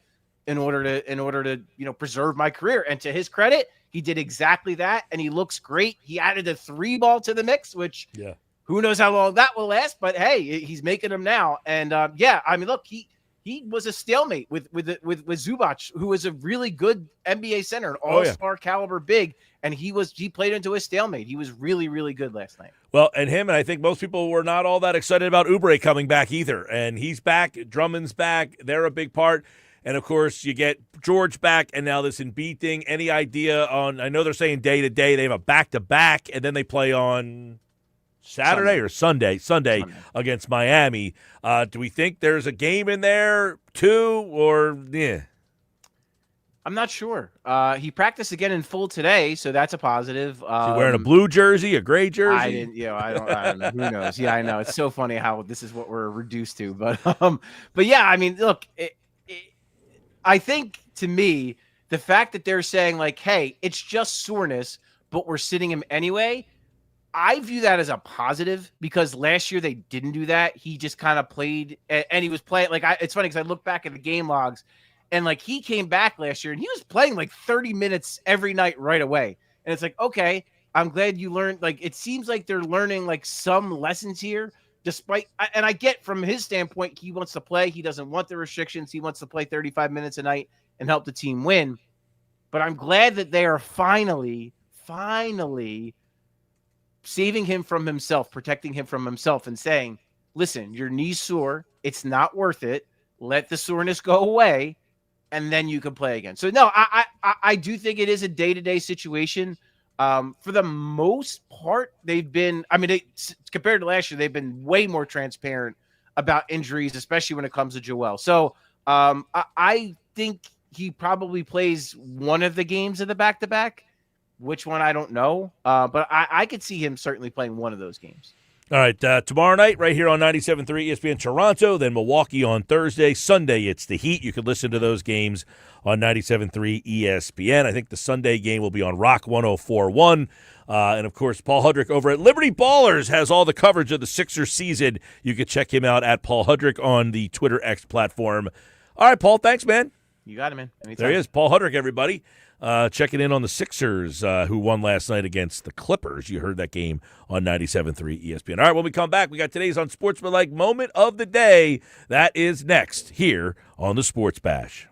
in order to, you know, preserve my career. And to his credit, he did exactly that. And he looks great. He added a 3-ball to the mix, which who knows how long that will last, but hey, he's making them now. And I mean, look, he was a stalemate with Zubac, who was a really good NBA center, an all-star caliber big, and he played into a stalemate. He was really, really good last night. Well, and I think most people were not all that excited about Oubre coming back either. And he's back, Drummond's back, they're a big part. And of course, you get George back, and now this Embiid thing. Any idea on? I know they're saying day to day. They have a back-to-back, and then they play on Saturday or Sunday against Miami. Do we think there's a game in there too, or I'm not sure. He practiced again in full today, so that's a positive. Is he wearing a blue jersey, a gray jersey? I don't know. Who knows? Yeah, I know. It's so funny how this is what we're reduced to. But yeah, I mean, look, I think to me, the fact that they're saying like, hey, it's just soreness, but we're sitting him anyway, I view that as a positive because last year they didn't do that. He just kind of played, and he was playing like it's funny because I look back at the game logs, and like he came back last year and he was playing like 30 minutes every night right away. And it's like, okay, I'm glad you learned. Like it seems like they're learning like some lessons here. Despite, and I get from his standpoint, he wants to play. He doesn't want the restrictions. He wants to play 35 minutes a night and help the team win. But I'm glad that they are finally finally saving him from himself, protecting him from himself, and saying, listen, your knee's sore. It's not worth it. Let the soreness go away, and then you can play again. So, no, I do think it is a day-to-day situation. For the most part, they've been, compared to last year, they've been way more transparent about injuries, especially when it comes to Joel. So I think he probably plays one of the games of the back-to-back. Which one, I don't know. But I could see him certainly playing one of those games. All right, tomorrow night right here on 97.3 ESPN Toronto, then Milwaukee on Thursday. Sunday, it's the Heat. You can listen to those games on 97.3 ESPN. I think the Sunday game will be on Rock 104.1. And, of course, Paul Hudrick over at Liberty Ballers has all the coverage of the Sixers season. You can check him out at Paul Hudrick on the Twitter X platform. All right, Paul, thanks, man. You got it, man. Anytime. There he is, Paul Hudrick, everybody. Checking in on the Sixers, who won last night against the Clippers. You heard that game on 97.3 ESPN. All right, when we come back, we got today's Unsportsmanlike Moment of the Day. That is next here on the Sports Bash.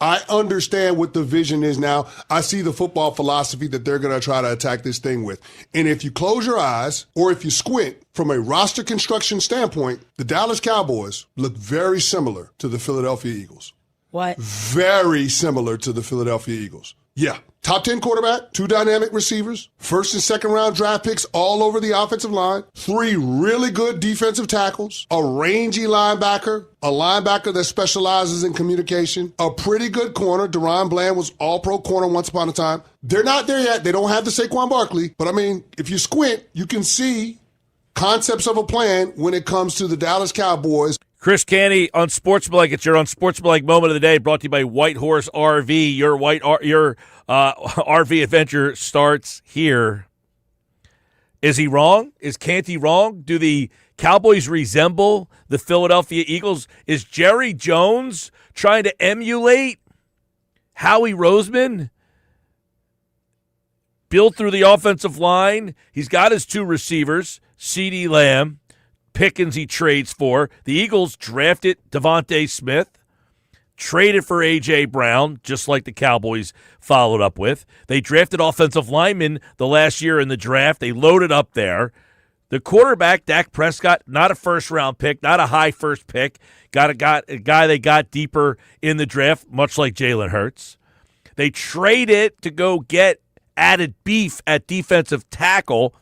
I understand what the vision is now. I see the football philosophy that they're going to try to attack this thing with. And if you close your eyes or if you squint from a roster construction standpoint, the Dallas Cowboys look very similar to the Philadelphia Eagles. What? Very similar to the Philadelphia Eagles. Yeah. Top 10 quarterback, 2 dynamic receivers, first and second round draft picks all over the offensive line, 3 really good defensive tackles, a rangy linebacker, a linebacker that specializes in communication, a pretty good corner. Deron Bland was all-pro corner once upon a time. They're not there yet. They don't have the Saquon Barkley. But, I mean, if you squint, you can see concepts of a plan when it comes to the Dallas Cowboys. Chris Canty, Unsportsmanlike. It's your Unsportsmanlike moment of the day, brought to you by White Horse RV. Your RV adventure starts here. Is he wrong? Is Canty wrong? Do the Cowboys resemble the Philadelphia Eagles? Is Jerry Jones trying to emulate Howie Roseman? Built through the offensive line. He's got his 2 receivers, CeeDee Lamb. Pickens he trades for. The Eagles drafted Devontae Smith, traded for A.J. Brown, just like the Cowboys followed up with. They drafted offensive linemen the last year in the draft. They loaded up there. The quarterback, Dak Prescott, not a first-round pick, not a high first pick. Got a guy they got deeper in the draft, much like Jalen Hurts. They traded to go get added beef at defensive tackle.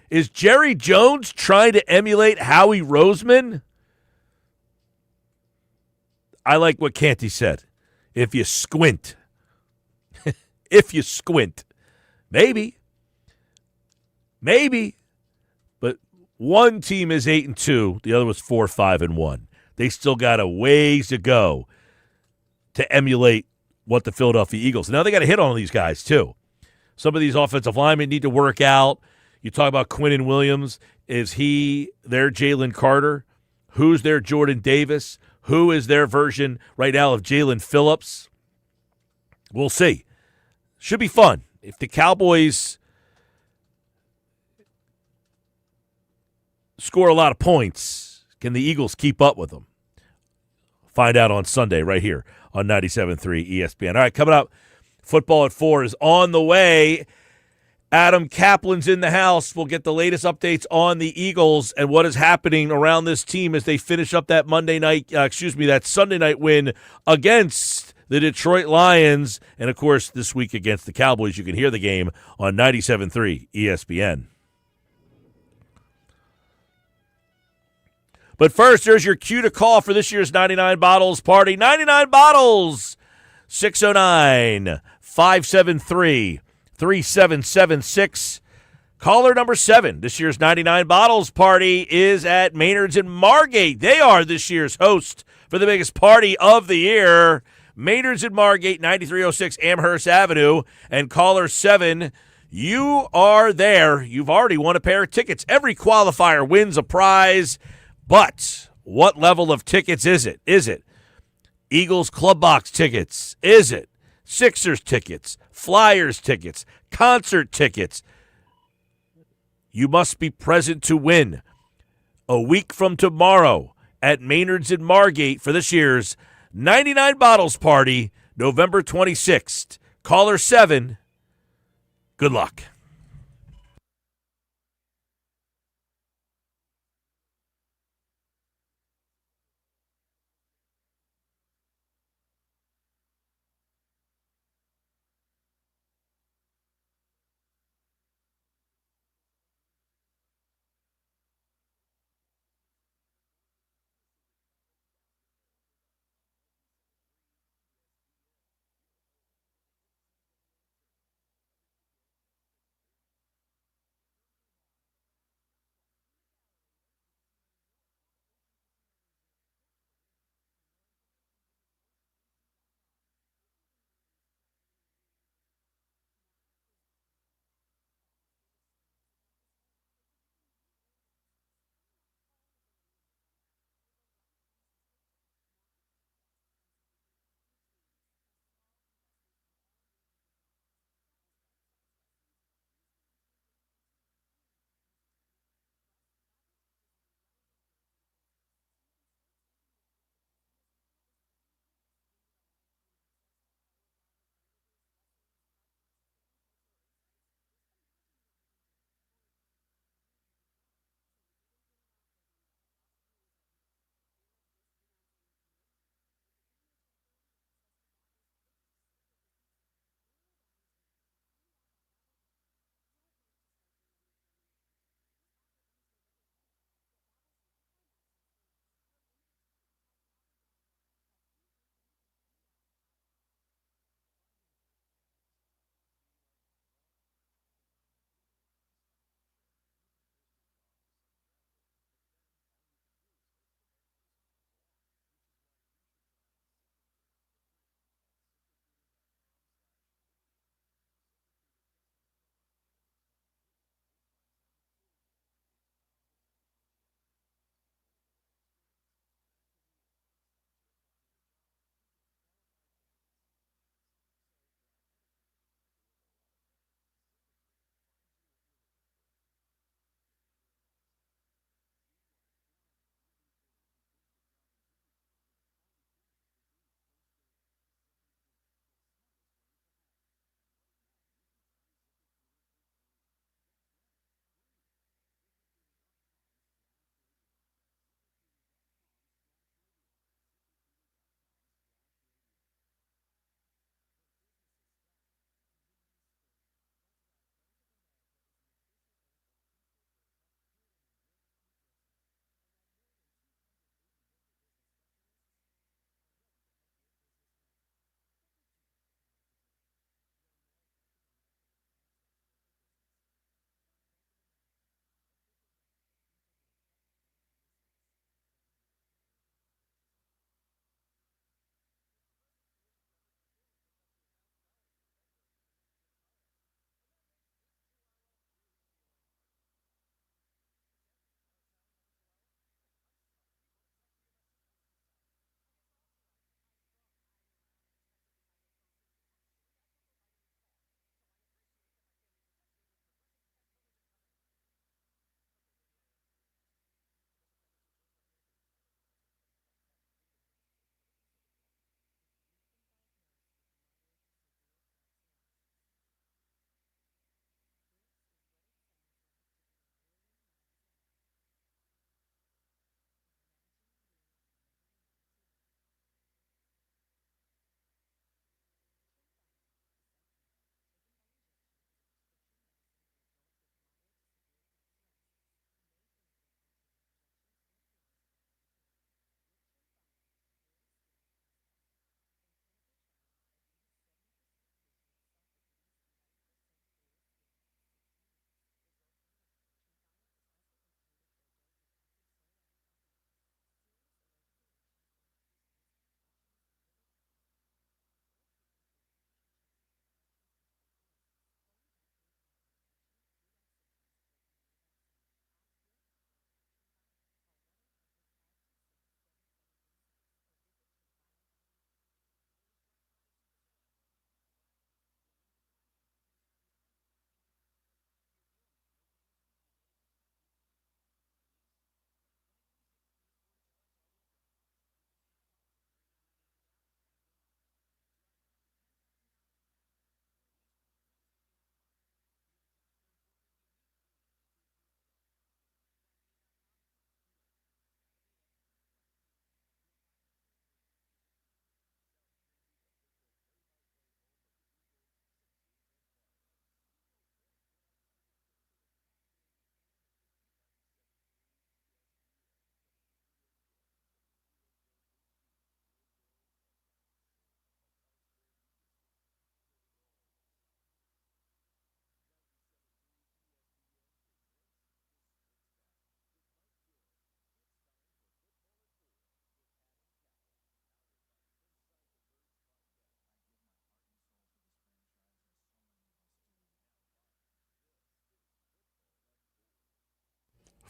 Is Jerry Jones trying to emulate Howie Roseman? I like what Canty said. If you squint. If you squint. Maybe. But one team is 8-2. The other was 4-5-1. They still got a ways to go to emulate what the Philadelphia Eagles. Now they got to hit on these guys, too. Some of these offensive linemen need to work out. You talk about Quinnen Williams. Is he their Jalen Carter? Who's their Jordan Davis? Who is their version right now of Jalen Phillips? We'll see. Should be fun. If the Cowboys score a lot of points, can the Eagles keep up with them? Find out on Sunday right here on 97.3 ESPN. All right, coming up, football at 4 is on the way. Adam Caplan's in the house. We'll get the latest updates on the Eagles and what is happening around this team as they finish up that that Sunday night win against the Detroit Lions. And, of course, this week against the Cowboys. You can hear the game on 97.3 ESPN. But first, there's your cue to call for this year's 99 Bottles Party. 99 Bottles! 609-573-3776. Caller number 7. This year's 99 Bottles Party is at Maynard's in Margate. They are this year's host for the biggest party of the year. Maynard's in Margate, 9306 Amherst Avenue. And caller 7, you are there. You've already won a pair of tickets. Every qualifier wins a prize. But what level of tickets is it? Is it Eagles Club Box tickets? Is it Sixers tickets? Flyers tickets? Concert tickets? You must be present to win. A week from tomorrow at Maynard's in Margate for this year's 99 Bottles Party, November 26th. Caller 7, good luck.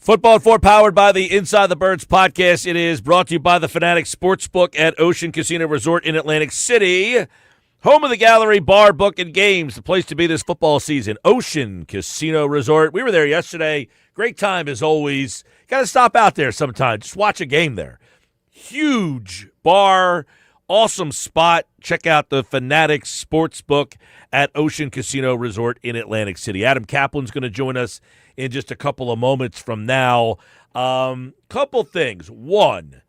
Football at 4 powered by the Inside the Birds podcast. It is brought to you by the Fanatics Sportsbook at Ocean Casino Resort in Atlantic City. Home of the Gallery, Bar, Book, and Games. The place to be this football season. Ocean Casino Resort. We were there yesterday. Great time as always. Got to stop out there sometime. Just watch a game there. Huge bar. Awesome spot. Check out the Fanatics Sportsbook at Ocean Casino Resort in Atlantic City. Adam Caplan's going to join us in just a couple of moments from now. Couple things. One,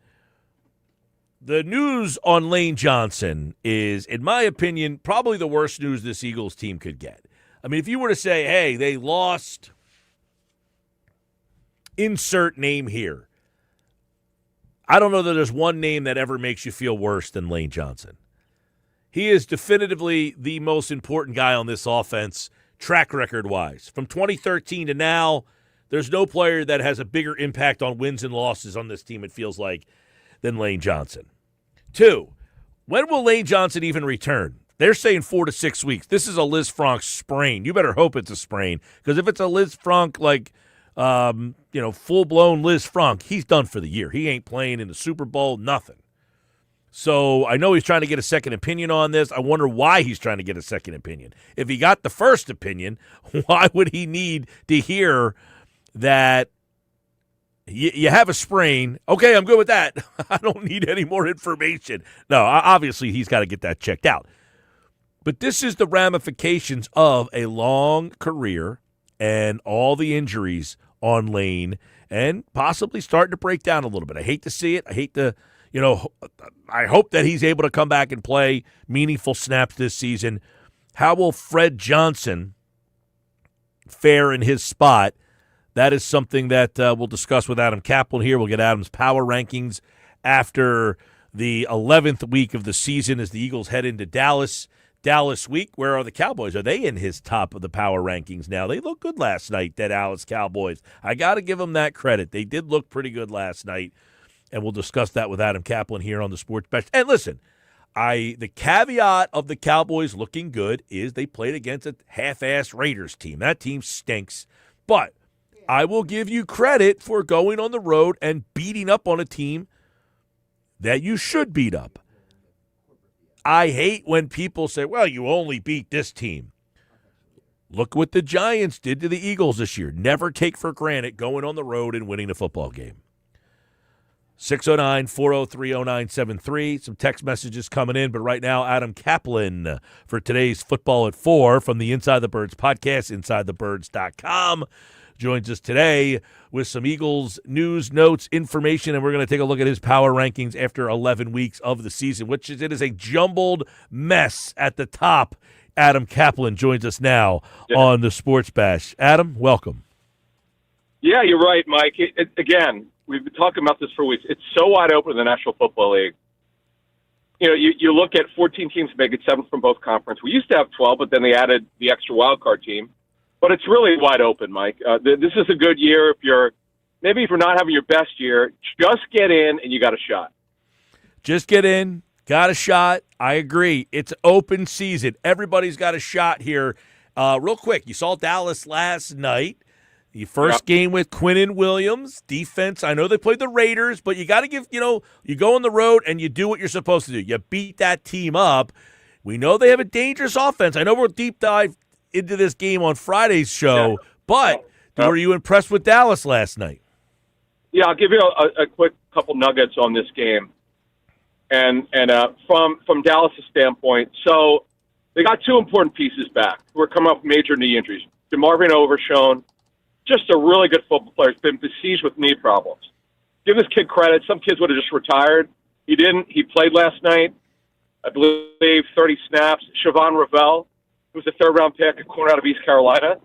the news on Lane Johnson is, in my opinion, probably the worst news this Eagles team could get. I mean, if you were to say, hey, they lost insert name here, I don't know that there's one name that ever makes you feel worse than Lane Johnson. He is definitively the most important guy on this offense, track record-wise. From 2013 to now, there's no player that has a bigger impact on wins and losses on this team, it feels like, than Lane Johnson. 2, when will Lane Johnson even return? They're saying 4 to 6 weeks. This is a Liz Frank sprain. You better hope it's a sprain, because if it's a Liz Frank, full-blown Liz Frank, he's done for the year. He ain't playing in the Super Bowl, nothing. So I know he's trying to get a second opinion on this. I wonder why he's trying to get a second opinion. If he got the first opinion, why would he need to hear that you have a sprain? Okay, I'm good with that. I don't need any more information. No, obviously he's got to get that checked out. But this is the ramifications of a long career and all the injuries on Lane and possibly starting to break down a little bit. I hate to see it. I hate to, I hope that he's able to come back and play meaningful snaps this season. How will Fred Johnson fare in his spot? That is something that we'll discuss with Adam Caplan here. We'll get Adam's power rankings after the 11th week of the season as the Eagles head into Dallas week. Where are the Cowboys? Are they in his top of the power rankings now? They looked good last night, the Dallas Cowboys. I got to give them that credit. They did look pretty good last night, and we'll discuss that with Adam Caplan here on the Sports Best. And listen, the caveat of the Cowboys looking good is they played against a half-ass Raiders team. That team stinks. But I will give you credit for going on the road and beating up on a team that you should beat up. I hate when people say, well, you only beat this team. Look what the Giants did to the Eagles this year. Never take for granted going on the road and winning a football game. 609-403-0973. Some text messages coming in, but right now, Adam Caplan for today's Football at 4 from the Inside the Birds podcast, InsideTheBirds.com. Joins us today with some Eagles news, notes, information, and we're going to take a look at his power rankings after 11 weeks of the season, which is, it is a jumbled mess at the top. Adam Caplan joins us now on the Sports Bash. Adam, welcome. Yeah, you're right, Mike. Again, we've been talking about this for weeks. It's so wide open in the National Football League. You look at 14 teams make it 7 from both conferences. We used to have 12, but then they added the extra wild card team. But it's really wide open, Mike. This is a good year. If you're not having your best year, just get in and you got a shot. Just get in, got a shot. I agree. It's open season. Everybody's got a shot here. Real quick, you saw Dallas last night. The first game with Quinnen Williams, defense. I know they played the Raiders, but you got to give, you go on the road and you do what you're supposed to do. You beat that team up. We know they have a dangerous offense. I know we'll deep dive into this game on Friday's show, but were you impressed with Dallas last night? Yeah, I'll give you a quick couple nuggets on this game. And from Dallas' standpoint, so they got 2 important pieces back. We're coming off major knee injuries. DeMarvin Overshown, just a really good football player. He's been besieged with knee problems. Give this kid credit. Some kids would have just retired. He didn't. He played last night, I believe, 30 snaps. Siobhan Ravel, who was a third-round pick, a corner out of East Carolina.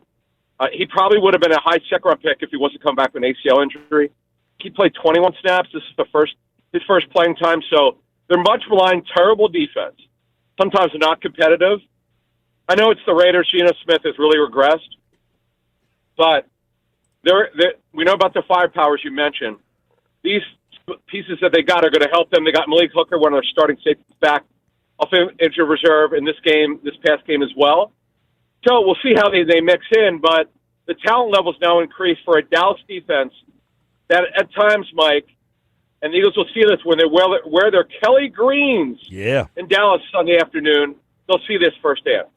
He probably would have been a high second-round pick if he wasn't coming back with an ACL injury. He played 21 snaps. This is his first playing time. So they're much relying terrible defense. Sometimes they're not competitive. I know it's the Raiders. Geno Smith has really regressed. But we know about the firepower, as you mentioned. These pieces that they got are going to help them. They got Malik Hooker, one of their starting safeties, back off injured reserve in this past game as well. So we'll see how they mix in, but the talent level's now increased for a Dallas defense that at times, Mike, and the Eagles will see this when they wear their Kelly greens in Dallas Sunday afternoon, they'll see this firsthand.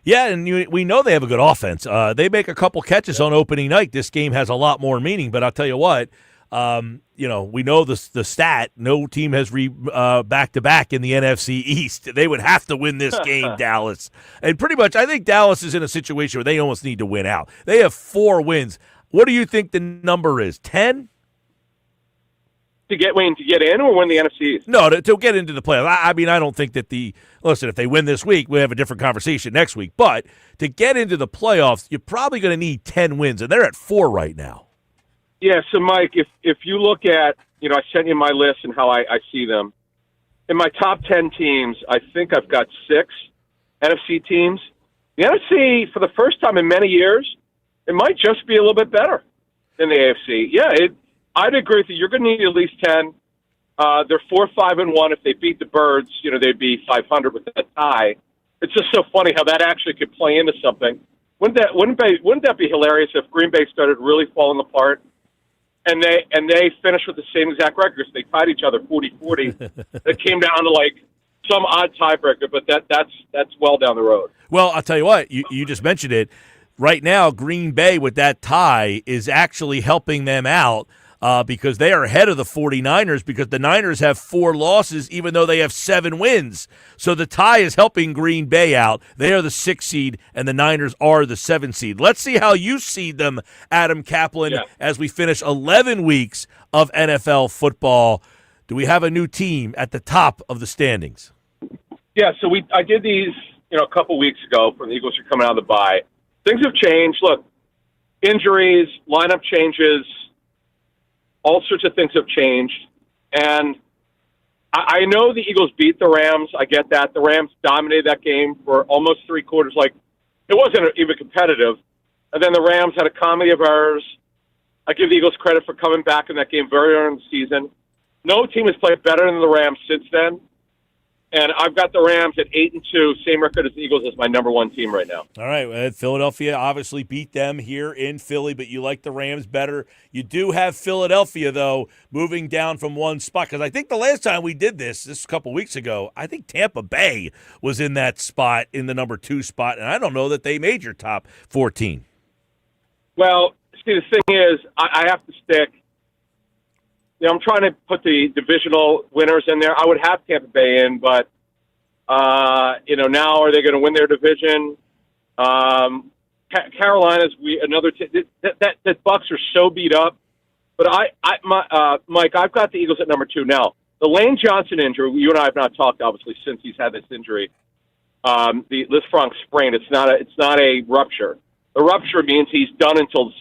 Yeah, and we know they have a good offense. They make a couple catches on opening night. This game has a lot more meaning, but I'll tell you what, we know the stat. No team has back-to-back in the NFC East. They would have to win this game, Dallas. And pretty much I think Dallas is in a situation where they almost need to win out. They have 4 wins. What do you think the number is, 10? To get in or win the NFC East? No, to get into the playoffs. I mean, I don't think that listen, if they win this week, we have a different conversation next week. But to get into the playoffs, you're probably going to need 10 wins, and they're at 4 right now. Yeah, so Mike, if you look at, I sent you my list and how I see them. In my top 10 teams, I think I've got 6 NFC teams. The NFC, for the first time in many years, it might just be a little bit better than the AFC. Yeah, I'd agree with you. You're going to need at least 10. They're 4-5-1. If they beat the Birds, they'd be 500 with that tie. It's just so funny how that actually could play into something. Wouldn't that be hilarious if Green Bay started really falling apart and they finished with the same exact records? They tied each other 40-40. It came down to like some odd tiebreaker, but that's well down the road. Well, I'll tell you what. You just mentioned it. Right now, Green Bay with that tie is actually helping them out. Because they are ahead of the 49ers because the Niners have 4 losses even though they have 7 wins. So the tie is helping Green Bay out. They are the 6th seed, and the Niners are the 7th seed. Let's see how you seed them, Adam Caplan, as we finish 11 weeks of NFL football. Do we have a new team at the top of the standings? Yeah, so I did these a couple weeks ago when the Eagles are coming out of the bye. Things have changed. Look, injuries, lineup changes, all sorts of things have changed. And I know the Eagles beat the Rams. I get that. The Rams dominated that game for almost 3 quarters. Like, it wasn't even competitive. And then the Rams had a comedy of errors. I give the Eagles credit for coming back in that game very early in the season. No team has played better than the Rams since then. And I've got the Rams at 8-2, same record as the Eagles as my number 1 team right now. All right, Philadelphia obviously beat them here in Philly, but you like the Rams better. You do have Philadelphia, though, moving down from 1 spot. Because I think the last time we did this a couple weeks ago, I think Tampa Bay was in that spot, in the number 2 spot, and I don't know that they made your top 14. Well, see, the thing is, I have to stick. I'm trying to put the divisional winners in there. I would have Tampa Bay in, but, now are they going to win their division? Carolina's another team. The Bucs are so beat up. But Mike, I've got the Eagles at number 2. Now, the Lane Johnson injury, you and I have not talked, obviously, since he's had this injury. The Lisfranc sprain, it's not a rupture. The rupture means he's done until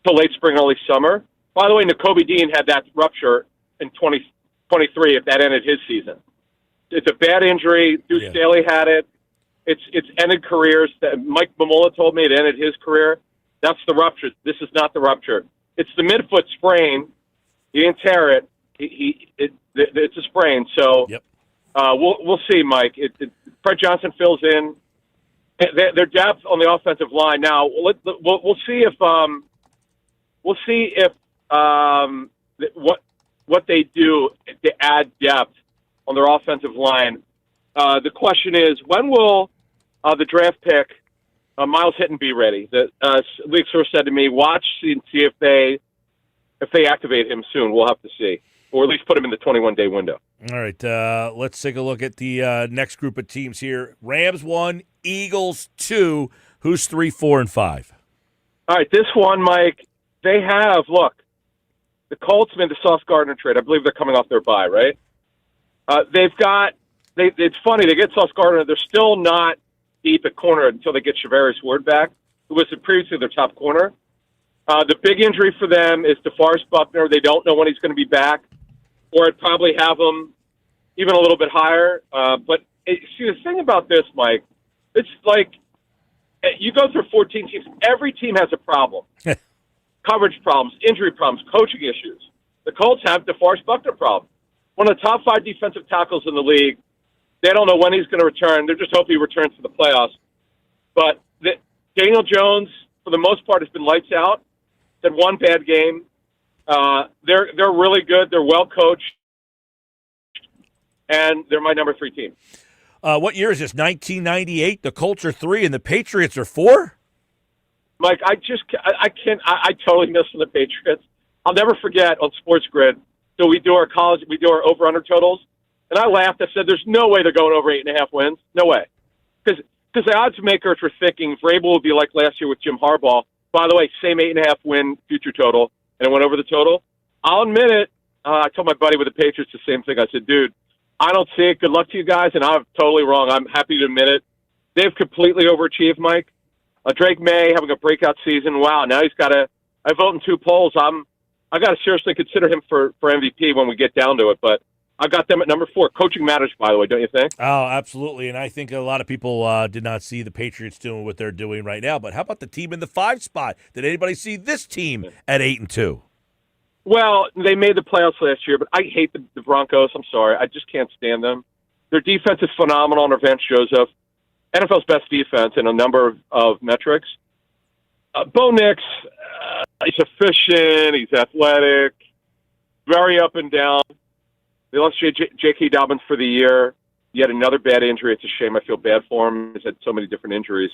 late spring, early summer. By the way, Nakobe Dean had that rupture in 2023 if that ended his season. It's a bad injury. Deuce Staley had it. It's ended careers. Mike Mamola told me it ended his career. That's the rupture. This is not the rupture. It's the midfoot sprain. He didn't tear it. It's a sprain. So we'll see, Mike. Fred Johnson fills in. Their depth on the offensive line. Now we'll see if what they do to add depth on their offensive line. The question is, when will the draft pick Miles Hinton be ready? The league source said to me, watch and see if they activate him soon. We'll have to see, or at least put him in the 21-day window. All right, let's take a look at the next group of teams here. Rams 1, Eagles 2. Who's 3, 4, and 5? All right, this one, Mike. They have, look, the Colts made the Sauce Gardner trade. I believe they're coming off their bye, right? It's funny, they get Sauce Gardner. They're still not deep at corner until they get Shavarius Ward back, who was previously their top corner. The big injury for them is DeForest Buckner. They don't know when he's going to be back, or I'd probably have him even a little bit higher. See, the thing about this, Mike, it's like you go through 14 teams. Every team has a problem. Coverage problems, injury problems, coaching issues. The Colts have DeForest Buckner problem. One of the top 5 defensive tackles in the league. They don't know when he's going to return. They're just hoping he returns for the playoffs. But Daniel Jones, for the most part, has been lights out. Had one bad game. They're really good. They're well coached, and they're my number 3 team. What year is this? 1998. The Colts are 3 and the Patriots are 4. Mike, I can't. I totally miss the Patriots. I'll never forget on Sports Grid. So we do our over/under totals, and I laughed. I said, "There's no way they're going over 8.5 wins. No way," because the odds makers were thinking Vrabel would be like last year with Jim Harbaugh. By the way, same 8.5 win future total, and it went over the total. I'll admit it. I told my buddy with the Patriots the same thing. I said, "Dude, I don't see it. Good luck to you guys," and I'm totally wrong. I'm happy to admit it. They've completely overachieved, Mike. Drake May having a breakout season. Wow, now he's got I vote in 2 polls. I got to seriously consider him for MVP when we get down to it. But I got them at number 4. Coaching matters, by the way, don't you think? Oh, absolutely. And I think a lot of people did not see the Patriots doing what they're doing right now. But how about the team in the 5 spot? Did anybody see this team at 8-2? Well, they made the playoffs last year, but I hate the Broncos. I'm sorry. I just can't stand them. Their defense is phenomenal under Vance Joseph. NFL's best defense in a number of metrics. Bo Nix, he's efficient, he's athletic, very up and down. They lost J.K. Dobbins for the year. Yet another bad injury. It's a shame. I feel bad for him. He's had so many different injuries.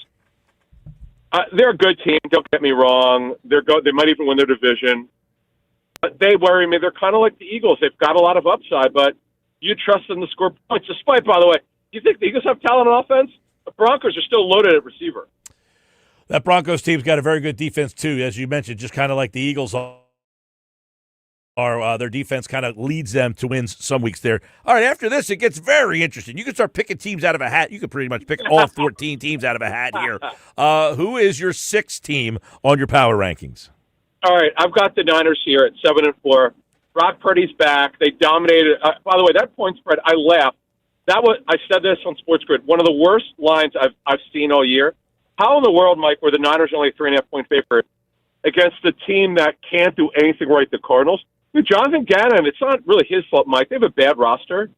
They're a good team, don't get me wrong. They might even win their division. But they worry me. They're kind of like the Eagles. They've got a lot of upside, but you trust them to score points. Despite, by the way, do you think the Eagles have talent on offense? The Broncos are still loaded at receiver. That Broncos team's got a very good defense, too, as you mentioned, just kind of like the Eagles are. Their defense kind of leads them to wins some weeks there. All right, after this, it gets very interesting. You can start picking teams out of a hat. You could pretty much pick all 14 teams out of a hat here. Who is your 6th team on your power rankings? All right, I've got the Niners here at 7-4. Brock Purdy's back. They dominated. By the way, that point spread, I laughed. I said this on Sports Grid. One of the worst lines I've seen all year. How in the world, Mike, were the Niners only 3.5-point favorite against the team that can't do anything right, the Cardinals? Jonathan Gannon, it's not really his fault, Mike. They have a bad roster.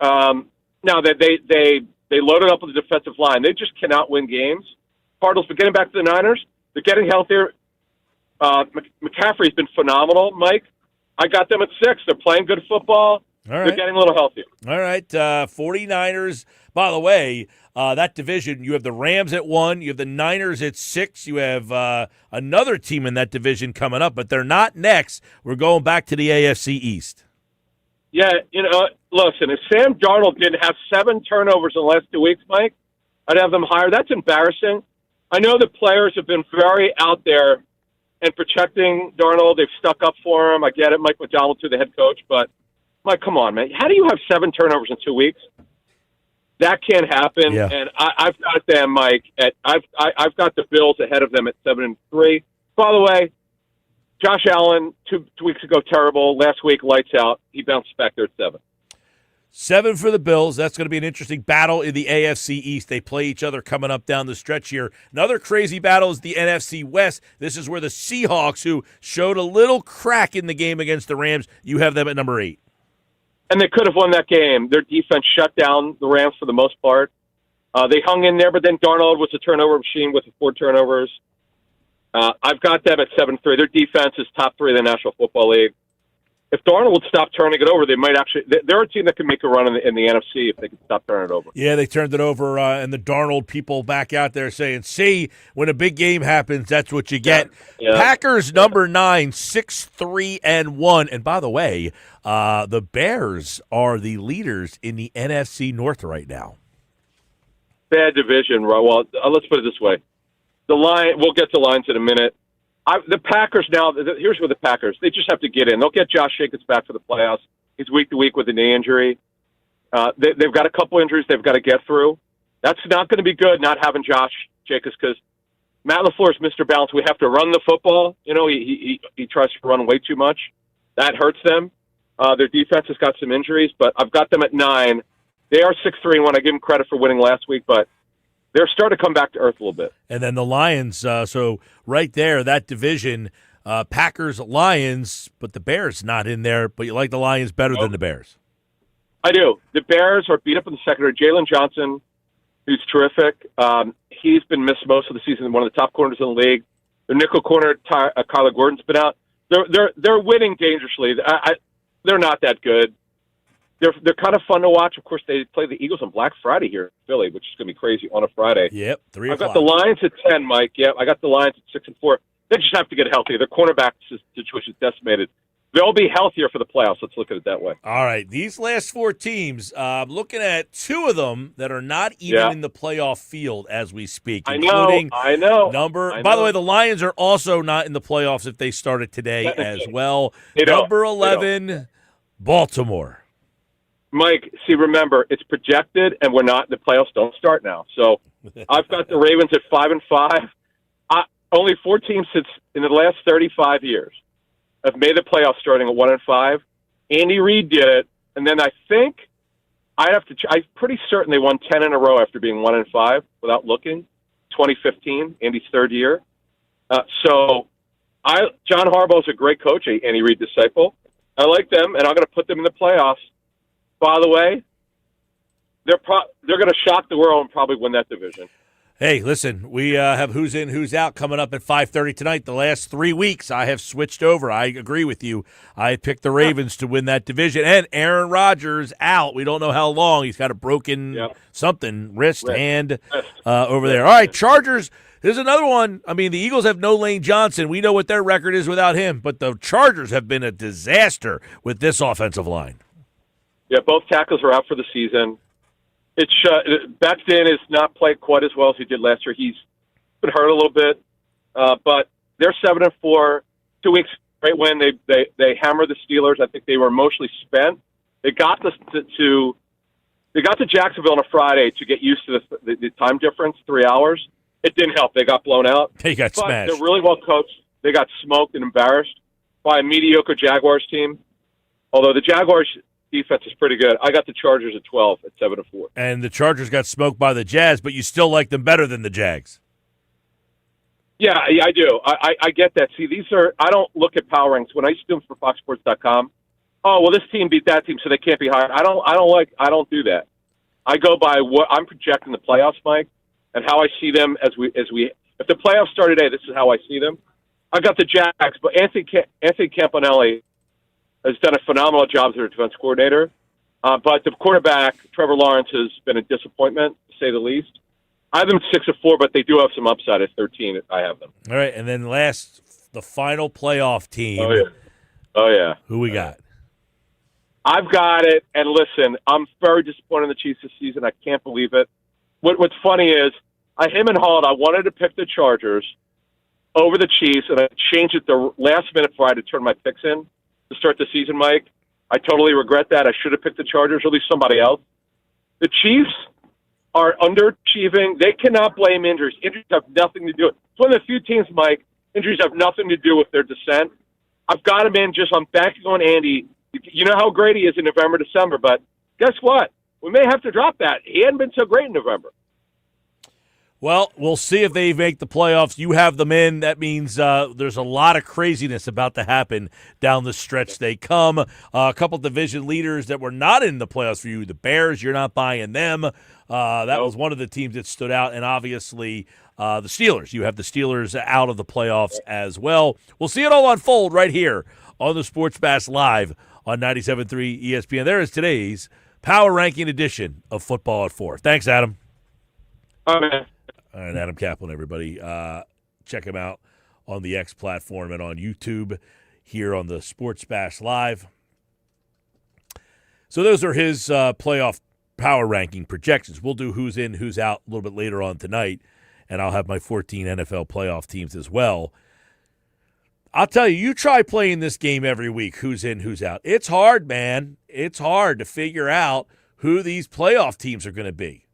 Now that they loaded up with the defensive line, they just cannot win games. Cardinals, but getting back to the Niners, they're getting healthier. McCaffrey's been phenomenal, Mike. I got them at 6. They're playing good football. All right. They're getting a little healthier. All right, 49ers. By the way, that division, you have the Rams at 1, you have the Niners at 6, you have another team in that division coming up, but they're not next. We're going back to the AFC East. Yeah, listen, if Sam Darnold didn't have 7 turnovers in the last 2 weeks, Mike, I'd have them higher. That's embarrassing. I know the players have been very out there and protecting Darnold. They've stuck up for him. I get it, Mike McDonald, too, the head coach, but Mike, come on, man. How do you have 7 turnovers in 2 weeks? That can't happen. Yeah. And I've got them, Mike. I've got the Bills ahead of them at 7-3. By the way, Josh Allen 2 weeks ago terrible. Last week lights out. He bounced back there at 7. 7 for the Bills. That's going to be an interesting battle in the AFC East. They play each other coming up down the stretch here. Another crazy battle is the NFC West. This is where the Seahawks, who showed a little crack in the game against the Rams, you have them at number 8. And they could have won that game. Their defense shut down the Rams for the most part. They hung in there, but then Darnold was a turnover machine with 4 turnovers. I've got them at 7-3. Their defense is top 3 in the National Football League. If Darnold would stop turning it over, they might actually. They're a team that can make a run in the NFC if they can stop turning it over. Yeah, they turned it over, and the Darnold people back out there saying, "See, when a big game happens, that's what you get." Yeah. Packers number 9, 6-3-1, and by the way, the Bears are the leaders in the NFC North right now. Bad division, right? Well, let's put it this way: the line. We'll get to lines in a minute. The Packers now, here's where the Packers, they just have to get in. They'll get Josh Jacobs back for the playoffs. He's week to week with a knee injury. They've got a couple injuries they've got to get through. That's not going to be good, not having Josh Jacobs, because Matt LaFleur is Mr. Balance. We have to run the football. He tries to run way too much. That hurts them. Their defense has got some injuries, but I've got them at 9. They are 6-3-1. I give them credit for winning last week, but they're starting to come back to earth a little bit. And then the Lions, so right there, that division, Packers-Lions, but the Bears not in there, but you like the Lions better than the Bears. I do. The Bears are beat up in the secondary. Jalen Johnson, who's terrific. He's been missed most of the season, one of the top corners in the league. The nickel corner, Kyler Gordon's been out. they're winning dangerously. They're not that good. They're kind of fun to watch. Of course, they play the Eagles on Black Friday here in Philly, which is going to be crazy on a Friday. Yep, 3 I've o'clock. got the Lions at 10, Mike. Yep, I got the Lions at 6-4. They just have to get healthy. Their cornerback situation is decimated. They'll be healthier for the playoffs. Let's look at it that way. All right, these last 4 teams, looking at 2 of them that are not even in the playoff field as we speak, including I know. By the way, the Lions are also not in the playoffs if they started today as well. Number 11, Baltimore. Mike, see, remember, it's projected, and we're not. The playoffs don't start now. So I've got the Ravens at 5-5. Only 4 teams since in the last 35 years have made the playoffs starting at 1-5. Andy Reid did it, and then I think I'm pretty certain they won 10 in a row after being 1-5 without looking. 2015, Andy's 3rd year. John Harbaugh's a great coach, Andy Reid disciple. I like them, and I'm going to put them in the playoffs. By the way, they're going to shock the world and probably win that division. Hey, listen, we have Who's In, Who's Out coming up at 5:30 tonight. The last 3 weeks, I have switched over. I agree with you. I picked the Ravens to win that division. And Aaron Rodgers out. We don't know how long. He's got a broken wrist, hand over there. All right, Chargers. Here's another one. I mean, the Eagles have no Lane Johnson. We know what their record is without him. But the Chargers have been a disaster with this offensive line. Yeah, both tackles are out for the season. Becton has not played quite as well as he did last year. He's been hurt a little bit, but they're 7-4. 2 weeks great win. They hammered the Steelers. I think they were emotionally spent. They got to Jacksonville on a Friday to get used to the time difference, 3 hours. It didn't help. They got blown out. They got smashed. They're really well coached. They got smoked and embarrassed by a mediocre Jaguars team. Although the Jaguars defense is pretty good. I got the Chargers at 12 at 7-4. And the Chargers got smoked by the Jazz, but you still like them better than the Jags. Yeah, I do. I get that. See, I don't look at power ranks. When I used to do them for FoxSports.com, this team beat that team, so they can't be higher. I don't do that. I go by what I'm projecting the playoffs, Mike, and how I see them if the playoffs start today, this is how I see them. I got the Jags, but Anthony Campanelli has done a phenomenal job as their defense coordinator. But the quarterback, Trevor Lawrence, has been a disappointment, to say the least. I have them at 6-4, but they do have some upside at 13. I have them. All right, and then the final playoff team. Oh, yeah. Who we got? I've got it, and listen, I'm very disappointed in the Chiefs this season. I can't believe it. What's funny is, I wanted to pick the Chargers over the Chiefs, and I changed it the last minute before I had to turn my picks in to start the season, Mike. I totally regret that. I should have picked the Chargers, or at least somebody else. The Chiefs are underachieving. They cannot blame injuries. Injuries have nothing to do with it. It's one of the few teams, Mike, injuries have nothing to do with their descent. I've got them in I'm banking on Andy. You know how great he is in November, December, but guess what? We may have to drop that. He hadn't been so great in November. Well, we'll see if they make the playoffs. You have them in. That means there's a lot of craziness about to happen down the stretch they come. A couple division leaders that were not in the playoffs for you. The Bears, you're not buying them. That was one of the teams that stood out. And obviously the Steelers. You have the Steelers out of the playoffs as well. We'll see it all unfold right here on the Sports Bash Live on 97.3 ESPN. There is today's Power Ranking edition of Football at 4. Thanks, Adam. All right. All right, Adam Caplan, everybody. Check him out on the X platform and on YouTube here on the Sports Bash Live. So those are his playoff power ranking projections. We'll do who's in, who's out a little bit later on tonight, and I'll have my 14 NFL playoff teams as well. I'll tell you, you try playing this game every week, who's in, who's out. It's hard, man. It's hard to figure out who these playoff teams are going to be.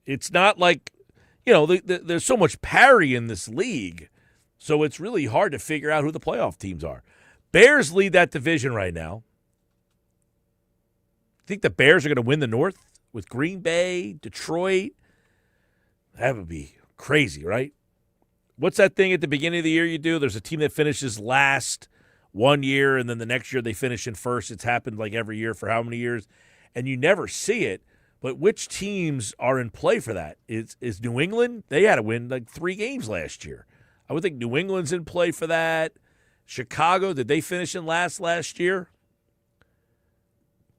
It's not like, there's so much parity in this league, so it's really hard to figure out who the playoff teams are. Bears lead that division right now. Think the Bears are going to win the North with Green Bay, Detroit? That would be crazy, right? What's that thing at the beginning of the year you do? There's a team that finishes last one year, and then the next year they finish in first. It's happened like every year for how many years? And you never see it. But which teams are in play for that? Is New England? They had to win like 3 games last year. I would think New England's in play for that. Chicago, did they finish in last year?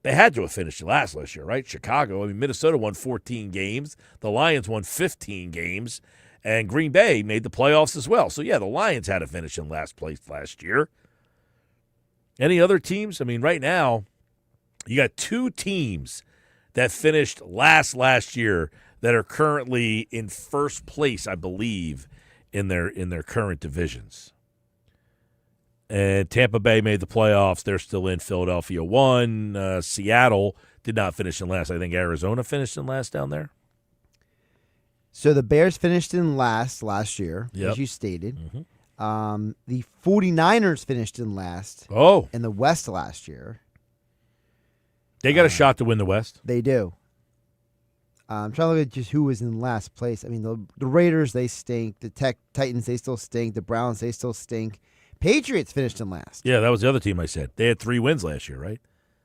They had to have finished last year, right? Chicago. I mean, Minnesota won 14 games. The Lions won 15 games. And Green Bay made the playoffs as well. So, yeah, the Lions had to finish in last place last year. Any other teams? I mean, right now, you got 2 teams that finished last year that are currently in first place, I believe, in their current divisions. And Tampa Bay made the playoffs. They're still in. Philadelphia won. Seattle did not finish in last. I think Arizona finished in last down there. So the Bears finished in last year, Yep. as you stated. Mm-hmm. The 49ers finished in last in the West last year. They got a shot to win the West. They do. I'm trying to look at just who was in last place. I mean, the Raiders, they stink. The Titans, they still stink. The Browns, they still stink. Patriots finished in last. Yeah, that was the other team I said. They had 3 wins last year, right?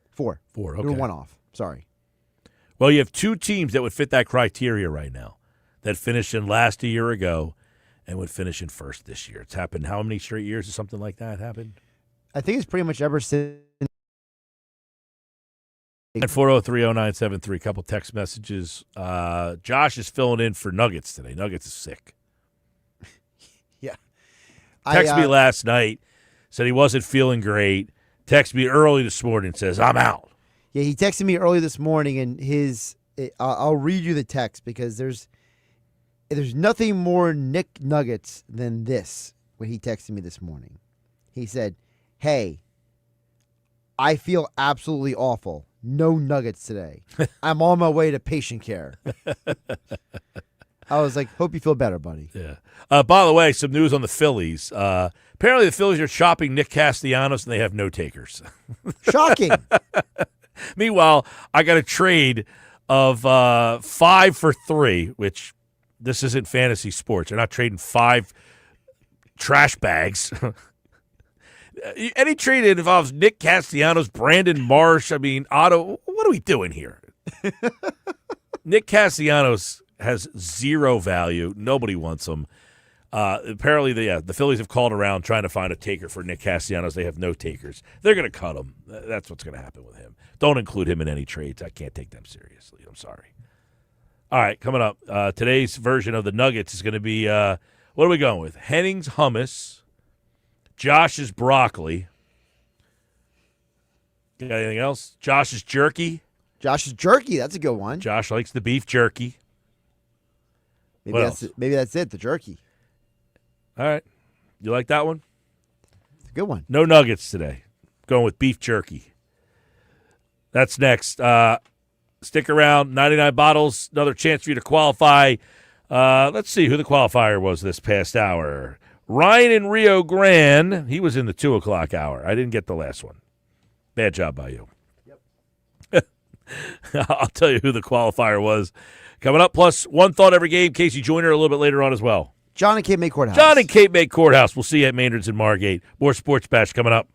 4. 4, okay. They were 1 off. Sorry. Well, you have 2 teams that would fit that criteria right now that finished in last a year ago and would finish in first this year. It's happened how many straight years or something like that happened? I think it's pretty much ever since. At 4030973, a couple text messages. Josh is filling in for Nuggets today. Nuggets is sick. Yeah. Texted me last night, said he wasn't feeling great. Texted me early this morning, says, I'm out. Yeah, he texted me early this morning, and I'll read you the text because there's nothing more Nick Nuggets than this when he texted me this morning. He said, hey, I feel absolutely awful. No Nuggets today. I'm on my way to patient care. I was like, hope you feel better, buddy. Yeah. By the way, some news on the Phillies. Apparently the Phillies are shopping Nick Castellanos, and they have no takers. Shocking. Meanwhile, I got a trade of 5 for 3, which this isn't fantasy sports. They're not trading 5 trash bags. Any trade that involves Nick Castellanos, Brandon Marsh, Otto, what are we doing here? Nick Castellanos has 0 value. Nobody wants him. Apparently, the Phillies have called around trying to find a taker for Nick Castellanos. They have no takers. They're going to cut him. That's what's going to happen with him. Don't include him in any trades. I can't take them seriously. I'm sorry. All right, coming up, today's version of the Nuggets is going to be, what are we going with? Henning's hummus, Josh's broccoli. You got anything else? Josh's jerky. Josh's jerky, that's a good one. Josh likes the beef jerky. Maybe that's it, the jerky. All right. You like that one? It's a good one. No Nuggets today. Going with beef jerky. That's next. Stick around. 99 bottles. Another chance for you to qualify. Let's see who the qualifier was this past hour. Ryan in Rio Grande. He was in the 2 o'clock hour. I didn't get the last one. Bad job by you. Yep. I'll tell you who the qualifier was. Coming up, plus one thought every game. Casey Joyner a little bit later on as well. John and Cape May Courthouse. John and Cape May Courthouse. We'll see you at Maynard's and Margate. More Sports Bash coming up.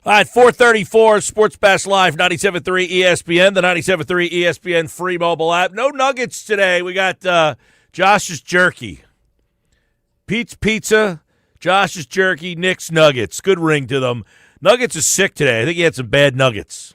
All right, 434 Sports Bash Live, 97.3 ESPN, the 97.3 ESPN free mobile app. No Nuggets today. We got Josh's Jerky. Pete's Pizza, Josh's Jerky, Nick's Nuggets. Good ring to them. Nuggets is sick today. I think he had some bad nuggets.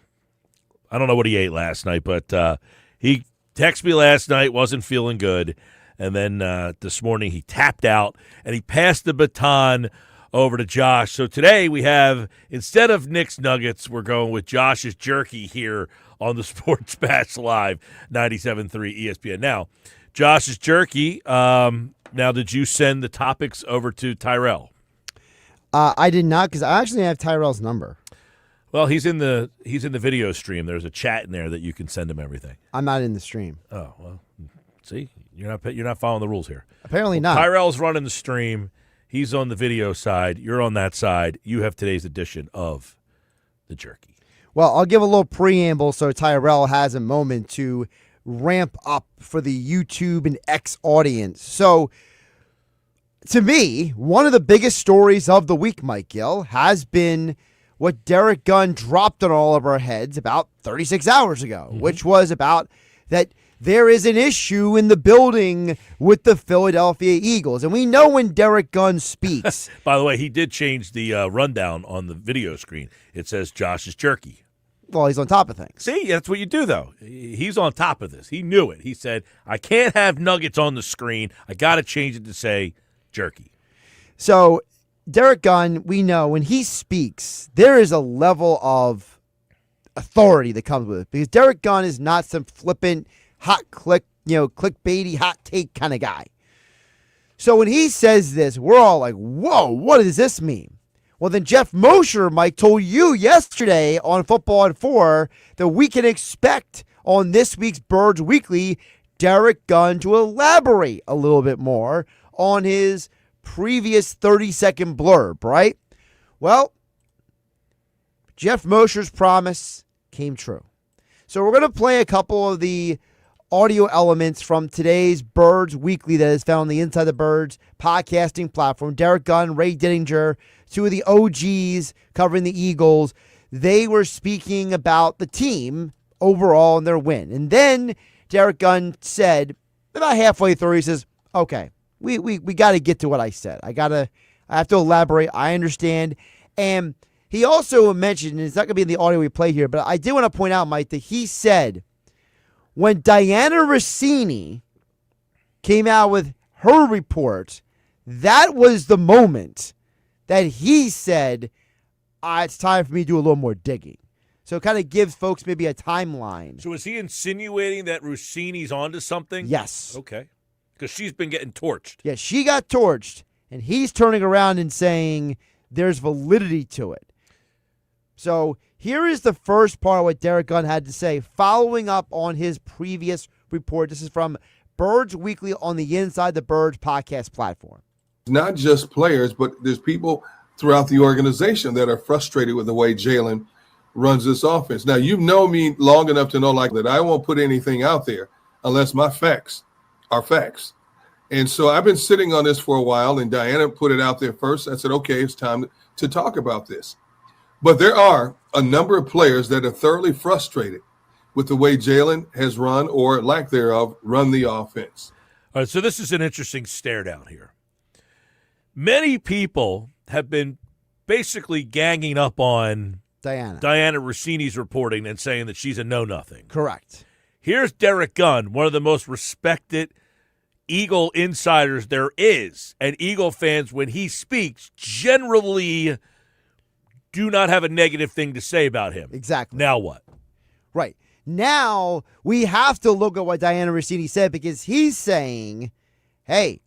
I don't know what he ate last night, but he texted me last night, wasn't feeling good. And then this morning he tapped out, and he passed the baton over to Josh. So today we have, instead of Nick's Nuggets, we're going with Josh's Jerky here on the Sports Bash Live, 97.3 ESPN. Now, Josh's Jerky, now did you send the topics over to Tyrell? I did not, because I actually have Tyrell's number. Well, he's in the video stream. There's a chat in there that you can send him everything. I'm not in the stream. Oh, well, see, you're not following the rules here. Apparently not. Tyrell's running the stream. He's on the video side. You're on that side. You have today's edition of the Jerky. Well, I'll give a little preamble so Tyrell has a moment to ramp up for the YouTube and X audience. So, to me, one of the biggest stories of the week, Mike Gill, has been what Derek Gunn dropped on all of our heads about 36 hours ago, which was about that there is an issue in the building with the Philadelphia Eagles. And we know when Derek Gunn speaks. By the way, he did change the rundown on the video screen. It says Josh's Jerky. Well, he's on top of things. See, that's what you do, though. He's on top of this. He knew it. He said, I can't have Nuggets on the screen. I got to change it to say Jerky. So, Derek Gunn, we know when he speaks, there is a level of authority that comes with it. Because Derek Gunn is not some flippant, clickbaity, hot take kind of guy. So when he says this, we're all like, whoa, what does this mean? Well, then Jeff Mosher, Mike, told you yesterday on Football at 4 that we can expect on this week's Birds Weekly Derek Gunn to elaborate a little bit more on his previous 30-second blurb, right? Well, Jeff Mosher's promise came true. So we're going to play a couple of the audio elements from today's Birds Weekly that is found on the Inside the Birds podcasting platform. Derek Gunn, Ray Dittinger, two of the OGs covering the Eagles. They were speaking about the team overall and their win. And then Derek Gunn said, about halfway through, he says, okay, we got to get to what I said. I have to elaborate. I understand. And he also mentioned, and it's not going to be in the audio we play here, but I did want to point out, Mike, that he said when Diana Rossini came out with her report, that was the moment that he said, it's time for me to do a little more digging. So it kind of gives folks maybe a timeline. So is he insinuating that Rossini's onto something? Yes. Okay. Because she's been getting torched. Yeah, she got torched, and he's turning around and saying there's validity to it. So here is the first part of what Derek Gunn had to say, following up on his previous report. This is from Birds Weekly on the Inside the Birds podcast platform. Not just players, but there's people throughout the organization that are frustrated with the way Jalen runs this offense. Now, you know me long enough to know like that I won't put anything out there unless my facts are facts. And so I've been sitting on this for a while, and Diana put it out there first. I said, okay, it's time to talk about this. But there are a number of players that are thoroughly frustrated with the way Jalen has run, or lack thereof, run the offense. All right, so this is an interesting stare down here. Many people have been basically ganging up on Diana Rossini's reporting and saying that she's a know-nothing. Correct. Here's Derek Gunn, one of the most respected Eagle insiders there is. And Eagle fans, when he speaks, generally do not have a negative thing to say about him. Exactly. Now what? Right. Now we have to look at what Diana Rossini said, because he's saying, hey,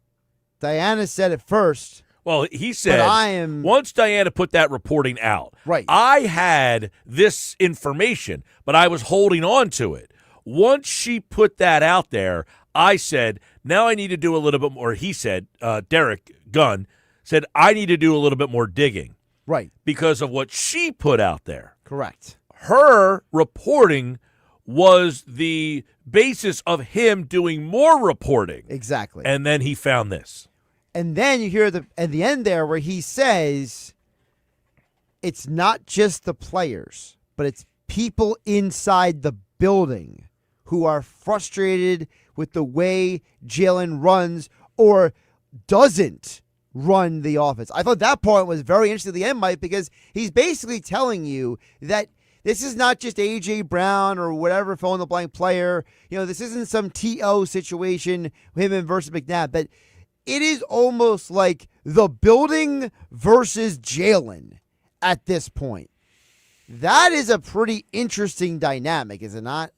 Diana said it first. Well, he said, once Diana put that reporting out, right, I had this information, but I was holding on to it. Once she put that out there, I said, now I need to do a little bit more. He said, Derek Gunn said, I need to do a little bit more digging. Right. Because of what she put out there. Correct. Her reporting was the basis of him doing more reporting. Exactly. And then he found this. And then you hear at the end there where he says, it's not just the players, but it's people inside the building who are frustrated with the way Jalen runs or doesn't run the offense. I thought that point was very interesting at the end, Mike, because he's basically telling you that this is not just A.J. Brown or whatever fill-in-the-blank player. This isn't some T.O. situation, him and versus McNabb, but it is almost like the building versus Jalen at this point. That is a pretty interesting dynamic, is it not?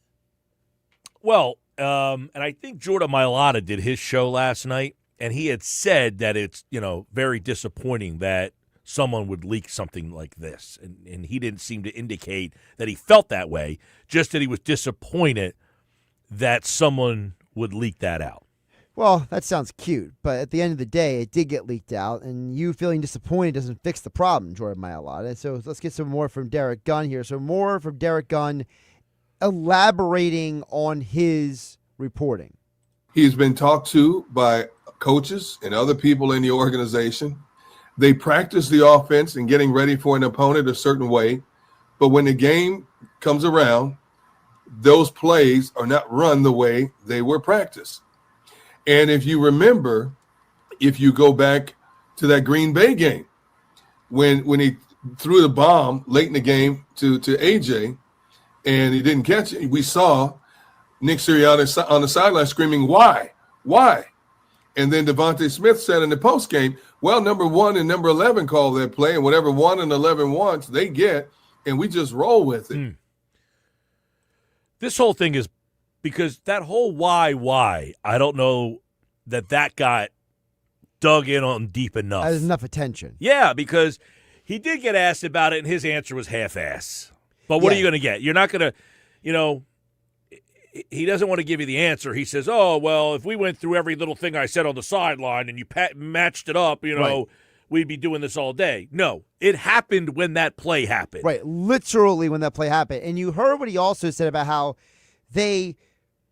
Well, and I think Jordan Mailata did his show last night, and he had said that it's, very disappointing that someone would leak something like this. And he didn't seem to indicate that he felt that way, just that he was disappointed that someone would leak that out. Well, that sounds cute, but at the end of the day, it did get leaked out, and you feeling disappointed doesn't fix the problem, Jordan Mailata. So let's get some more from Derek Gunn here. So more from Derek Gunn elaborating on his reporting. He's been talked to by coaches and other people in the organization. They practice the offense and getting ready for an opponent a certain way, but when the game comes around, those plays are not run the way they were practiced. And if you remember, if you go back to that Green Bay game, when he threw the bomb late in the game to AJ and he didn't catch it, we saw Nick Sirianni on the sideline screaming, "Why? Why?" And then Devontae Smith said in the postgame, well, number 1 and number 11 call that play, and whatever 1 and 11 wants, they get, and we just roll with it. This whole thing is because that whole why, I don't know that got dug in on deep enough. There's enough attention. Yeah, because he did get asked about it, and his answer was half-ass. But what are you going to get? You're not going to, he doesn't want to give you the answer. He says, oh, well, if we went through every little thing I said on the sideline and you matched it up, Right. we'd be doing this all day. No, it happened when that play happened. Right, literally when that play happened. And you heard what he also said about how they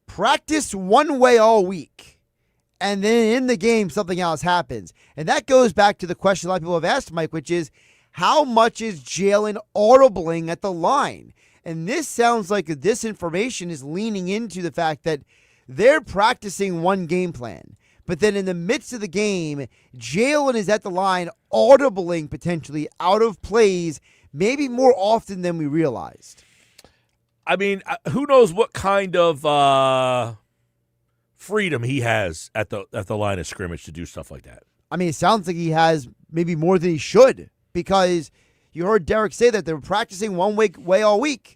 practice one way all week, and then in the game something else happens. And that goes back to the question a lot of people have asked, Mike, which is how much is Jalen audibling at the line? And this sounds like this information is leaning into the fact that they're practicing one game plan. But then in the midst of the game, Jalen is at the line audibling potentially out of plays maybe more often than we realized. I mean, who knows what kind of freedom he has at the line of scrimmage to do stuff like that. I mean, it sounds like he has maybe more than he should, because you heard Derek say that they're practicing one way all week.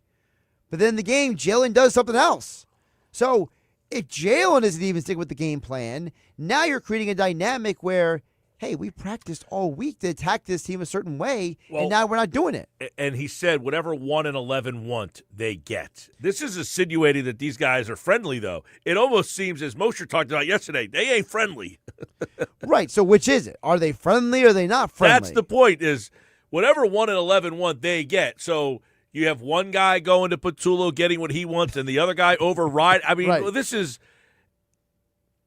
But then in the game, Jalen does something else. So if Jalen isn't even sticking with the game plan, now you're creating a dynamic where, hey, we practiced all week to attack this team a certain way, and now we're not doing it. And he said whatever 1 and 11 want, they get. This is insinuating that these guys are friendly, though. It almost seems, as Mosher talked about yesterday, they ain't friendly. Right, so which is it? Are they friendly or are they not friendly? That's the point, is whatever 1 and 11 want, they get. So you have one guy going to Patullo getting what he wants and the other guy override. I mean, This is,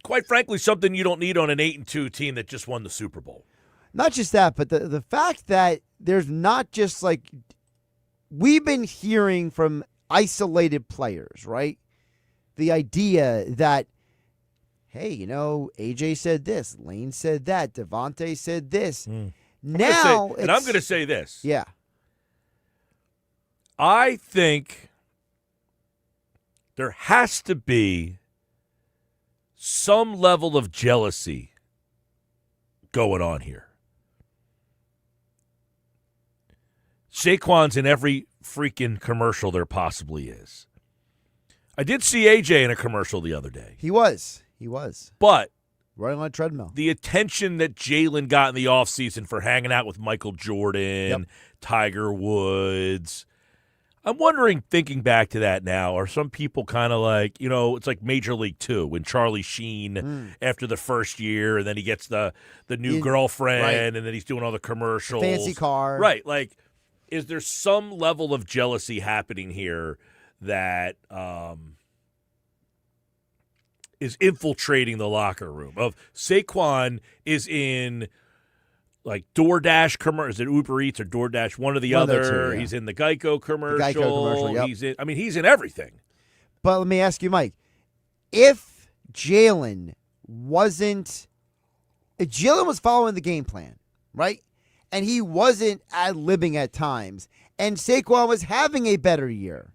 quite frankly, something you don't need on an 8-2 team that just won the Super Bowl. Not just that, but the fact that there's not just like we've been hearing from isolated players, right? The idea that, hey, AJ said this, Lane said that, Devontae said this. Now, I'm going to say this. Yeah. I think there has to be some level of jealousy going on here. Saquon's in every freaking commercial there possibly is. I did see AJ in a commercial the other day. He was. But running on a treadmill. The attention that Jalen got in the offseason for hanging out with Michael Jordan, Tiger Woods. I'm wondering, thinking back to that now, are some people kind of like, it's like Major League 2 when Charlie Sheen, after the first year, and then he gets the new girlfriend, and then he's doing all the commercials. Fancy car. Right. Like, is there some level of jealousy happening here that is infiltrating the locker room? Of Saquon is in like DoorDash commercial. Is it Uber Eats or DoorDash? One or the One of the other. two, yeah. He's in the Geico commercial. The Geico commercial, yep. He's in everything. But let me ask you, Mike, if Jalen was following the game plan, right, and he wasn't ad-libbing at times, and Saquon was having a better year,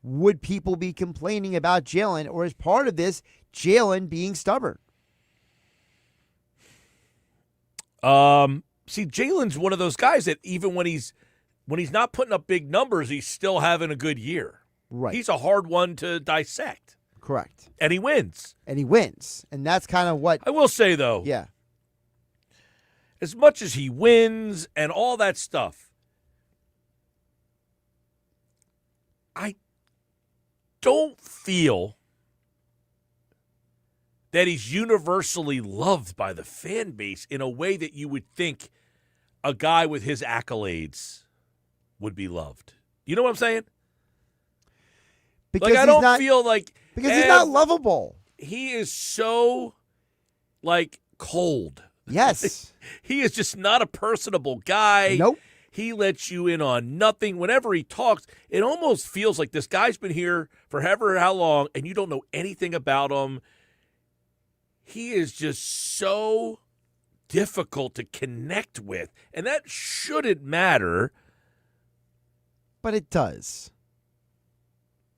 would people be complaining about Jalen, or is part of this Jalen being stubborn? See, Jalen's one of those guys that even when he's not putting up big numbers, he's still having a good year. Right. He's a hard one to dissect. Correct. And he wins. And that's kind of what I will say, though. Yeah. As much as he wins and all that stuff, I don't feel that he's universally loved by the fan base in a way that you would think a guy with his accolades would be loved. You know what I'm saying? Because like, I don't feel like... Because he's not lovable. He is so, like, cold. Yes. He is just not a personable guy. Nope. He lets you in on nothing. Whenever he talks, it almost feels like this guy's been here for however how long, and you don't know anything about him. He is just so difficult to connect with, and that shouldn't matter. But it does.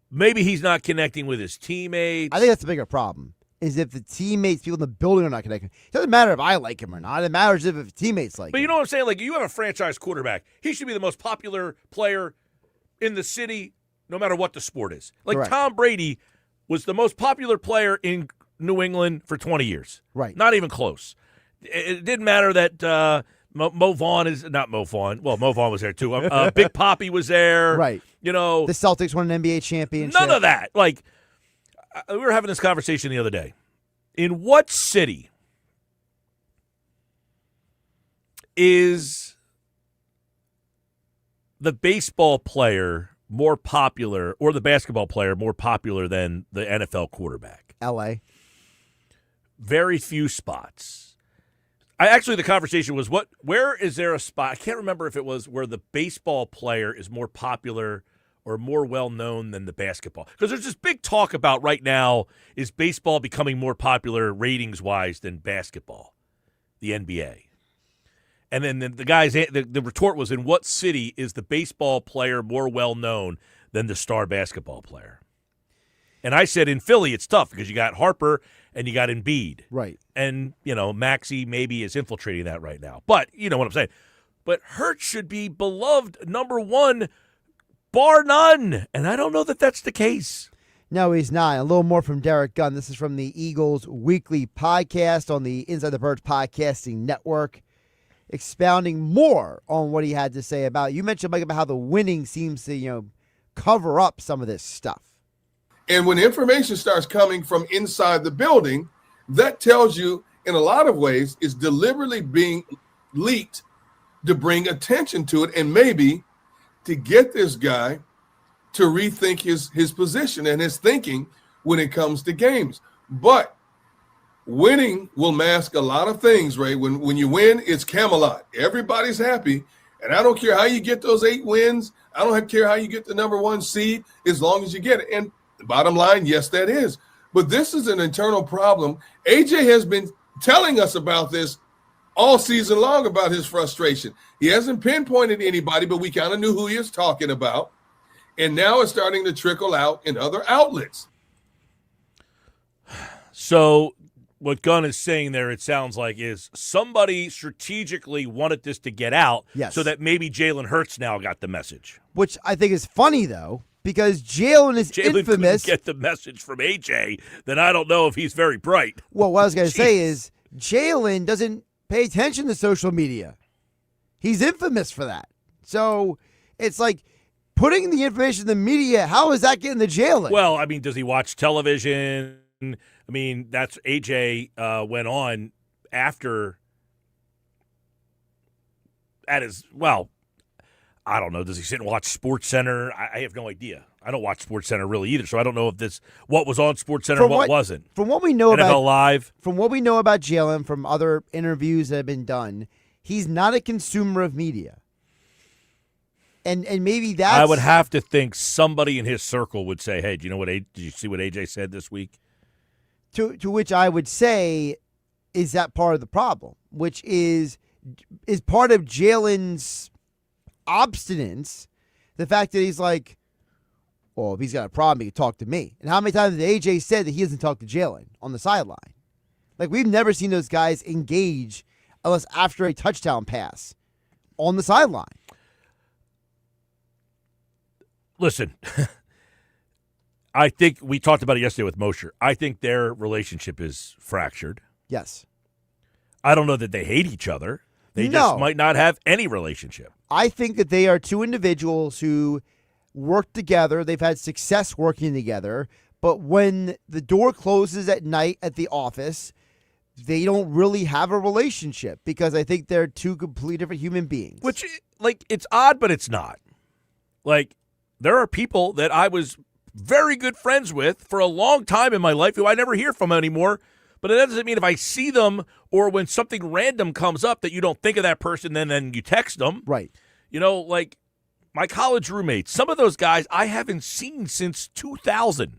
Maybe he's not connecting with his teammates. I think that's the bigger problem, is if the teammates, people in the building are not connecting. It doesn't matter if I like him or not. It matters if teammates like him. But you know what I'm saying? Like, you have a franchise quarterback. He should be the most popular player in the city, no matter what the sport is. Like, Correct. Tom Brady was the most popular player in New England for 20 years. Right. Not even close. It didn't matter that Mo Vaughn is not Mo Vaughn. Well, Mo Vaughn was there too. Big Papi was there. Right. You know, the Celtics won an NBA championship. none of that. Like, we were having this conversation the other day. In what city is the baseball player more popular, or the basketball player more popular than the NFL quarterback? L.A. Very few spots. The conversation was, where is there a spot? I can't remember if it was where the baseball player is more popular or more well-known than the basketball. Because there's this big talk about right now, is baseball becoming more popular ratings-wise than basketball, the NBA? And then the retort was, in what city is the baseball player more well-known than the star basketball player? And I said in Philly, it's tough because you got Harper and you got Embiid. Right. And, Maxey maybe is infiltrating that right now. But you know what I'm saying. But Hurts should be beloved number one, bar none. And I don't know that that's the case. No, he's not. A little more from Derek Gunn. This is from the Eagles weekly podcast on the Inside the Birds podcasting network, expounding more on what he had to say about, you mentioned, Mike, about how the winning seems to, cover up some of this stuff. And when information starts coming from inside the building, that tells you in a lot of ways is deliberately being leaked to bring attention to it and maybe to get this guy to rethink his position and his thinking when it comes to games. But winning will mask a lot of things, Ray. When you win, it's Camelot. Everybody's happy. And I don't care how you get those 8 wins. I don't care how you get the number 1 seed, as long as you get it. And the bottom line, yes, that is. But this is an internal problem. AJ has been telling us about this all season long, about his frustration. He hasn't pinpointed anybody, but we kind of knew who he was talking about. And now it's starting to trickle out in other outlets. So what Gunn is saying there, it sounds like, is somebody strategically wanted this to get out, yes, so that maybe Jalen Hurts now got the message. Which I think is funny, though, because Jalen is infamous. Get the message from AJ, then I don't know if he's very bright. Well, what I was going to say is Jalen doesn't pay attention to social media. He's infamous for that. So it's like putting the information in the media, how is that getting to Jalen? Well, I mean, does he watch television? I mean, that's AJ went on after at his, well, I don't know. Does he sit and watch SportsCenter? I have no idea. I don't watch SportsCenter really either, so I don't know if this what was on SportsCenter and what wasn't. From what we know NFL about Live, from what we know about Jalen, from other interviews that have been done, He's not a consumer of media. And maybe that's... I would have to think somebody in his circle would say, hey, do you know what? Did you see what AJ said this week? To which I would say, is that part of the problem? Which is part of Jalen's obstinance, the fact that he's like, well, if he's got a problem, he can talk to me. And how many times has AJ said that he doesn't talk to Jalen on the sideline? Like, we've never seen those guys engage unless after a touchdown pass on the sideline. Listen, I think we talked about it yesterday with Mosher. I think their relationship is fractured. Yes. I don't know that they hate each other. They just might not have any relationship. I think that they are two individuals who work together. They've had success working together. But when the door closes at night at the office, they don't really have a relationship because I think they're two completely different human beings. Which, like, it's odd, but it's not. Like, there are people that I was very good friends with for a long time in my life who I never hear from anymore. But it doesn't mean if I see them or when something random comes up that you don't think of that person, then you text them. Right. You know, like my college roommates, some of those guys I haven't seen since 2000.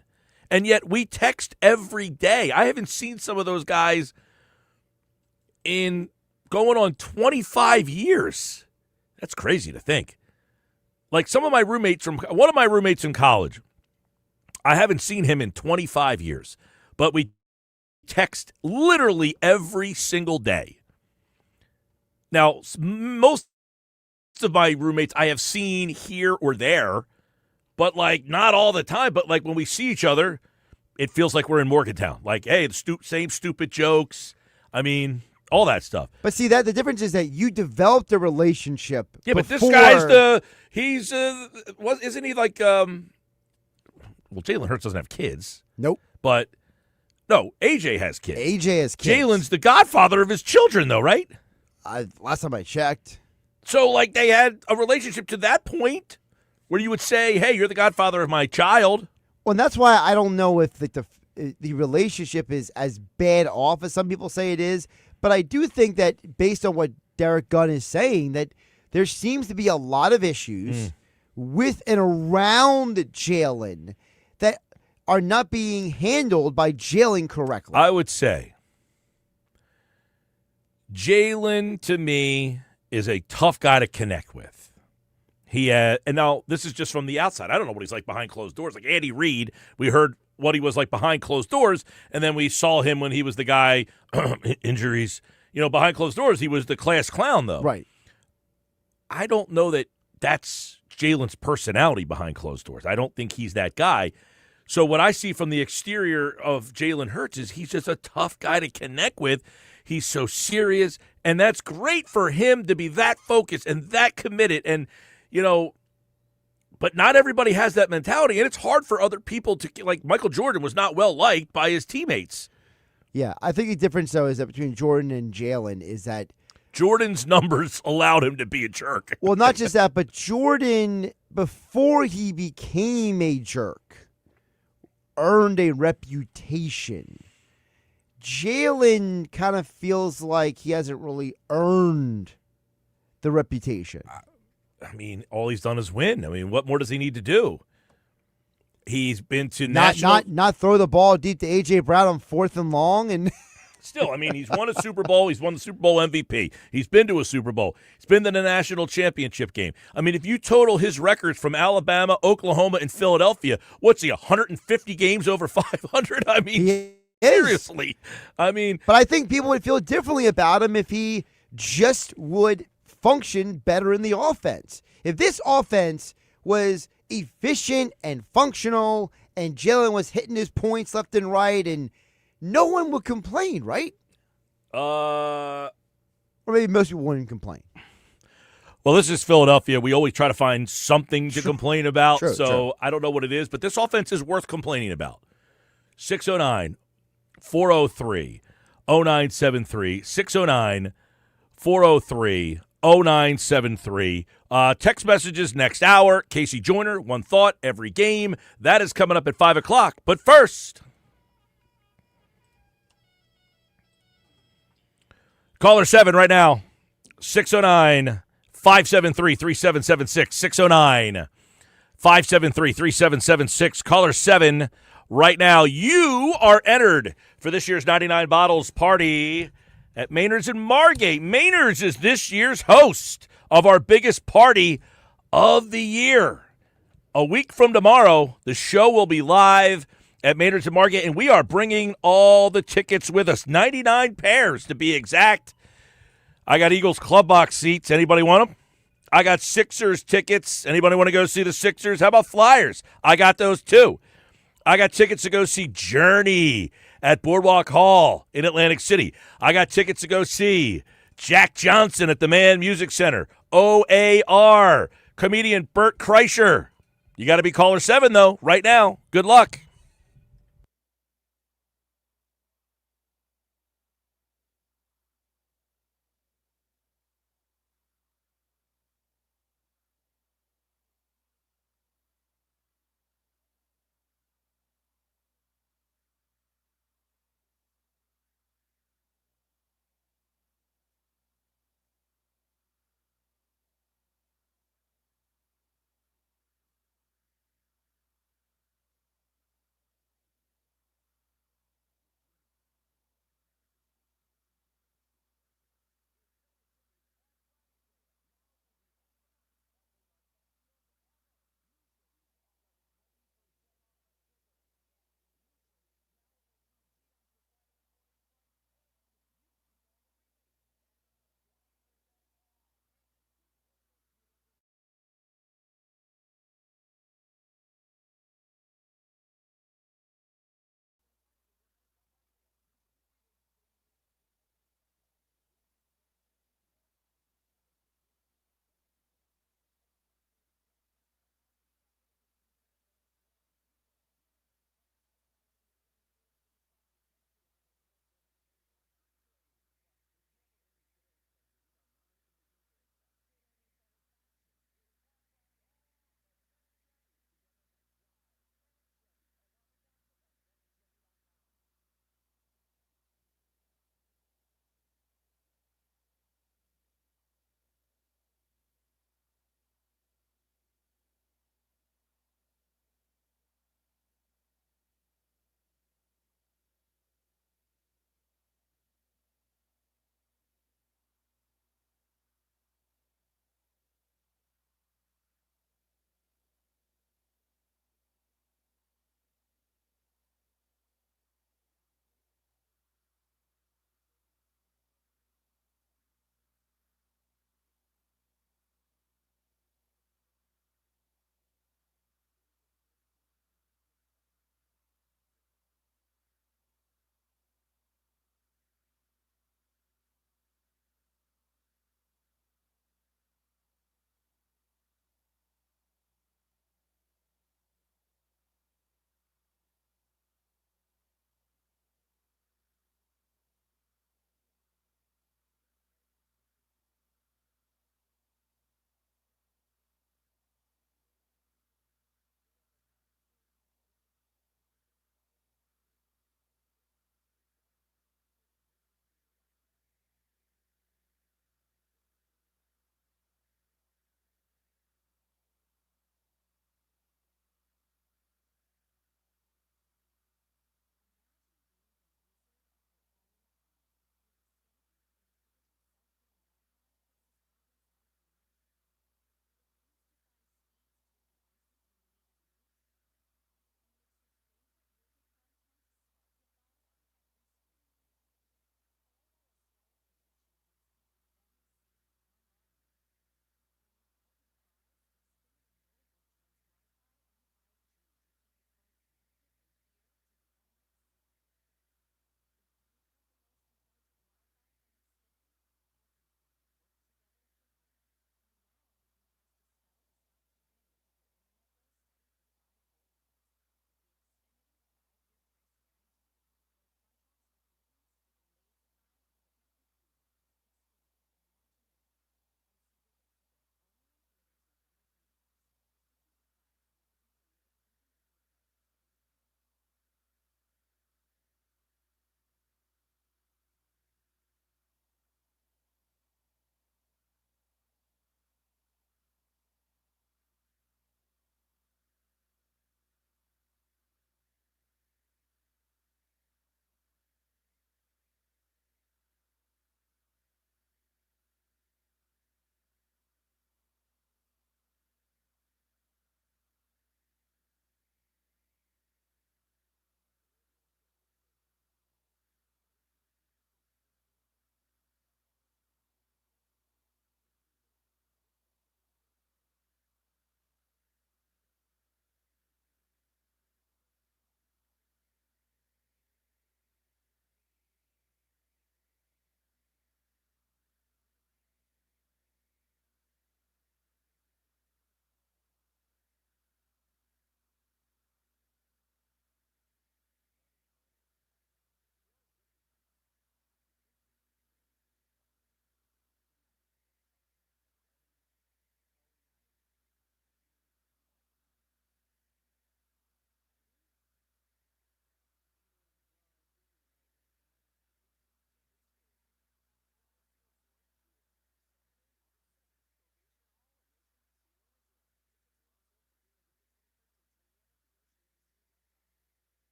And yet we text every day. I haven't seen some of those guys in going on 25 years. That's crazy to think. Like one of my roommates in college, I haven't seen him in 25 years, but we text literally every single day. Now, most of my roommates I have seen here or there, but like not all the time. But like when we see each other, it feels like we're in Morgantown. Like, hey, the same stupid jokes. I mean, all that stuff. But see, that the difference is that you developed a relationship. Yeah, before... but this guy's isn't he like, well, Jalen Hurts doesn't have kids. Nope. But, no, AJ has kids. AJ has kids. Jalen's the godfather of his children, though, right? Last time I checked. So, like, they had a relationship to that point where you would say, hey, you're the godfather of my child. Well, and that's why I don't know if the relationship is as bad off as some people say it is. But I do think that based on what Derek Gunn is saying, that there seems to be a lot of issues with and around Jalen that are not being handled by Jalen correctly. I would say Jalen, to me, is a tough guy to connect with. And now this is just from the outside. I don't know what he's like behind closed doors. Like Andy Reid, we heard what he was like behind closed doors, and then we saw him when he was the guy, injuries, behind closed doors. He was the class clown, though. Right. I don't know that that's Jalen's personality behind closed doors. I don't think he's that guy. So what I see from the exterior of Jalen Hurts is he's just a tough guy to connect with. He's so serious, and that's great for him to be that focused and that committed. And, but not everybody has that mentality, and it's hard for other people to, like Michael Jordan was not well liked by his teammates. Yeah, I think the difference, though, is that between Jordan and Jalen is that Jordan's numbers allowed him to be a jerk. Well, not just that, but Jordan, before he became a jerk, earned a reputation. Jalen kind of feels like he hasn't really earned the reputation. I mean, all he's done is win. I mean, what more does he need to do? He's been to national... Not throw the ball deep to A.J. Brown on 4th and long. And still, I mean, he's won a Super Bowl. He's won the Super Bowl MVP. He's been to a Super Bowl. He's been to the national championship game. I mean, if you total his records from Alabama, Oklahoma, and Philadelphia, what's he, 150 games over 500? I mean, seriously. I mean... But I think people would feel differently about him if he just would function better in the offense. If this offense was efficient and functional and Jalen was hitting his points left and right, and no one would complain, right? Or maybe most people wouldn't complain. Well, this is Philadelphia. We always try to find something to complain about, True. I don't know what it is, but this offense is worth complaining about. 609-403-0973. 609-403-0973. Text messages next hour. Casey Joyner, One Thought, Every Game. That is coming up at 5 o'clock. But first, caller 7 right now. 609 573 3776. 609 573 3776. Caller 7 right now. You are entered for this year's 99 Bottles party at Maynard's in Margate. Maynard's is this year's host of our biggest party of the year. A week from tomorrow, the show will be live at Maynard's in Margate, and we are bringing all the tickets with us. 99 pairs to be exact. I got Eagles club box seats. Anybody want them? I got Sixers tickets. Anybody want to go see the Sixers? How about Flyers? I got those too. I got tickets to go see Journey at Boardwalk Hall in Atlantic City. I got tickets to go see Jack Johnson at the Mann Music Center. OAR, comedian Bert Kreischer. You got to be caller 7, though, right now. Good luck.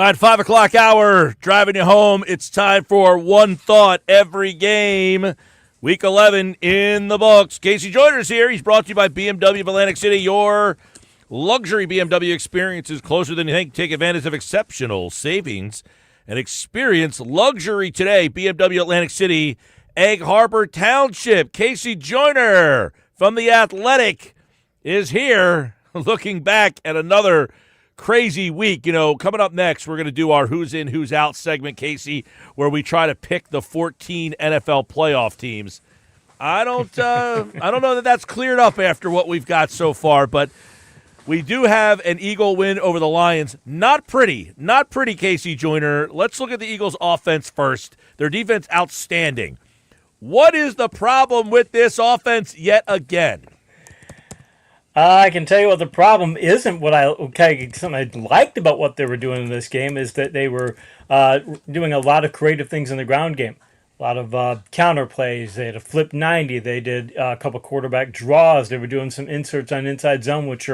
All right, 5 o'clock hour, driving you home. It's time for One Thought Every Game. Week 11 in the books. Casey Joyner's here. He's brought to you by BMW of Atlantic City. Your luxury BMW experience is closer than you think. Take advantage of exceptional savings and experience luxury today. BMW Atlantic City, Egg Harbor Township. Casey Joyner from The Athletic is here looking back at another crazy week. You know, coming up next, we're going to do our Who's In, Who's Out segment, Casey, where we try to pick the 14 NFL playoff teams. I don't know that that's cleared up after what we've got so far, but we do have an Eagle win over the Lions. Not pretty, Casey Joyner. Let's look at the Eagles' offense first. Their defense, outstanding. What is the problem with this offense yet again? I can tell you what the problem isn't. Something I liked about what they were doing in this game is that they were doing a lot of creative things in the ground game. A lot of counter plays. They had a flip 90. They did a couple quarterback draws. They were doing some inserts on inside zone, which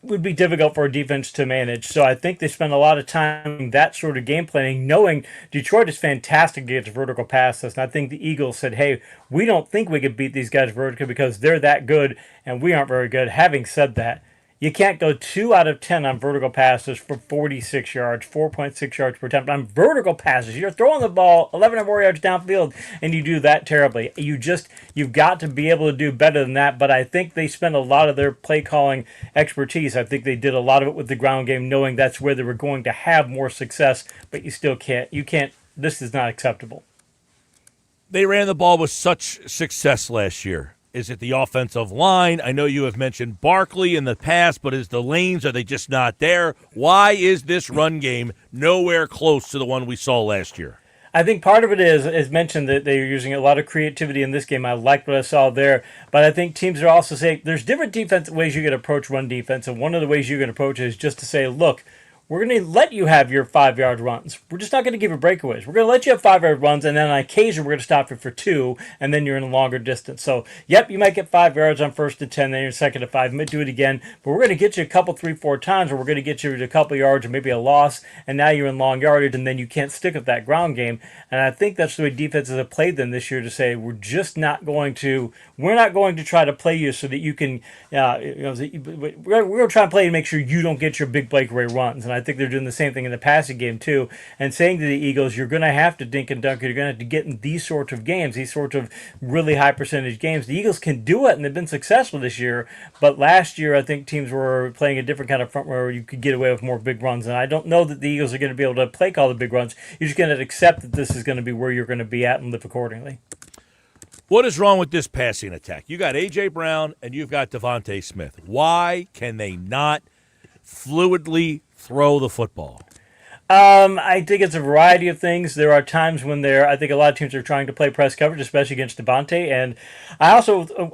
would be difficult for a defense to manage. So I think they spent a lot of time that sort of game planning, knowing Detroit is fantastic against vertical passes. And I think the Eagles said, hey, we don't think we could beat these guys vertically because they're that good and we aren't very good. Having said that, you can't go 2 out of 10 on vertical passes for 46 yards, 4.6 yards per attempt. On vertical passes, you're throwing the ball 11 or more yards downfield, and you do that terribly. You've got to be able to do better than that, but I think they spent a lot of their play calling expertise. I think they did a lot of it with the ground game, knowing that's where they were going to have more success, but you still can't. This is not acceptable. They ran the ball with such success last year. Is it the offensive line? I know you have mentioned Barkley in the past, but are they just not there? Why is this run game nowhere close to the one we saw last year? I think part of it is mentioned that they're using a lot of creativity in this game. I liked what I saw there, but I think teams are also saying there's different defensive ways you can approach run defense, and one of the ways you can approach it is just to say, look, we're going to let you have your 5-yard runs. We're just not going to give you breakaways. We're going to let you have 5-yard runs, and then on occasion we're going to stop you for 2, and then you're in a longer distance. So, yep, you might get 5 yards on 1st and 10, then you're 2nd and 5. You might do it again, but we're going to get you a couple, 3, 4 times, or we're going to get you a couple yards or maybe a loss, and now you're in long yardage, and then you can't stick with that ground game. And I think that's the way defenses have played them this year, to say we're not going to try to play you so that you can, we're going to try and play to make sure you don't get your big breakaway runs. And I think they're doing the same thing in the passing game too, and saying to the Eagles, you're going to have to dink and dunk. You're going to have to get in these sorts of games, these sorts of really high percentage games. The Eagles can do it, and they've been successful this year. But last year, I think teams were playing a different kind of front where you could get away with more big runs. And I don't know that the Eagles are going to be able to play call the big runs. You're just going to accept that this is going to be where you're going to be at and live accordingly. What is wrong with this passing attack? You got A.J. Brown and you've got Devontae Smith. Why can they not fluidly throw the football? I think it's a variety of things. There are times when I think a lot of teams are trying to play press coverage, especially against Devontae. And I also,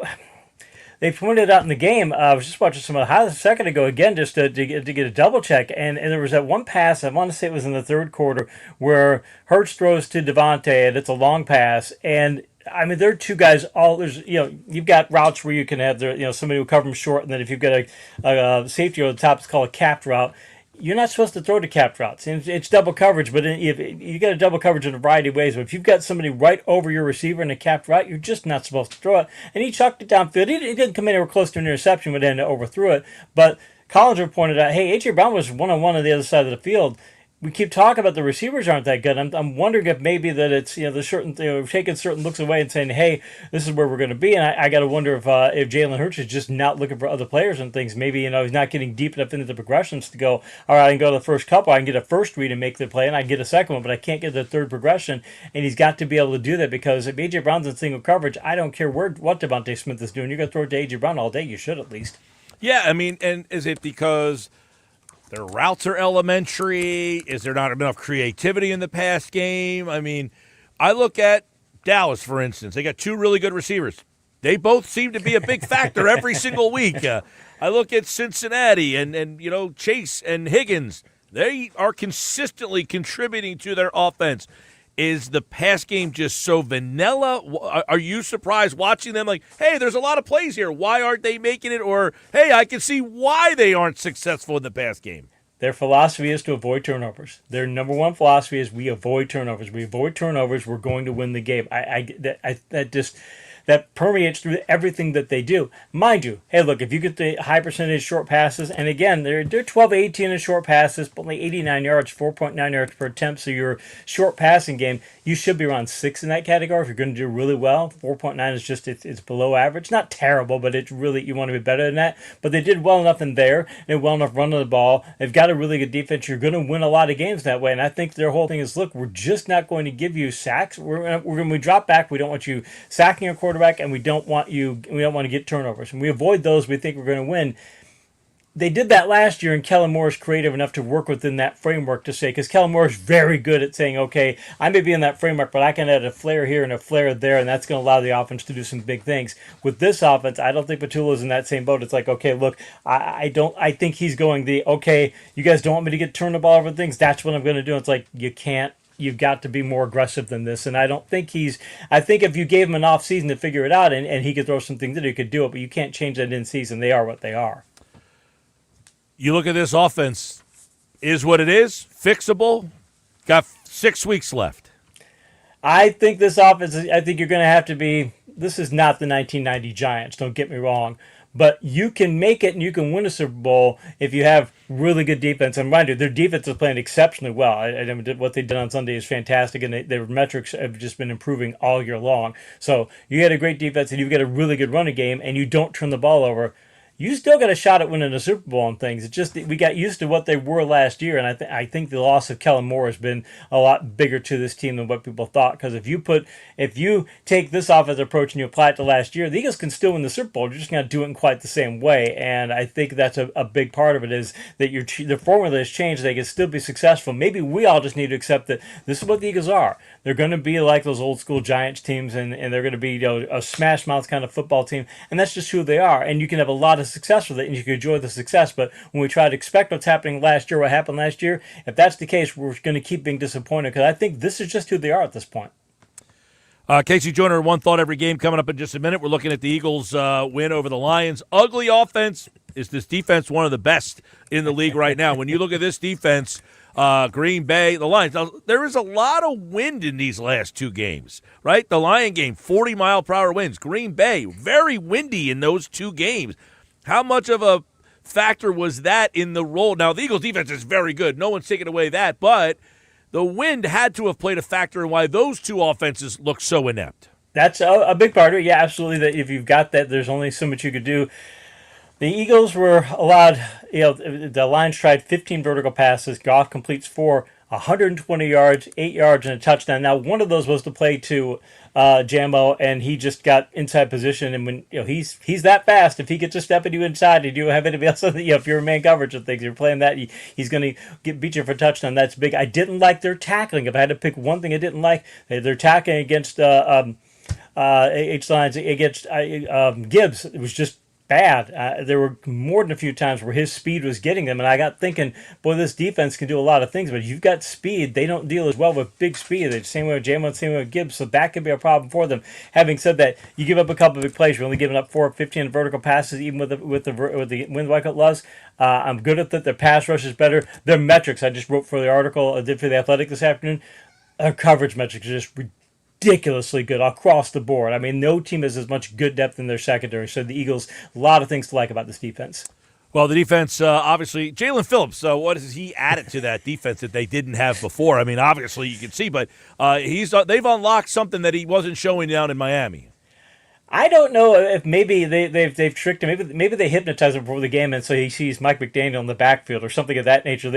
they pointed out in the game, I was just watching some of the highlights a second ago again, just to get a double check. And there was that one pass, I want to say it was in the third quarter, where Hurts throws to Devontae, and it's a long pass. And I mean, there are two guys. You've got routes where you can have somebody who cover them short, and then if you've got a safety over the top, it's called a capped route. You're not supposed to throw to capped routes. It's double coverage, but you got a double coverage in a variety of ways. But if you've got somebody right over your receiver in a capped route, you're just not supposed to throw it. And he chucked it downfield. He didn't come anywhere close to an interception, but then overthrew it. But Collinger pointed out, hey, A.J. Brown was 1-on-1 on the other side of the field. We keep talking about the receivers aren't that good. I'm wondering if maybe that it's there's certain taking certain looks away and saying, hey, this is where we're going to be. And I got to wonder if Jalen Hurts is just not looking for other players and things. Maybe he's not getting deep enough into the progressions to go, all right, I can go to the first couple, I can get a first read and make the play, and I can get a second one, but I can't get the third progression. And he's got to be able to do that, because if A.J. Brown's in single coverage, I don't care what Devontae Smith is doing. You're going to throw it to A.J. Brown all day. You should at least. Yeah, I mean, and is it because their routes are elementary? Is there not enough creativity in the pass game? I mean, I look at Dallas, for instance. They got 2 really good receivers. They both seem to be a big factor every single week. I look at Cincinnati and Chase and Higgins. They are consistently contributing to their offense. Is the pass game just so vanilla? Are you surprised watching them like, hey, there's a lot of plays here. Why aren't they making it? Or, hey, I can see why they aren't successful in the pass game. Their philosophy is to avoid turnovers. Their number one philosophy is we avoid turnovers. We avoid turnovers. We're going to win the game. That permeates through everything that they do. Mind you, hey, look, if you get the high percentage short passes, and again, they're 12-18 in short passes, but only 89 yards, 4.9 yards per attempt, so your short passing game, you should be around 6 in that category if you're going to do really well. 4.9 is just, it's below average. Not terrible, but it's really, you want to be better than that. But they did well enough in there. They did well enough running the ball. They've got a really good defense. You're going to win a lot of games that way, and I think their whole thing is, look, we're just not going to give you sacks. When we drop back, we don't want you sacking your quarterback, and we don't want to get turnovers. And we avoid those, we think we're going to win. They did that last year, and Kellen Moore is creative enough to work within that framework to say, because Kellen Moore is very good at saying, okay, I may be in that framework, but I can add a flare here and a flare there, and that's going to allow the offense to do some big things. With this offense, I don't think Petula's in that same boat. It's like, okay, look, I think he's going okay, you guys don't want me to get turned the ball over things, that's what I'm going to do. It's like, you can't. You've got to be more aggressive than this. And I don't think I think if you gave him an off season to figure it out and he could throw something that he could do it, but you can't change that in season. They are what they are. You look at this offense, is what it is, fixable, got 6 weeks left. I think this offense, I think you're going to have to be, this is not the 1990 Giants, don't get me wrong. But you can make it and you can win a Super Bowl if you have really good defense. And mind you, their defense is playing exceptionally well. What they did on Sunday is fantastic, and their metrics have just been improving all year long. So you had a great defense and you've got a really good running game, and you don't turn the ball over. You still got a shot at winning a Super Bowl and things. It's just we got used to what they were last year, and I think the loss of Kellen Moore has been a lot bigger to this team than what people thought. Because if you take this offensive approach and you apply it to last year, the Eagles can still win the Super Bowl. You're just going to do it in quite the same way, and I think that's a big part of it is that the formula has changed. They can still be successful. Maybe we all just need to accept that this is what the Eagles are. They're going to be like those old school Giants teams, and they're going to be a smash mouth kind of football team, and that's just who they are. And you can have a lot of success with it, and you can enjoy the success. But when we try to expect what's happening last year, what happened last year, if that's the case, we're going to keep being disappointed because I think this is just who they are at this point. Casey Joyner, One Thought Every Game coming up in just a minute. We're looking at the Eagles' win over the Lions. Ugly offense. Is this defense one of the best in the league right now? When you look at this defense, Green Bay, the Lions. Now, there is a lot of wind in these last two games, right? The Lion game, 40-mile-per-hour winds. Green Bay, very windy in those two games. How much of a factor was that in the role? Now, the Eagles' defense is very good. No one's taking away that, but the wind had to have played a factor in why those two offenses look so inept. That's a big part of it. Yeah, absolutely. That if you've got that, there's only so much you could do. The Eagles were allowed, the Lions tried 15 vertical passes. Goff completes 4, 120 yards, 8 yards, and a touchdown. Now, one of those was to play to Jambo, and he just got inside position. And when he's that fast, if he gets a step at you inside, you do have anybody else. If you're in man coverage and things, you're playing that, he's going to beat you for a touchdown. That's big. I didn't like their tackling. If I had to pick one thing I didn't like, their tackling against H-Lines against Gibbs. It was just bad. There were more than a few times where his speed was getting them, and I got thinking, boy, this defense can do a lot of things, but if you've got speed, they don't deal as well with big speed. The same way with Jamon, same way with Gibbs, so that could be a problem for them. Having said that, you give up a couple of big plays. You're only giving up 4 of 15 vertical passes, even with the wind like it was. I'm good at that. Their pass rush is better. Their metrics, I just wrote for the article I did for The Athletic this afternoon, their coverage metrics are just ridiculously good across the board. I mean, no team has as much good depth in their secondary. So the Eagles, a lot of things to like about this defense. Well, the defense, obviously, Jalen Phillips, what has he added to that defense that they didn't have before? I mean, obviously, you can see, but they've unlocked something that he wasn't showing down in Miami. I don't know if maybe they've tricked him. Maybe they hypnotized him before the game, and so he sees Mike McDaniel in the backfield or something of that nature.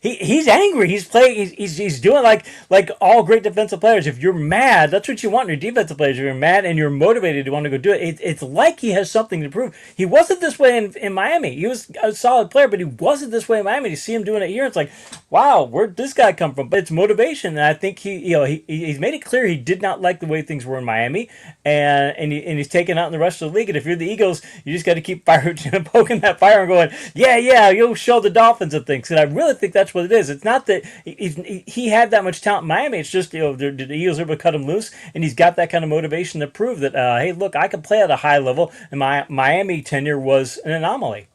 He's angry. He's playing. He's doing like all great defensive players. If you're mad, that's what you want in your defensive players. If you're mad and you're motivated to want to go do it. It's like he has something to prove. He wasn't this way in Miami. He was a solid player, but he wasn't this way in Miami. You see him doing it here. It's like, wow, where'd this guy come from? But it's motivation, and I think he's made it clear he did not like the way things were in Miami. And he's taken out in the rest of the league. And if you're the Eagles, you just got to keep poking that fire and going, yeah, you'll show the Dolphins and things. And I really think that's what it is. It's not that he had that much talent in Miami. It's just the Eagles are able to cut him loose, and he's got that kind of motivation to prove that, hey, look, I can play at a high level. And my Miami tenure was an anomaly.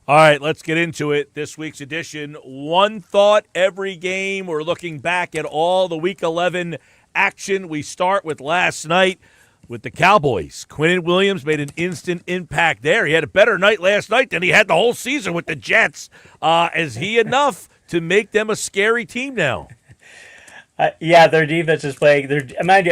All right, let's get into it. This week's edition, one thought every game. We're looking back at all the Week 11 action. We start with last night with the Cowboys. Quinnen Williams made an instant impact there. He had a better night last night than he had the whole season with the Jets. Is he enough to make them a scary team now? Yeah, their defense is playing.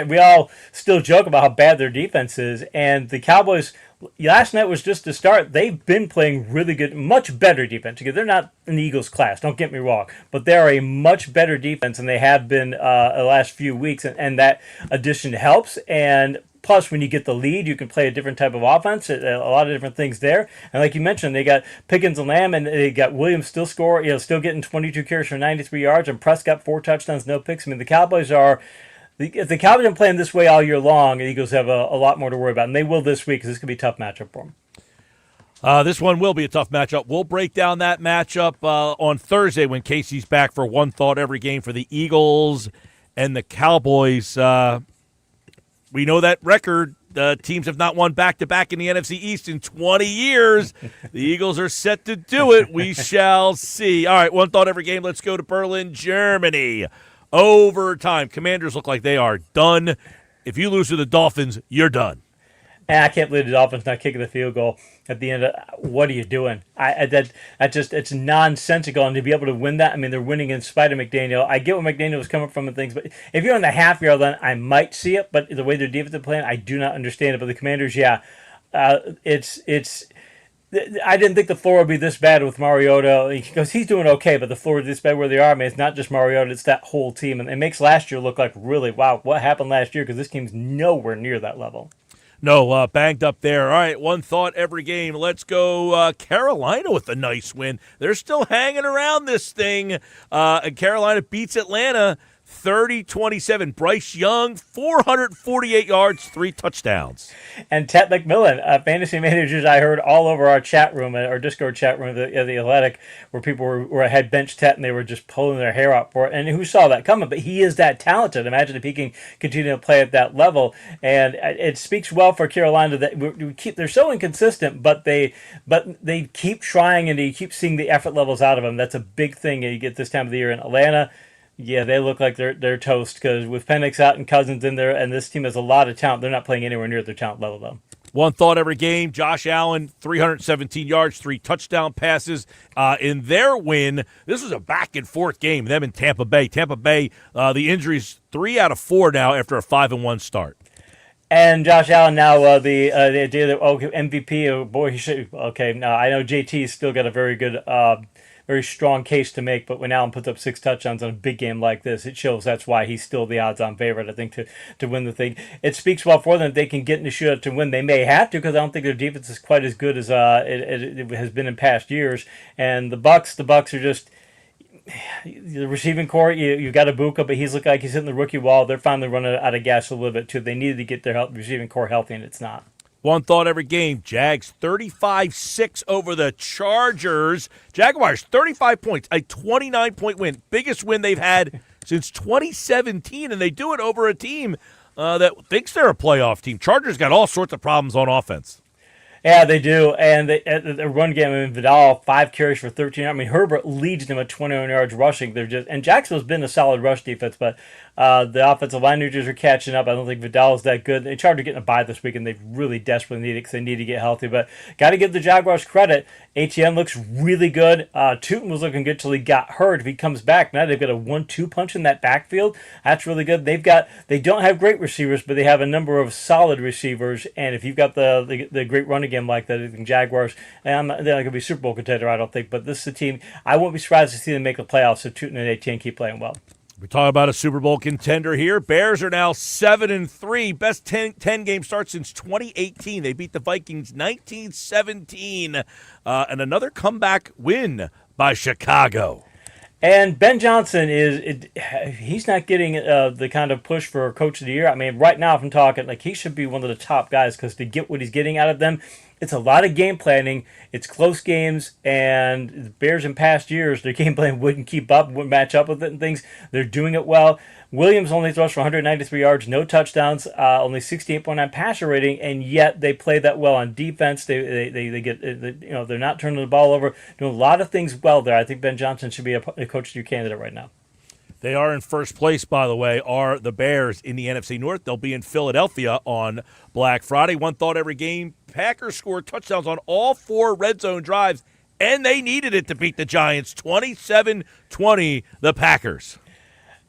We all still joke about how bad their defense is, and the Cowboys last night was just the start. They've been playing really good, much better defense. They're not in the Eagles class, don't get me wrong, but they're a much better defense than they have been the last few weeks, and that addition helps. And plus, when you get the lead, you can play a different type of offense, a lot of different things there. And like you mentioned, they got Pickens and Lamb, and they got Williams still still getting 22 carries for 93 yards, and Prescott 4 touchdowns, no picks. I mean, the Cowboys are. If the Cowboys are playing this way all year long, the Eagles have a lot more to worry about, and they will this week because this could be a tough matchup for them. This one will be a tough matchup. We'll break down that matchup on Thursday when Casey's back for one thought every game for the Eagles and the Cowboys. We know that record. The teams have not won back-to-back in the NFC East in 20 years. The Eagles are set to do it. We shall see. All right, one thought every game. Let's go to Berlin, Germany. Overtime. Commanders look like they are done. If you lose to the Dolphins, you're done. And I can't believe the Dolphins not kicking the field goal at the end. What are you doing? It's nonsensical. And to be able to win that, I mean, they're winning in spite of McDaniel. I get where McDaniel was coming from and things, but if you're on the half-yard line, I might see it. But the way their defense is playing, I do not understand it. But the Commanders, I didn't think the floor would be this bad with Mariota because he's doing okay, but the floor is this bad where they are. I mean, it's not just Mariota; it's that whole team, and it makes last year look like really wow. What happened last year? Because this team's nowhere near that level. No, banged up there. All right, one thought every game. Let's go Carolina with a nice win. They're still hanging around this thing. Carolina beats Atlanta 30-27. Bryce Young, 448 yards, 3 touchdowns. And Ted McMillan, fantasy managers I heard all over our chat room, our Discord chat room, the Athletic, where people had bench Ted and they were just pulling their hair out for it. And who saw that coming? But he is that talented. Imagine if he can continue to play at that level. And it speaks well for Carolina that they're so inconsistent, but they keep trying and you keep seeing the effort levels out of them. That's a big thing you get this time of the year in Atlanta. Yeah, they look like they're toast because with Penix out and Cousins in there, and this team has a lot of talent. They're not playing anywhere near their talent level, though. One thought every game. Josh Allen, 317 yards, 3 touchdown passes in their win. This was a back-and-forth game, them in Tampa Bay. Tampa Bay, the injuries, 3 out of 4 now after a 5-1 start. And Josh Allen now the idea that MVP. Oh boy, he should. Okay, now I know JT's still got a very good. Very strong case to make, but when Allen puts up 6 touchdowns on a big game like this, it shows that's why he's still the odds-on favorite, I think, to win the thing. It speaks well for them if they can get in the shootout to win. They may have to because I don't think their defense is quite as good as it has been in past years. And the Bucks are just the receiving core. You got Ibuka, but he's looking like he's hitting the rookie wall. They're finally running out of gas a little bit too. They needed to get their receiving core healthy, and it's not. One thought every game. Jags 35-6 over the Chargers. Jaguars 35 points, a 29-point win. Biggest win they've had since 2017, and they do it over a team that thinks they're a playoff team. Chargers got all sorts of problems on offense. Yeah, they do. And the run game, I mean, Vidal, 5 carries for 13. I mean, Herbert leads them at 21 yards rushing. And Jacksonville's been a solid rush defense, but the offensive line injuries are catching up. I don't think Vidal is that good. They tried to get a bye this week, and they really desperately need it because they need to get healthy. But got to give the Jaguars credit. ATN looks really good. Tootin was looking good till he got hurt. If he comes back, now they've got a 1-2 punch in that backfield. That's really good. They don't have great receivers, but they have a number of solid receivers. And if you've got the great running game like that, I think Jaguars, and they're not going to be a Super Bowl contender, I don't think. But this is a team, I won't be surprised to see them make the playoffs if Tootin and ATN keep playing well. We're talking about a Super Bowl contender here. Bears are now 7-3. Best 10-game start since 2018. They beat the Vikings 19-17. And another comeback win by Chicago. And Ben Johnson he's not getting the kind of push for Coach of the Year. I mean, right now, if I'm talking, like he should be one of the top guys because to get what he's getting out of them, It's a lot of game planning. It's close games, and the Bears in past years, their game plan wouldn't keep up, wouldn't match up with it and things. They're doing it well. Williams only throws for 193 yards, no touchdowns, only 68.9 passer rating, and yet they play that well on defense. They get, they're not turning the ball over, doing a lot of things well there. I think Ben Johnson should be a coach of the year candidate right now. They are in first place, by the way, are the Bears in the NFC North. They'll be in Philadelphia on Black Friday. One thought every game, Packers scored touchdowns on all 4 red zone drives, and they needed it to beat the Giants. 27-20, the Packers.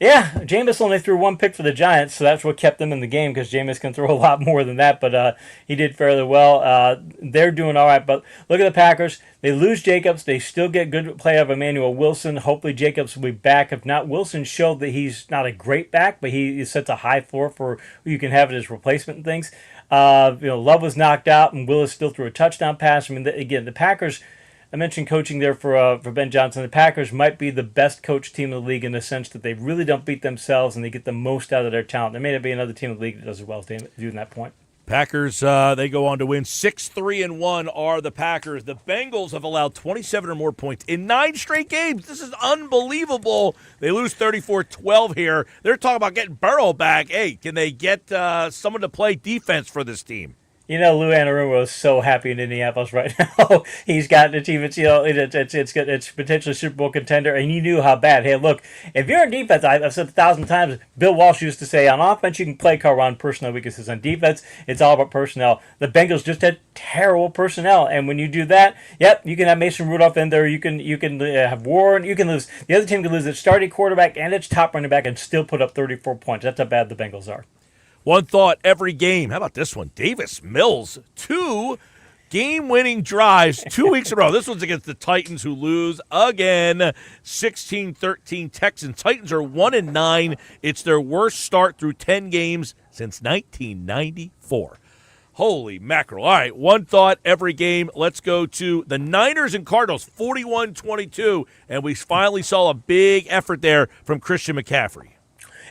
Yeah, Jameis only threw 1 pick for the Giants, so that's what kept them in the game because Jameis can throw a lot more than that, but he did fairly well. They're doing all right, but look at the Packers. They lose Jacobs. They still get good play of Emmanuel Wilson. Hopefully Jacobs will be back. If not, Wilson showed that he's not a great back, but he sets a high floor for who you can have as replacement and things. Love was knocked out, and Willis still threw a touchdown pass. I mean, again, the Packers... I mentioned coaching there for Ben Johnson. The Packers might be the best coach team in the league in the sense that they really don't beat themselves and they get the most out of their talent. There may not be another team in the league that does as well as they do in that point. Packers, they go on to win 6-3-1 are the Packers. The Bengals have allowed 27 or more points in 9 straight games. This is unbelievable. They lose 34-12 here. They're talking about getting Burrow back. Hey, can they get someone to play defense for this team? You know, Lou Anarumo is so happy in Indianapolis right now. He's got the team. It's potentially Super Bowl contender, and you knew how bad. Hey, look, if you're on defense, I've said 1,000 times. Bill Walsh used to say, on offense you can play car around personnel weaknesses. On defense, it's all about personnel. The Bengals just had terrible personnel, and when you do that, yep, you can have Mason Rudolph in there. You can have Warren. You can lose. The other team can lose its starting quarterback and its top running back and still put up 34 points. That's how bad the Bengals are. One thought every game. How about this one? Davis Mills, 2 game-winning drives 2 weeks in a row. This one's against the Titans, who lose again, 16-13 Texans. Titans are 1-9. It's their worst start through 10 games since 1994. Holy mackerel. All right, one thought every game. Let's go to the Niners and Cardinals, 41-22, and we finally saw a big effort there from Christian McCaffrey.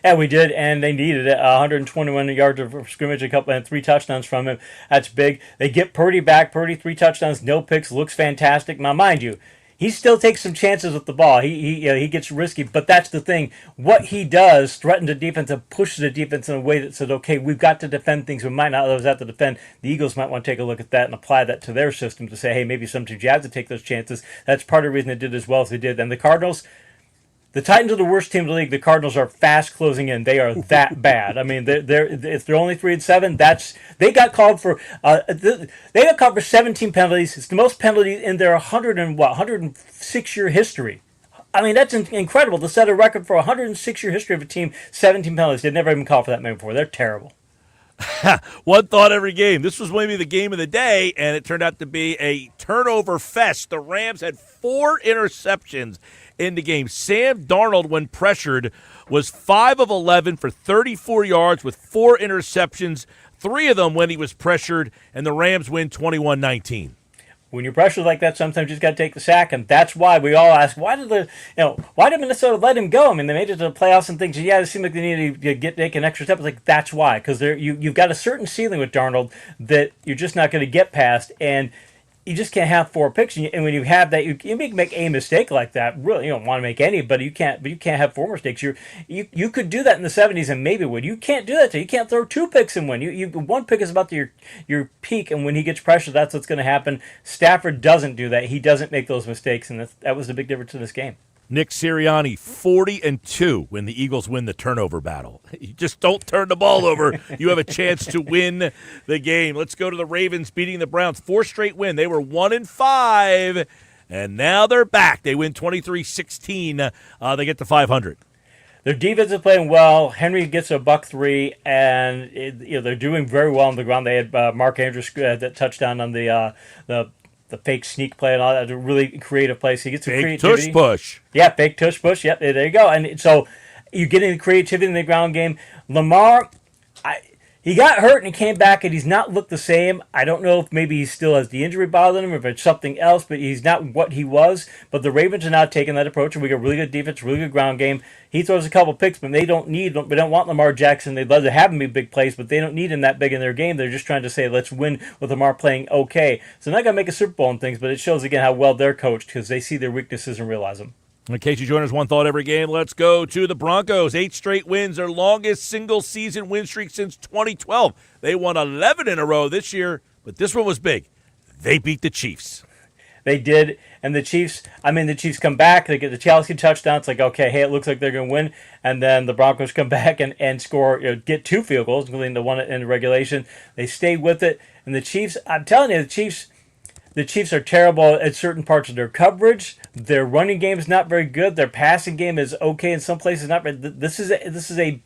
Yeah, we did, and they needed it. 121 yards of scrimmage, and 3 touchdowns from him. That's big. They get Purdy back. Purdy, 3 touchdowns, no picks, looks fantastic. Now, mind you, he still takes some chances with the ball. He gets risky, but that's the thing. What he does threatens the defense and pushes the defense in a way that says, okay, we've got to defend things we might not always have to defend. The Eagles might want to take a look at that and apply that to their system to say, hey, maybe sometimes you have to take those chances. That's part of the reason they did as well as they did. And the Cardinals... The Titans are the worst team in the league. The Cardinals are fast closing in. They are that bad. I mean, if they're only 3-7, they got called for 17 penalties. It's the most penalties in their 106-year history. I mean, that's incredible to set a record for a 106-year history of a team. 17 penalties. They've never even called for that many before. They're terrible. One thought every game. This was maybe the game of the day, and it turned out to be a turnover fest. The Rams had 4 interceptions in the game. Sam Darnold, when pressured, was 5 of 11 for 34 yards with 4 interceptions, 3 of them when he was pressured, and the Rams win 21-19. When you're pressured like that, sometimes you just got to take the sack, and that's why we all ask, why did Minnesota let him go? I mean, they made it to the playoffs and things. Yeah, it seemed like they needed to take an extra step. It's like, that's why, because you've got a certain ceiling with Darnold that you're just not going to get past, and you just can't have 4 picks. And when you have that, you can make a mistake like that. Really, you don't want to make any, but you can't have 4 mistakes. You could do that in the 70s and maybe would. You can't do that. You can't throw 2 picks and win. 1 pick is about your peak, and when he gets pressured, that's what's going to happen. Stafford doesn't do that. He doesn't make those mistakes, and that was the big difference in this game. Nick Sirianni, 40-2 when the Eagles win the turnover battle. You just don't turn the ball over. You have a chance to win the game. Let's go to the Ravens beating the Browns. 4 straight win. They were 1-5, and now they're back. They win 23-16. They get to 500. Their defense is playing well. Henry gets a $103, and they're doing very well on the ground. They had Mark Andrews that touchdown on the fake sneak play and all that. A really creative play. So he gets some creativity. Fake tush push. Yeah, fake tush push. Yep, there you go. And so you're getting the creativity in the ground game. Lamar, He got hurt and he came back and he's not looked the same. I don't know if maybe he still has the injury bothering him or if it's something else, but he's not what he was. But the Ravens are now taking that approach, and we got really good defense, really good ground game. He throws a couple picks, but they don't want Lamar Jackson. They'd love to have him be big plays, but they don't need him that big in their game. They're just trying to say, let's win with Lamar playing okay. So they're not going to make a Super Bowl and things, but it shows again how well they're coached because they see their weaknesses and realize them. In case you join us, one thought every game. Let's go to the Broncos. 8 straight wins, their longest single-season win streak since 2012. They won 11 in a row this year, but this one was big. They beat the Chiefs. They did, and the Chiefs come back. They get the Chelsea touchdown. It's like, okay, hey, it looks like they're going to win. And then the Broncos come back and score, get 2 field goals, including the one in regulation. They stay with it. And the Chiefs, I'm telling you, the Chiefs are terrible at certain parts of their coverage. Their running game is not very good. Their passing game is okay in some places. Not very. This is a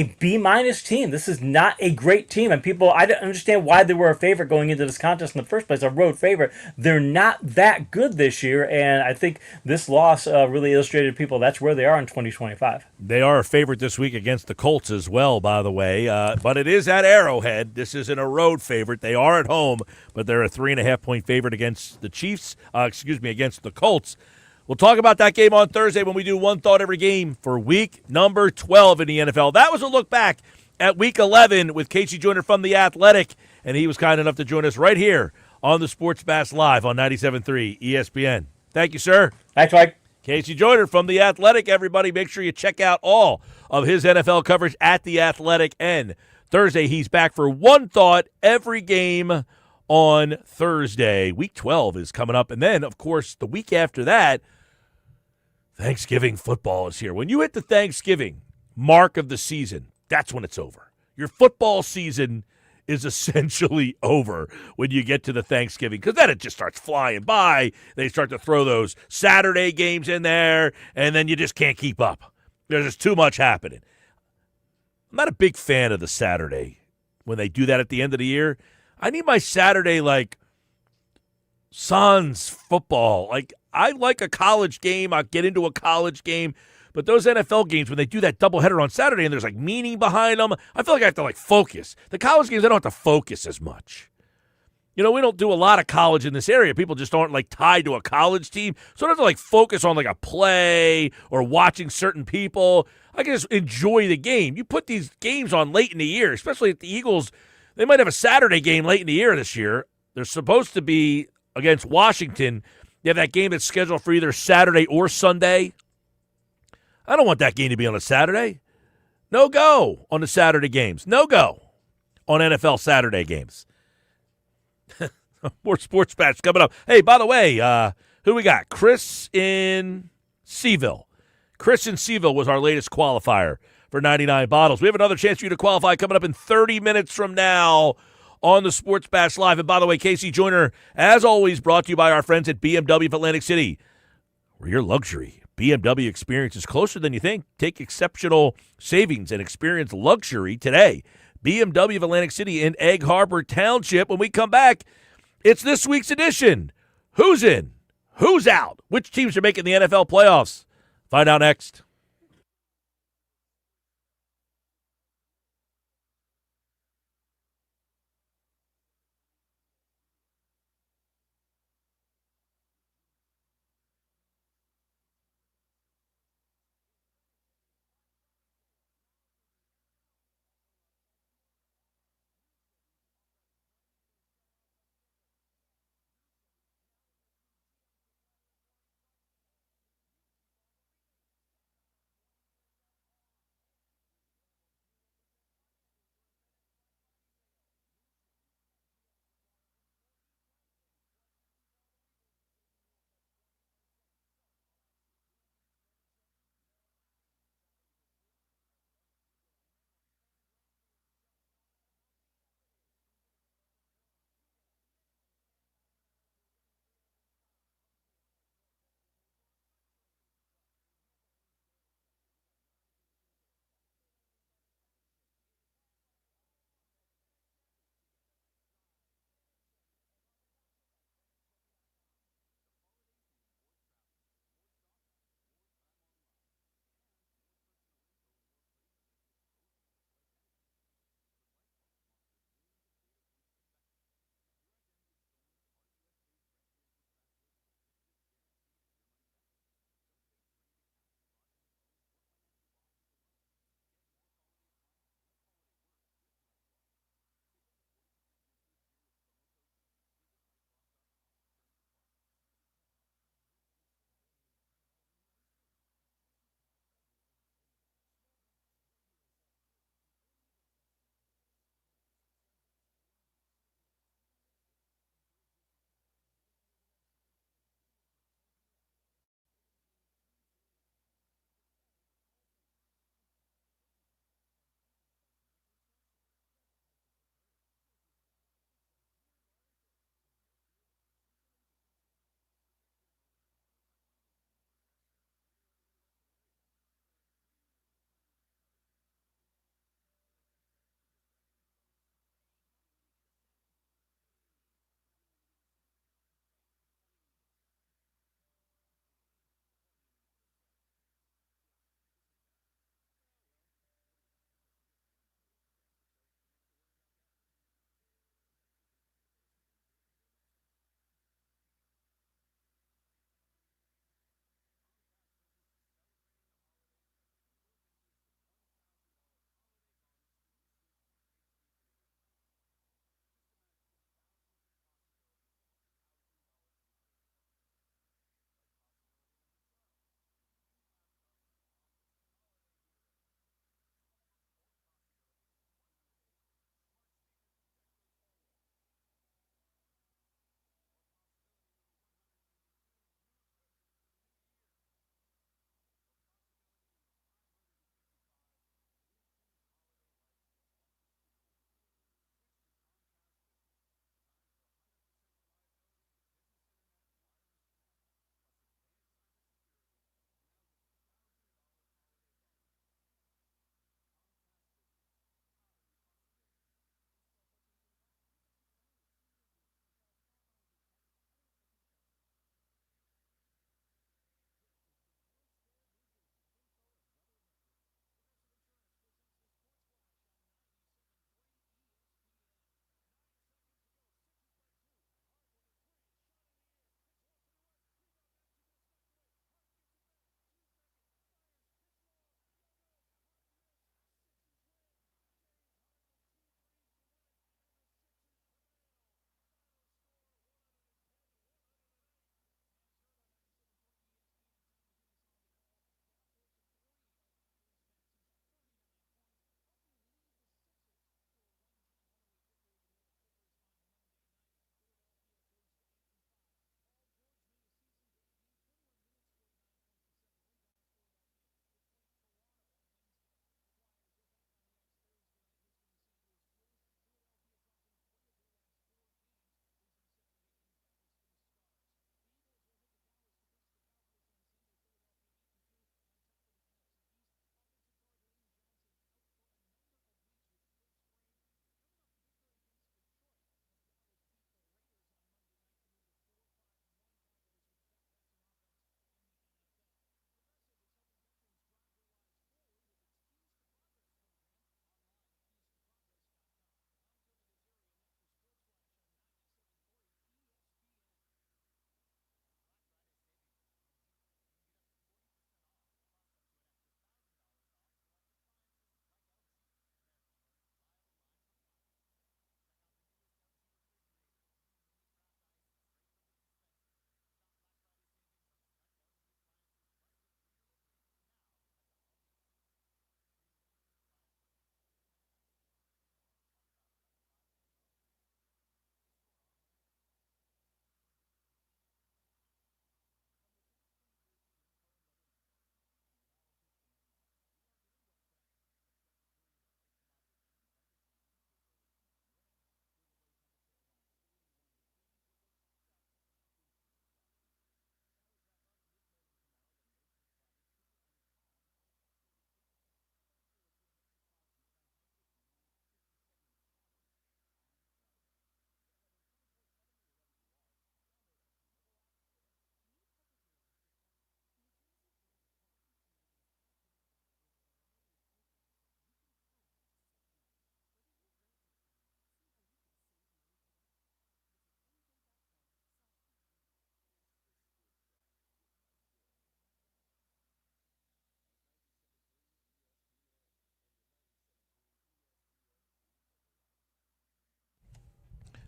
B- team. This is not a great team. And I don't understand why they were a favorite going into this contest in the first place, a road favorite. They're not that good this year, and I think this loss really illustrated to people that's where they are in 2025. They are a favorite this week against the Colts as well, by the way. But it is at Arrowhead. This isn't a road favorite. They are at home, but they're a 3.5-point favorite against the Chiefs. Against the Colts. We'll talk about that game on Thursday when we do One Thought Every Game for week number 12 in the NFL. That was a look back at week 11 with Casey Joyner from The Athletic, and he was kind enough to join us right here on the Sports Bash Live on 97.3 ESPN. Thank you, sir. Thanks, Mike. Casey Joyner from The Athletic, everybody. Make sure you check out all of his NFL coverage at The Athletic. And Thursday, he's back for One Thought Every Game on Thursday. Week 12 is coming up. And then, of course, the week after that, Thanksgiving football is here. When you hit the Thanksgiving mark of the season, that's when it's over. Your football season is essentially over when you get to the Thanksgiving, because then it just starts flying by. They start to throw those Saturday games in there, and then you just can't keep up. There's just too much happening. I'm not a big fan of the Saturday when they do that at the end of the year. I need my Saturday like Sans football. I like a college game. I'll get into a college game. But those NFL games, when they do that doubleheader on Saturday and there's meaning behind them, I feel like I have to focus. The college games, I don't have to focus as much. We don't do a lot of college in this area. People just aren't tied to a college team. So I don't have to focus on a play or watching certain people. I can just enjoy the game. You put these games on late in the year, especially at the Eagles. They might have a Saturday game late in the year this year. They're supposed to be against Washington. They have that game that's scheduled for either Saturday or Sunday. I don't want that game to be on a Saturday. No go on the Saturday games. No go on NFL Saturday games. More sports bats coming up. Hey, by the way, who we got? Chris in Seville. Chris in Seville was our latest qualifier for 99 bottles. We have another chance for you to qualify coming up in 30 minutes from now on the Sports Bash Live. And by the way, Casey Joyner, as always, brought to you by our friends at BMW of Atlantic City, where your luxury BMW experience is closer than you think. Take exceptional savings and experience luxury today. BMW of Atlantic City in Egg Harbor Township. When we come back, it's this week's edition. Who's in? Who's out? Which teams are making the NFL playoffs? Find out next.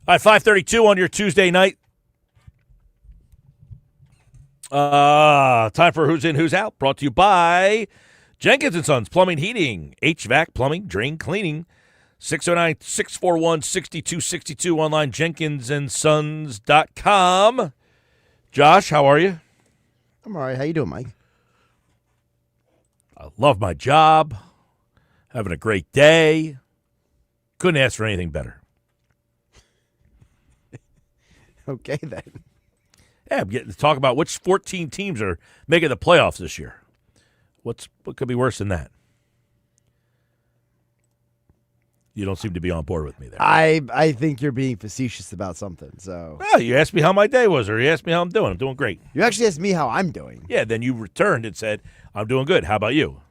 All right, 5:32 on your Tuesday night. Time for Who's In, Who's Out, brought to you by Jenkins & Sons Plumbing, Heating, HVAC, Plumbing, Drain Cleaning, 609-641-6262, online, jenkinsandsons.com. Josh, how are you? I'm all right. How you doing, Mike? I love my job. Having a great day. Couldn't ask for anything better. Okay, then. Yeah, I'm getting to talk about which 14 teams are making the playoffs this year. What could be worse than that? You don't seem to be on board with me there. I think you're being facetious about something. So Well, you asked me how my day was, or you asked me how I'm doing. I'm doing great. You actually asked me how I'm doing. Yeah, then you returned and said, I'm doing good. How about you?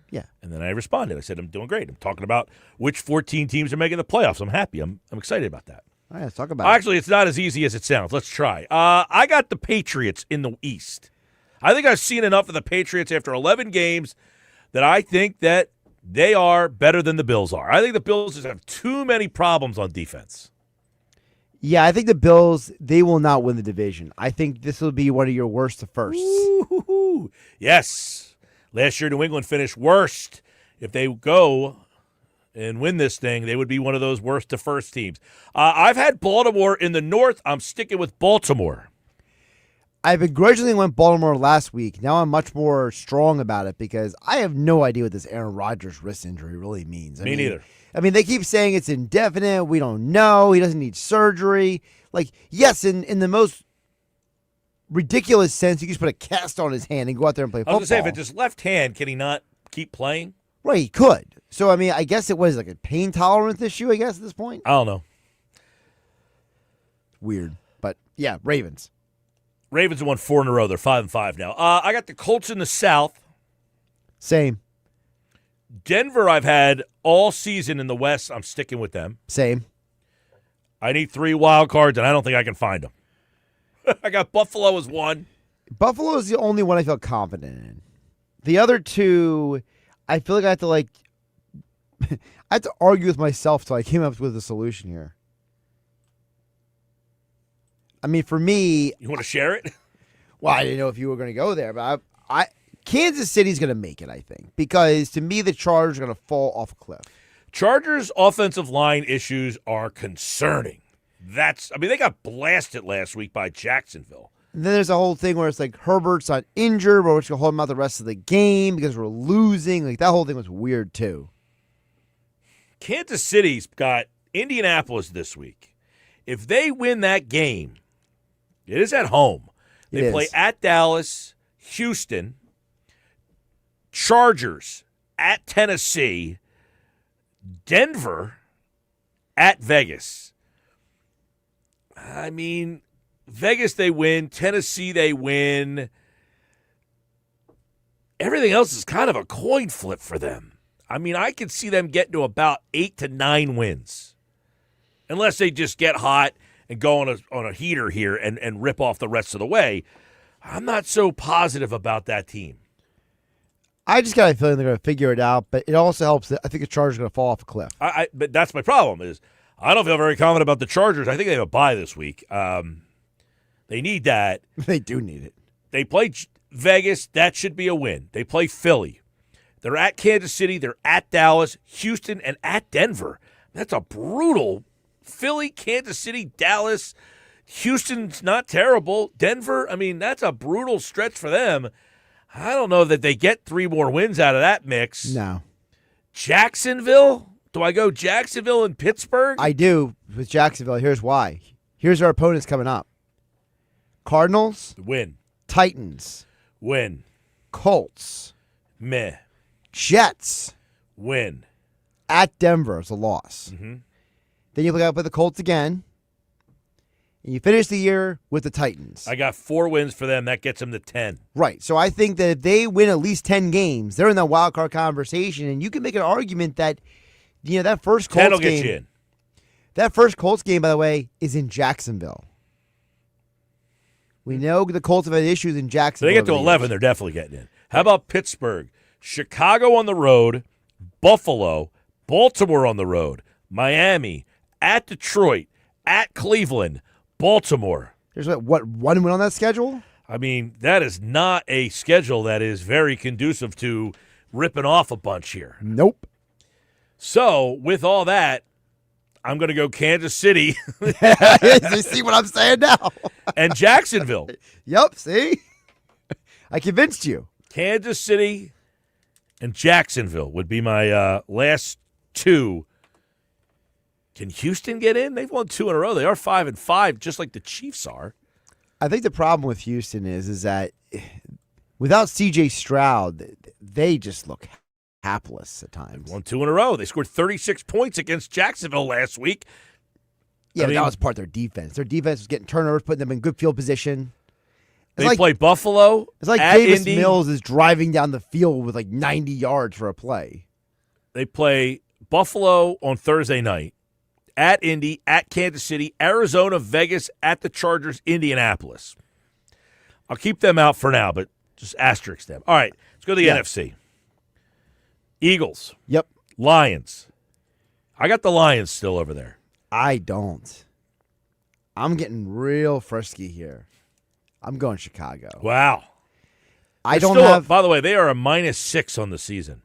Yeah. And then I responded. I said, I'm doing great. I'm talking about which 14 teams are making the playoffs. I'm happy. I'm excited about that. All right, let's talk about it. Actually, it's not as easy as it sounds. Let's try. I got the Patriots in the East. I think I've seen enough of the Patriots after 11 games that I think that they are better than the Bills are. I think the Bills just have too many problems on defense. Yeah, I think the Bills, they will not win the division. I think this will be one of your worst to firsts. Ooh, yes. Last year, New England finished worst. If they go and win this thing, they would be one of those worst to first teams. I've had Baltimore in the North. I'm sticking with Baltimore. I begrudgingly went Baltimore last week. Now I'm much more strong about it because I have no idea what this Aaron Rodgers wrist injury really means. Me neither. I mean, they keep saying it's indefinite. We don't know. He doesn't need surgery. Like, yes, in the most ridiculous sense, you can just put a cast on his hand and go out there and play football. I was going to say, if it's his left hand, can he not keep playing? Right, he could. So, I mean, I guess it was like a pain tolerance issue, I guess, at this point. I don't know. Weird. But, yeah, Ravens. Ravens have won 4 in a row. They're 5-5 now. I got the Colts in the South. Same. Denver I've had all season in the West. I'm sticking with them. Same. I need 3 wild cards, and I don't think I can find them. I got Buffalo as 1. Buffalo is the only one I feel confident in. The other 2, I feel like I have to, I have to argue with myself till I came up with a solution here. I mean, for me... You want to share it? Well, I didn't know if you were going to go there, but Kansas City's going to make it, I think, because to me, the Chargers are going to fall off a cliff. Chargers' offensive line issues are concerning. They got blasted last week by Jacksonville. And then there's a whole thing where it's like Herbert's not injured, but we're just going to hold him out the rest of the game because we're losing. Like, that whole thing was weird, too. Kansas City's got Indianapolis this week. If they win that game, it is at home. They play at Dallas, Houston, Chargers, at Tennessee, Denver, at Vegas. I mean, Vegas they win, Tennessee they win. Everything else is kind of a coin flip for them. I mean, I could see them getting to about 8 to 9 wins. Unless they just get hot and go on a heater here and rip off the rest of the way. I'm not so positive about that team. I just got a feeling they're going to figure it out, but it also helps that I think the Chargers are going to fall off a cliff. But that's my problem is I don't feel very confident about the Chargers. I think they have a bye this week. They need that. They do need it. They play Vegas. That should be a win. They play Philly. They're at Kansas City. They're at Dallas, Houston, and at Denver. That's a brutal Philly, Kansas City, Dallas, Houston's not terrible. Denver, I mean, that's a brutal stretch for them. I don't know that they get 3 more wins out of that mix. No. Jacksonville? Do I go Jacksonville and Pittsburgh? I do with Jacksonville. Here's why. Here's our opponents coming up. Cardinals. Win. Titans. Win. Colts. Meh. Jets. Win. At Denver is a loss. Mm-hmm. Then you play the Colts again. And you finish the year with the Titans. I got 4 wins for them. That gets them to 10. Right. So I think that if they win at least 10 games, they're in that wild card conversation. And you can make an argument that, that first Colts 10 will game. get you in. That first Colts game, by the way, is in Jacksonville. We know the Colts have had issues in Jacksonville. If they get to 11, they're definitely getting in. How about Pittsburgh? Chicago on the road, Buffalo, Baltimore on the road, Miami, at Detroit, at Cleveland, Baltimore. There's what, one win on that schedule? I mean, that is not a schedule that is very conducive to ripping off a bunch here. Nope. So, with all that, I'm going to go Kansas City. You see what I'm saying now? And Jacksonville. Yep, see? I convinced you. Kansas City and Jacksonville would be my last two. Can Houston get in? They've won 2 in a row. They are 5-5, just like the Chiefs are. I think the problem with Houston is that without C.J. Stroud, they just look hapless at times. Won 2 in a row. They scored 36 points against Jacksonville last week. Yeah, but that was part of their defense. Their defense was getting turnovers, putting them in good field position. They play Buffalo. It's like at Davis Indy. Mills is driving down the field with like 90 yards for a play. They play Buffalo on Thursday night, at Indy, at Kansas City, Arizona, Vegas, at the Chargers, Indianapolis. I'll keep them out for now, but just asterisk them. All right, let's go to the NFC. Eagles. Yep. Lions. I got the Lions still over there. I don't. I'm getting real frisky here. I'm going Chicago. Wow. I They're don't still, have. By the way, they are a -6 on the season.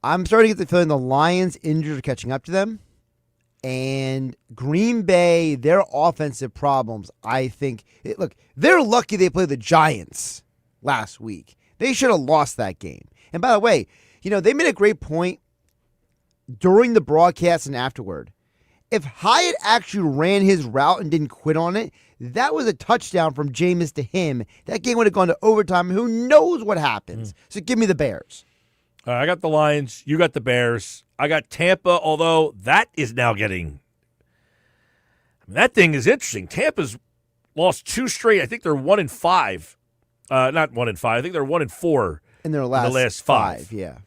I'm starting to get the feeling the Lions' injuries are catching up to them. And Green Bay, their offensive problems, I think. Look, they're lucky they played the Giants last week. They should have lost that game. And by the way, they made a great point during the broadcast and afterward. If Hyatt actually ran his route and didn't quit on it, that was a touchdown from Jameis to him. That game would have gone to overtime. Who knows what happens? So give me the Bears. All right, I got the Lions. You got the Bears. I got Tampa, although that is now getting – that thing is interesting. Tampa's lost 2 straight. I think they're 1-5. Not 1-5. I think they're 1-4 in their last 5. Yeah.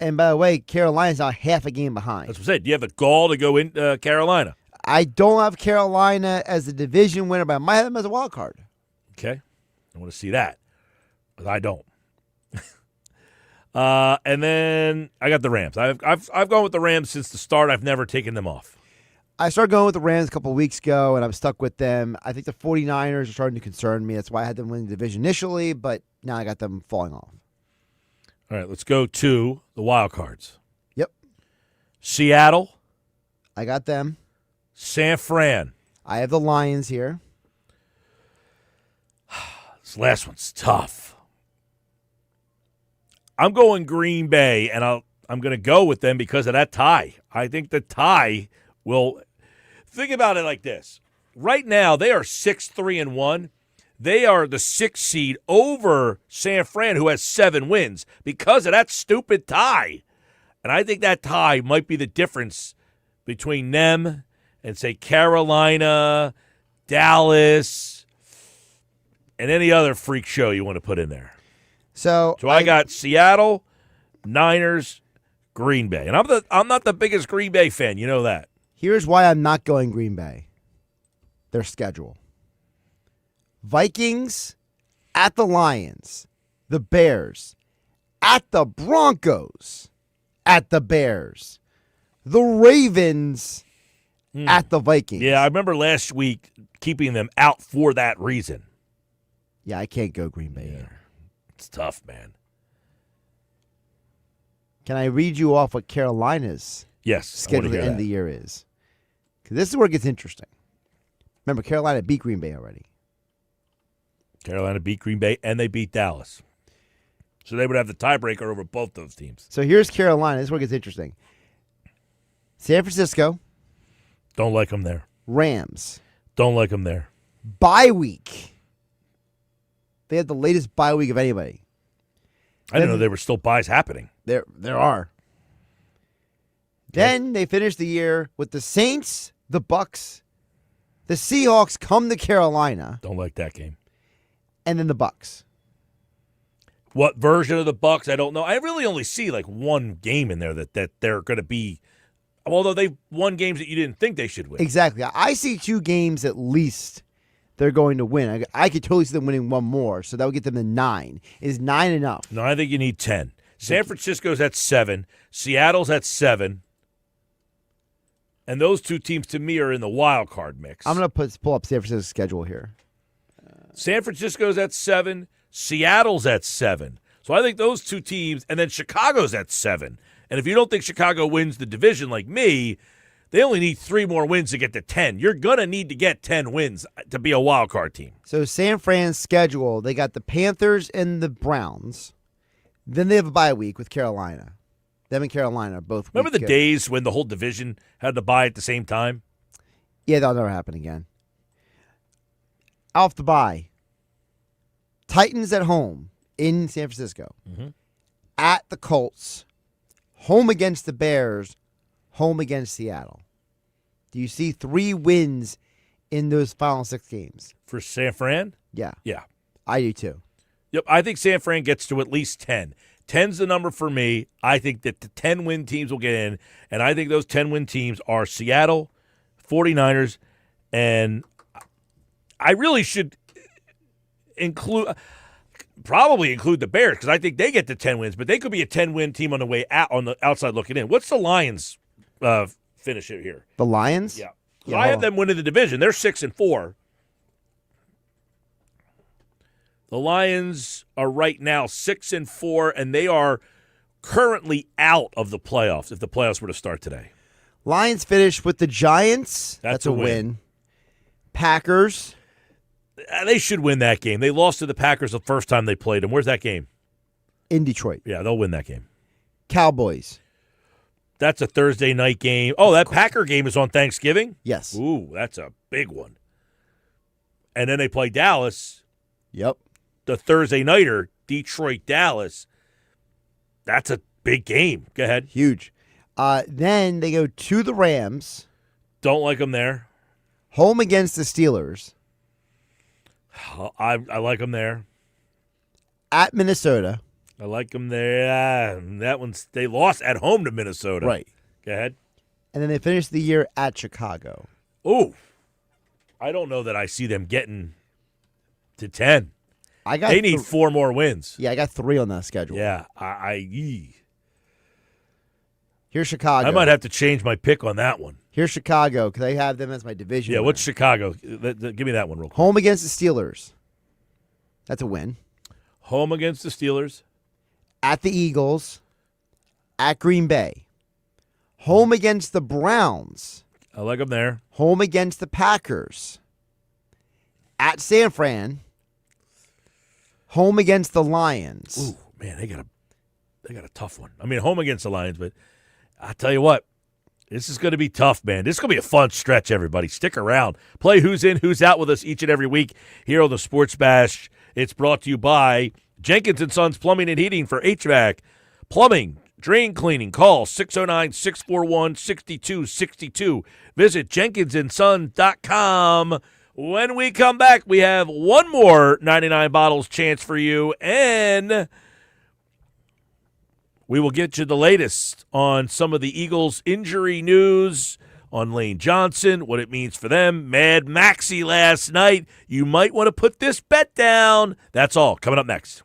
And by the way, Carolina's now half a game behind. That's what I said. Do you have the gall to go in Carolina? I don't have Carolina as a division winner, but I might have them as a wild card. Okay. I want to see that. But I don't. And then I got the Rams. I've gone with the Rams since the start. I've never taken them off. I started going with the Rams a couple of weeks ago, and I'm stuck with them. I think the 49ers are starting to concern me. That's why I had them win the division initially, but now I got them falling off. All right, let's go to the wild cards. Yep. Seattle. I got them. San Fran. I have the Lions here. This last one's tough. I'm going Green Bay, and I'm going to go with them because of that tie. I think the tie will – think about it like this. Right now, they are 6-3-1. They are the 6th seed over San Fran, who has 7 wins, because of that stupid tie. And I think that tie might be the difference between them and, say, Carolina, Dallas, and any other freak show you want to put in there. So I got Seattle, Niners, Green Bay. And I'm not the biggest Green Bay fan. You know that. Here's why I'm not going Green Bay. Their schedule. Vikings at the Lions, the Bears, at the Broncos, at the Bears, the Ravens at the Vikings. Yeah, I remember last week keeping them out for that reason. Yeah, I can't go Green Bay either. It's tough, man. Can I read you off what Carolina's schedule at the end of the year is? Because this is where it gets interesting. Remember, Carolina beat Green Bay already. Carolina beat Green Bay, and they beat Dallas. So they would have the tiebreaker over both those teams. So here's Carolina. This is where it gets interesting. San Francisco. Don't like them there. Rams. Don't like them there. Bye week. They had the latest bye week of anybody. I didn't know there were still buys happening. There are. Then they finish the year with the Saints, the Bucks, the Seahawks come to Carolina. Don't like that game. And then the Bucks. What version of the Bucks? I don't know. I really only see like one game in there that they're going to be. Although they've won games that you didn't think they should win. Exactly. I see 2 games at least they're going to win. I could totally see them winning one more, so that would get them to 9. Is 9 enough? No, I think you need 10. San Francisco's at 7. Seattle's at 7. And those two teams, to me, are in the wild card mix. I'm going to pull up San Francisco's schedule here. San Francisco's at 7. Seattle's at 7. So I think those two teams, and then Chicago's at 7. And if you don't think Chicago wins the division like me, they only need 3 more wins to get to 10. You're going to need to get 10 wins to be a wild card team. So San Fran's schedule, they got the Panthers and the Browns. Then they have a bye week with Carolina. Them and Carolina are both. Remember the days when the whole division had to bye at the same time? Yeah, that'll never happen again. Off the bye. Titans at home in San Francisco. Mm-hmm. At the Colts. Home against the Bears. Home against Seattle. Do you see 3 wins in those final 6 games? For San Fran? Yeah. Yeah. I do too. Yep, I think San Fran gets to at least 10. 10's the number for me. I think that the 10-win teams will get in, and I think those 10-win teams are Seattle, 49ers, and I really should probably include the Bears because I think they get to 10 wins, but they could be a 10-win team on the way out, on the outside looking in. What's the Lions finish it here? The Lions? Yeah. Yeah, I hold have on. them winning the division. They're 6-4. The Lions are right now 6-4, and they are currently out of the playoffs if the playoffs were to start today. Lions finish with the Giants. That's a a win. win. Packers. They should win that game. They lost to the Packers the first time they played them. Where's that game? In Detroit. Yeah, they'll win that game. Cowboys. That's a Thursday night game. Oh, that Packer game is on Thanksgiving? Yes. Ooh, that's a big one. And then they play Dallas. Yep. The Thursday nighter, Detroit-Dallas. That's a big game. Go ahead. Huge. Then they go to the Rams. Don't like them there. Home against the Steelers. I like them there. At Minnesota. I like them there. They lost at home to Minnesota. Right. Go ahead. And then they finish the year at Chicago. Ooh. I don't know that I see them getting to 10. They need 4 more wins. Yeah, I got 3 on that schedule. Yeah. Here's Chicago. I might have to change my pick on that one. Here's Chicago because I have them as my division. Yeah, winner. what's Chicago? Give me that one real quick. Home against the Steelers. That's a win. Home against the Steelers. At the Eagles. At Green Bay. Home against the Browns. I like them there. Home against the Packers. At San Fran. Home against the Lions. Ooh, man, they got a tough one. I mean, home against the Lions, but I'll tell you what, this is going to be tough, man. This is going to be a fun stretch, everybody. Stick around. Play Who's In, Who's Out with us each and every week here on the Sports Bash. It's brought to you by Jenkins & Sons Plumbing and Heating for HVAC, plumbing, drain cleaning. Call 609-641-6262. Visit jenkinsandson.com. When we come back, we have one more 99 bottles chance for you, and we will get you the latest on some of the Eagles' injury news, on Lane Johnson, what it means for them. Mad Maxey last night. You might want to put this bet down. That's all coming up next.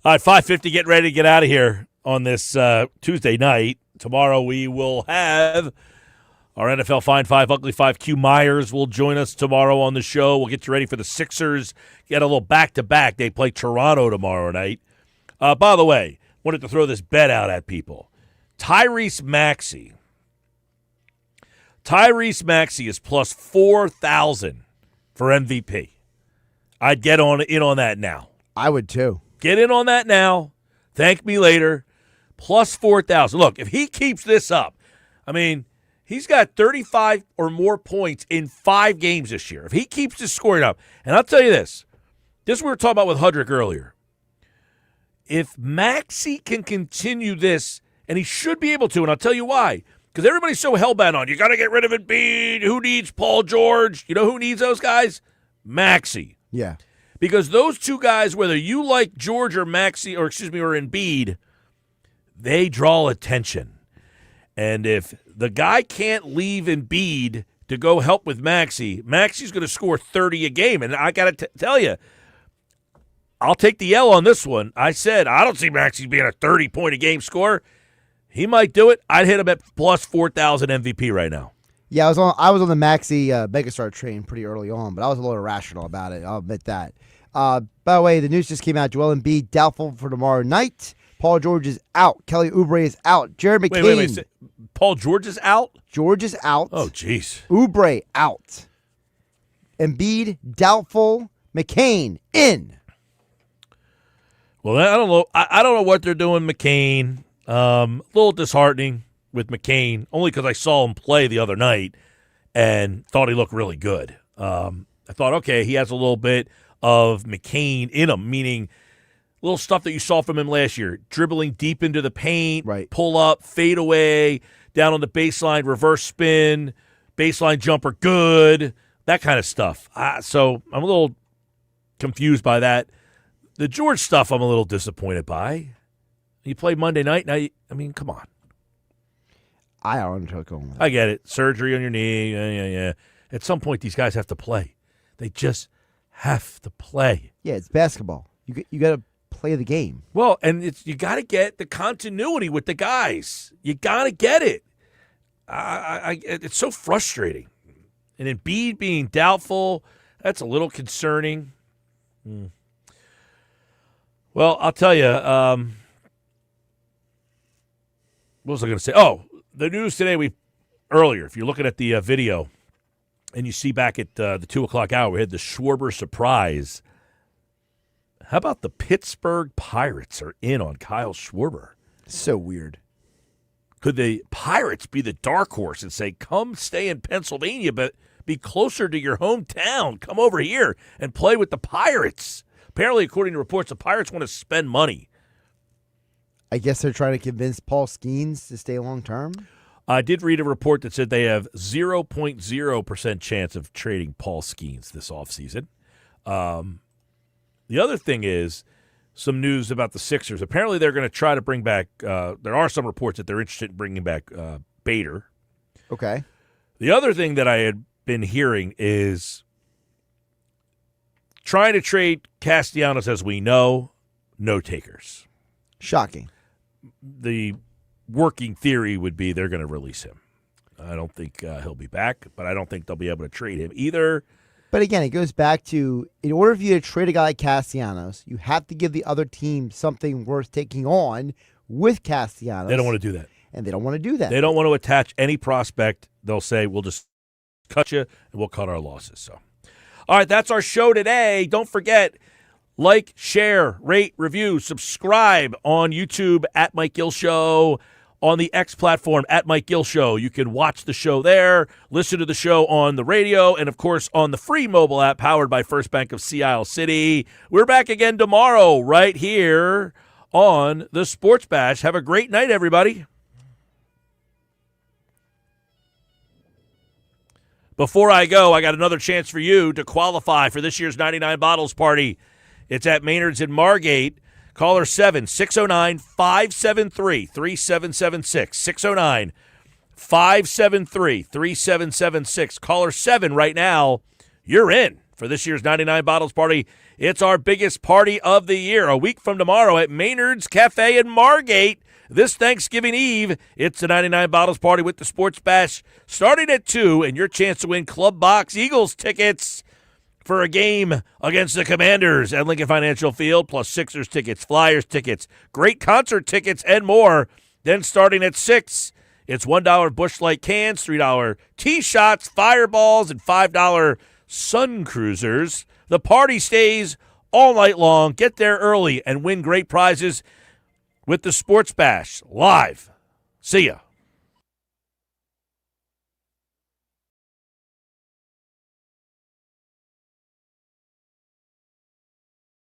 All right, 5:50, get ready to get out of here on this Tuesday night. Tomorrow we will have our NFL Find Five, Ugly Five. Q Myers will join us tomorrow on the show. We'll get you ready for the Sixers. Get a little back-to-back. They play Toronto tomorrow night. By the way, wanted to throw this bet out at people. Tyrese Maxey. Tyrese Maxey is plus 4,000 for MVP. I'd get in on that now. I would too. Get in on that now. Thank me later. Plus 4,000. Look, if he keeps this up, I mean, he's got 35 or more points in 5 games this year. If he keeps this scoring up, and I'll tell you this we were talking about with Hudrick earlier. If Maxey can continue this, and he should be able to, and I'll tell you why. Because everybody's so hellbent on, you got to get rid of Embiid. Who needs Paul George? You know who needs those guys? Maxey. Yeah. Because those two guys, whether you like George or Maxey, or Embiid, they draw attention. And if the guy can't leave Embiid to go help with Maxey's going to score 30 a game. And I got to tell you, I'll take the L on this one. I said, I don't see Maxey being a 30-point-a-game scorer. He might do it. I'd hit him at plus 4,000 MVP right now. Yeah, I was on the Maxey megastar train pretty early on, but I was a little irrational about it. I'll admit that. By the way, the news just came out. Joel Embiid doubtful for tomorrow night. Paul George is out. Kelly Oubre is out. Jared McCain. Wait. Paul George is out? George is out. Oh, jeez. Oubre out. Embiid doubtful. McCain in. Well, I don't know. I don't know what they're doing, McCain. A little disheartening with McCain, only because I saw him play the other night and thought he looked really good. I thought, okay, he has a little bit of McCain in him, meaning little stuff that you saw from him last year, dribbling deep into the paint, pull up, fade away, down on the baseline, reverse spin, baseline jumper, good, that kind of stuff. So I'm a little confused by that. The George stuff I'm a little disappointed by. You played Monday night. Now, come on. I don't know what's going on. I get it. Surgery on your knee. Yeah. At some point, these guys have to play. They just have to play. Yeah, it's basketball. You got to play the game. Well, and you got to get the continuity with the guys. You got to get it. It's so frustrating. And Embiid being doubtful, that's a little concerning. Well, I'll tell you. What was I going to say? Oh, the news today, earlier, if you're looking at the video and you see back at the 2 o'clock hour, we had the Schwarber surprise. How about the Pittsburgh Pirates are in on Kyle Schwarber? So weird. Could the Pirates be the dark horse and say, come stay in Pennsylvania, but be closer to your hometown? Come over here and play with the Pirates. Apparently, according to reports, the Pirates want to spend money. I guess they're trying to convince Paul Skeens to stay long term. I did read a report that said they have 0.0% chance of trading Paul Skeens this offseason. The other thing is some news about the Sixers. Apparently, they're going to try to bring back there are some reports that they're interested in bringing back Bader. Okay. The other thing that I had been hearing is trying to trade Castellanos, as we know, no takers. Shocking. The working theory would be they're going to release him. I don't think he'll be back, but I don't think they'll be able to trade him either. But again, it goes back to, in order for you to trade a guy like Castellanos, you have to give the other team something worth taking on with Castellanos. They don't want to do that. And they don't want to do that. They don't want to attach any prospect. They'll say, we'll just cut you, and we'll cut our losses. So, all right, that's our show today. Don't forget, like, share, rate, review, subscribe on YouTube at Mike Gill Show, on the X platform at Mike Gill Show. You can watch the show there, listen to the show on the radio, and, of course, on the free mobile app powered by First Bank of Sea Isle City. We're back again tomorrow right here on the Sports Bash. Have a great night, everybody. Before I go, I got another chance for you to qualify for this year's 99 Bottles Party. It's at Maynard's in Margate. Caller 7-609-573-3776. 609-573-3776. Caller 7 right now. You're in for for this year's 99 Bottles Party. It's our biggest party of the year. A week from tomorrow at Maynard's Cafe in Margate. This Thanksgiving Eve, it's the 99 Bottles Party with the Sports Bash starting at 2, and your chance to win Club Box Eagles tickets for a game against the Commanders at Lincoln Financial Field, plus Sixers tickets, Flyers tickets, great concert tickets, and more. Then starting at 6, it's $1 Busch Light cans, $3 tee shots, fireballs, and $5 Sun Cruisers. The party stays all night long. Get there early and win great prizes with the Sports Bash live. See ya.